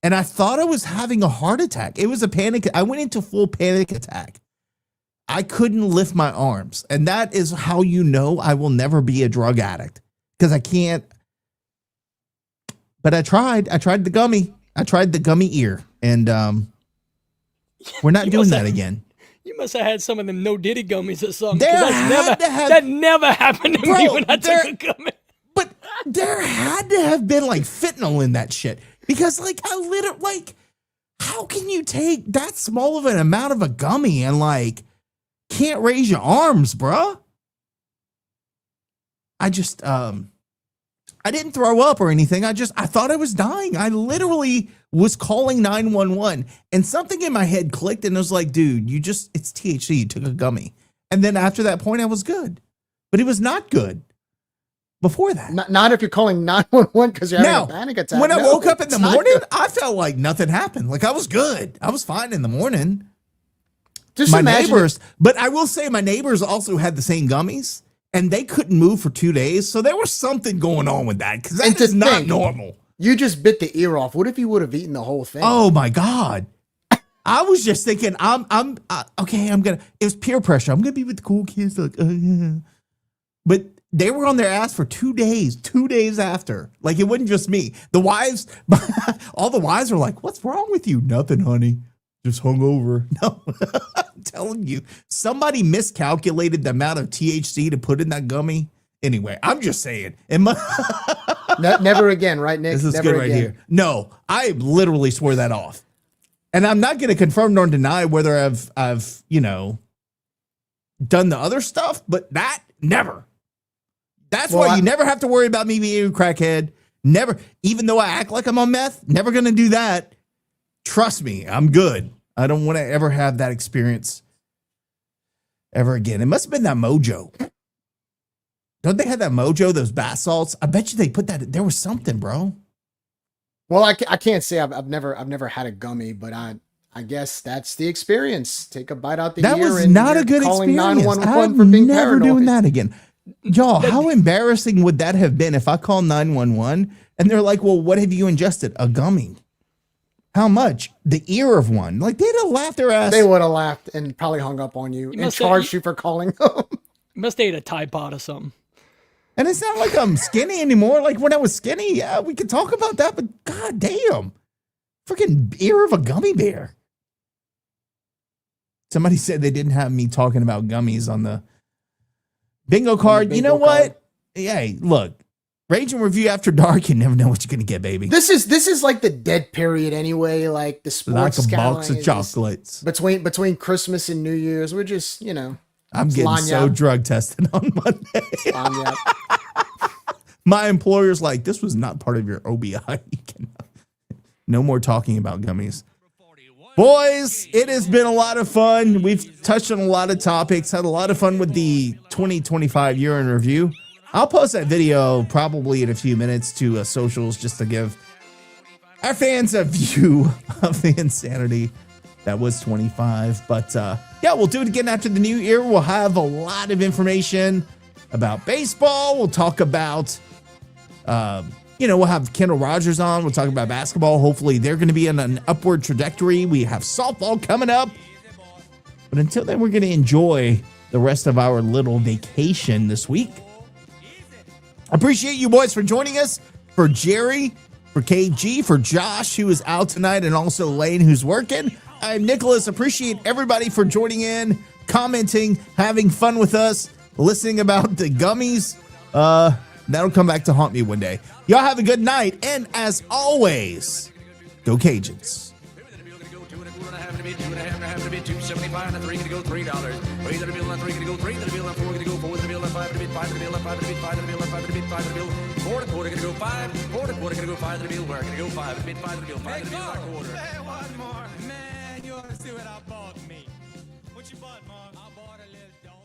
and I thought I was having a heart attack. It was a panic. I went into full panic attack. I couldn't lift my arms. And that is how I will never be a drug addict, because I can't. But I tried the gummy. I tried the gummy ear, and we're not doing that again. You must have had some of them No Diddy gummies or something. That never happened to me when I took a gummy. But there had to have been fentanyl in that shit, because how can you take that small of an amount of a gummy and can't raise your arms, bruh? I just I didn't throw up or anything. I thought I was dying. I literally was calling 911, and something in my head clicked, and I was like, dude, it's THC. You took a gummy. And then after that point, I was good. But it was not good before that. Not if you're calling 911 because you're having a panic attack. When I woke up in the morning, I felt like nothing happened. I was good. I was fine in the morning. Just my neighbors, but I will say my neighbors also had the same gummies. And they couldn't move for 2 days. So there was something going on with that, because that is not normal. You just bit the ear off. What if you would have eaten the whole thing? Oh, my God. I was just thinking, okay, it was peer pressure. I'm going to be with the cool kids. But they were on their ass for 2 days, 2 days after. It wasn't just me. The wives, all the wives were like, what's wrong with you? Nothing, honey. Just hungover. No, I'm telling you, somebody miscalculated the amount of THC to put in that gummy. Anyway, I'm just saying. Never again, right, Nick? This is never good right here. No, I literally swore that off. And I'm not going to confirm nor deny whether I've done the other stuff, but that never. That's why you never have to worry about me being a crackhead. Never, even though I act like I'm on meth, never going to do that. Trust me, I'm good. I don't want to ever have that experience ever again. It must have been that mojo. Don't they have that mojo, those bath salts? I bet you they put that. There was something, bro. Well, I can't say I've never had a gummy, but I guess that's the experience. Take a bite out the ear. That was and not you're a good calling experience. 911 for being never paranoid. doing that again. Y'all, how embarrassing would that have been if I call 911 and they're like, well, what have you ingested? A gummy. How much? The ear of one. Like, they'd have laughed their ass. They would have laughed and probably hung up on you and must charged you for calling them. You must have ate a Tide Pod or something. And it's not like I'm skinny anymore. Like, when I was skinny, yeah, we could talk about that, but god damn. Freaking ear of a gummy bear. Somebody said they didn't have me talking about gummies on the bingo card. You know what? Hey, look. Rage and Review After Dark, you never know what you're going to get, baby. This is like the dead period anyway, like the sports like a box of chocolates. Between Christmas and New Year's, we're just, I'm getting so drug tested on Monday. My employer's like, this was not part of your OBI. No more talking about gummies. Boys, it has been a lot of fun. We've touched on a lot of topics, had a lot of fun with the 2025 year in review. I'll post that video probably in a few minutes to socials just to give our fans a view of the insanity that was 25. But yeah, we'll do it again after the new year. We'll have a lot of information about baseball. We'll talk about, we'll have Kendall Rogers on. We'll talk about basketball. Hopefully they're going to be on an upward trajectory. We have softball coming up. But until then, we're going to enjoy the rest of our little vacation this week. Appreciate you boys for joining us. For Jerry, for KG, for Josh, who is out tonight, and also Lane, who's working. I'm Nicholas. Appreciate everybody for joining in, commenting, having fun with us, listening about the gummies. That'll come back to haunt me one day. Y'all have a good night. And as always, go Cajuns. $2.75 and $3 gonna go $3. Raise the bill and $3 gonna go $3 the bill and $4 gonna go $4 the bill and $5 the bill, $5 the bill and $5 the bill, $5 the bill and $5 the bill, $5 the bill, $4 the quarter gonna go $5, $4 the quarter gonna go $5 the bill, we're gonna go $5 the bill, $5 the bill, $5 the bill, $5 quarter. Hey, one more, man, you ought to see what I bought me. What you bought, Mom? I bought a little dog.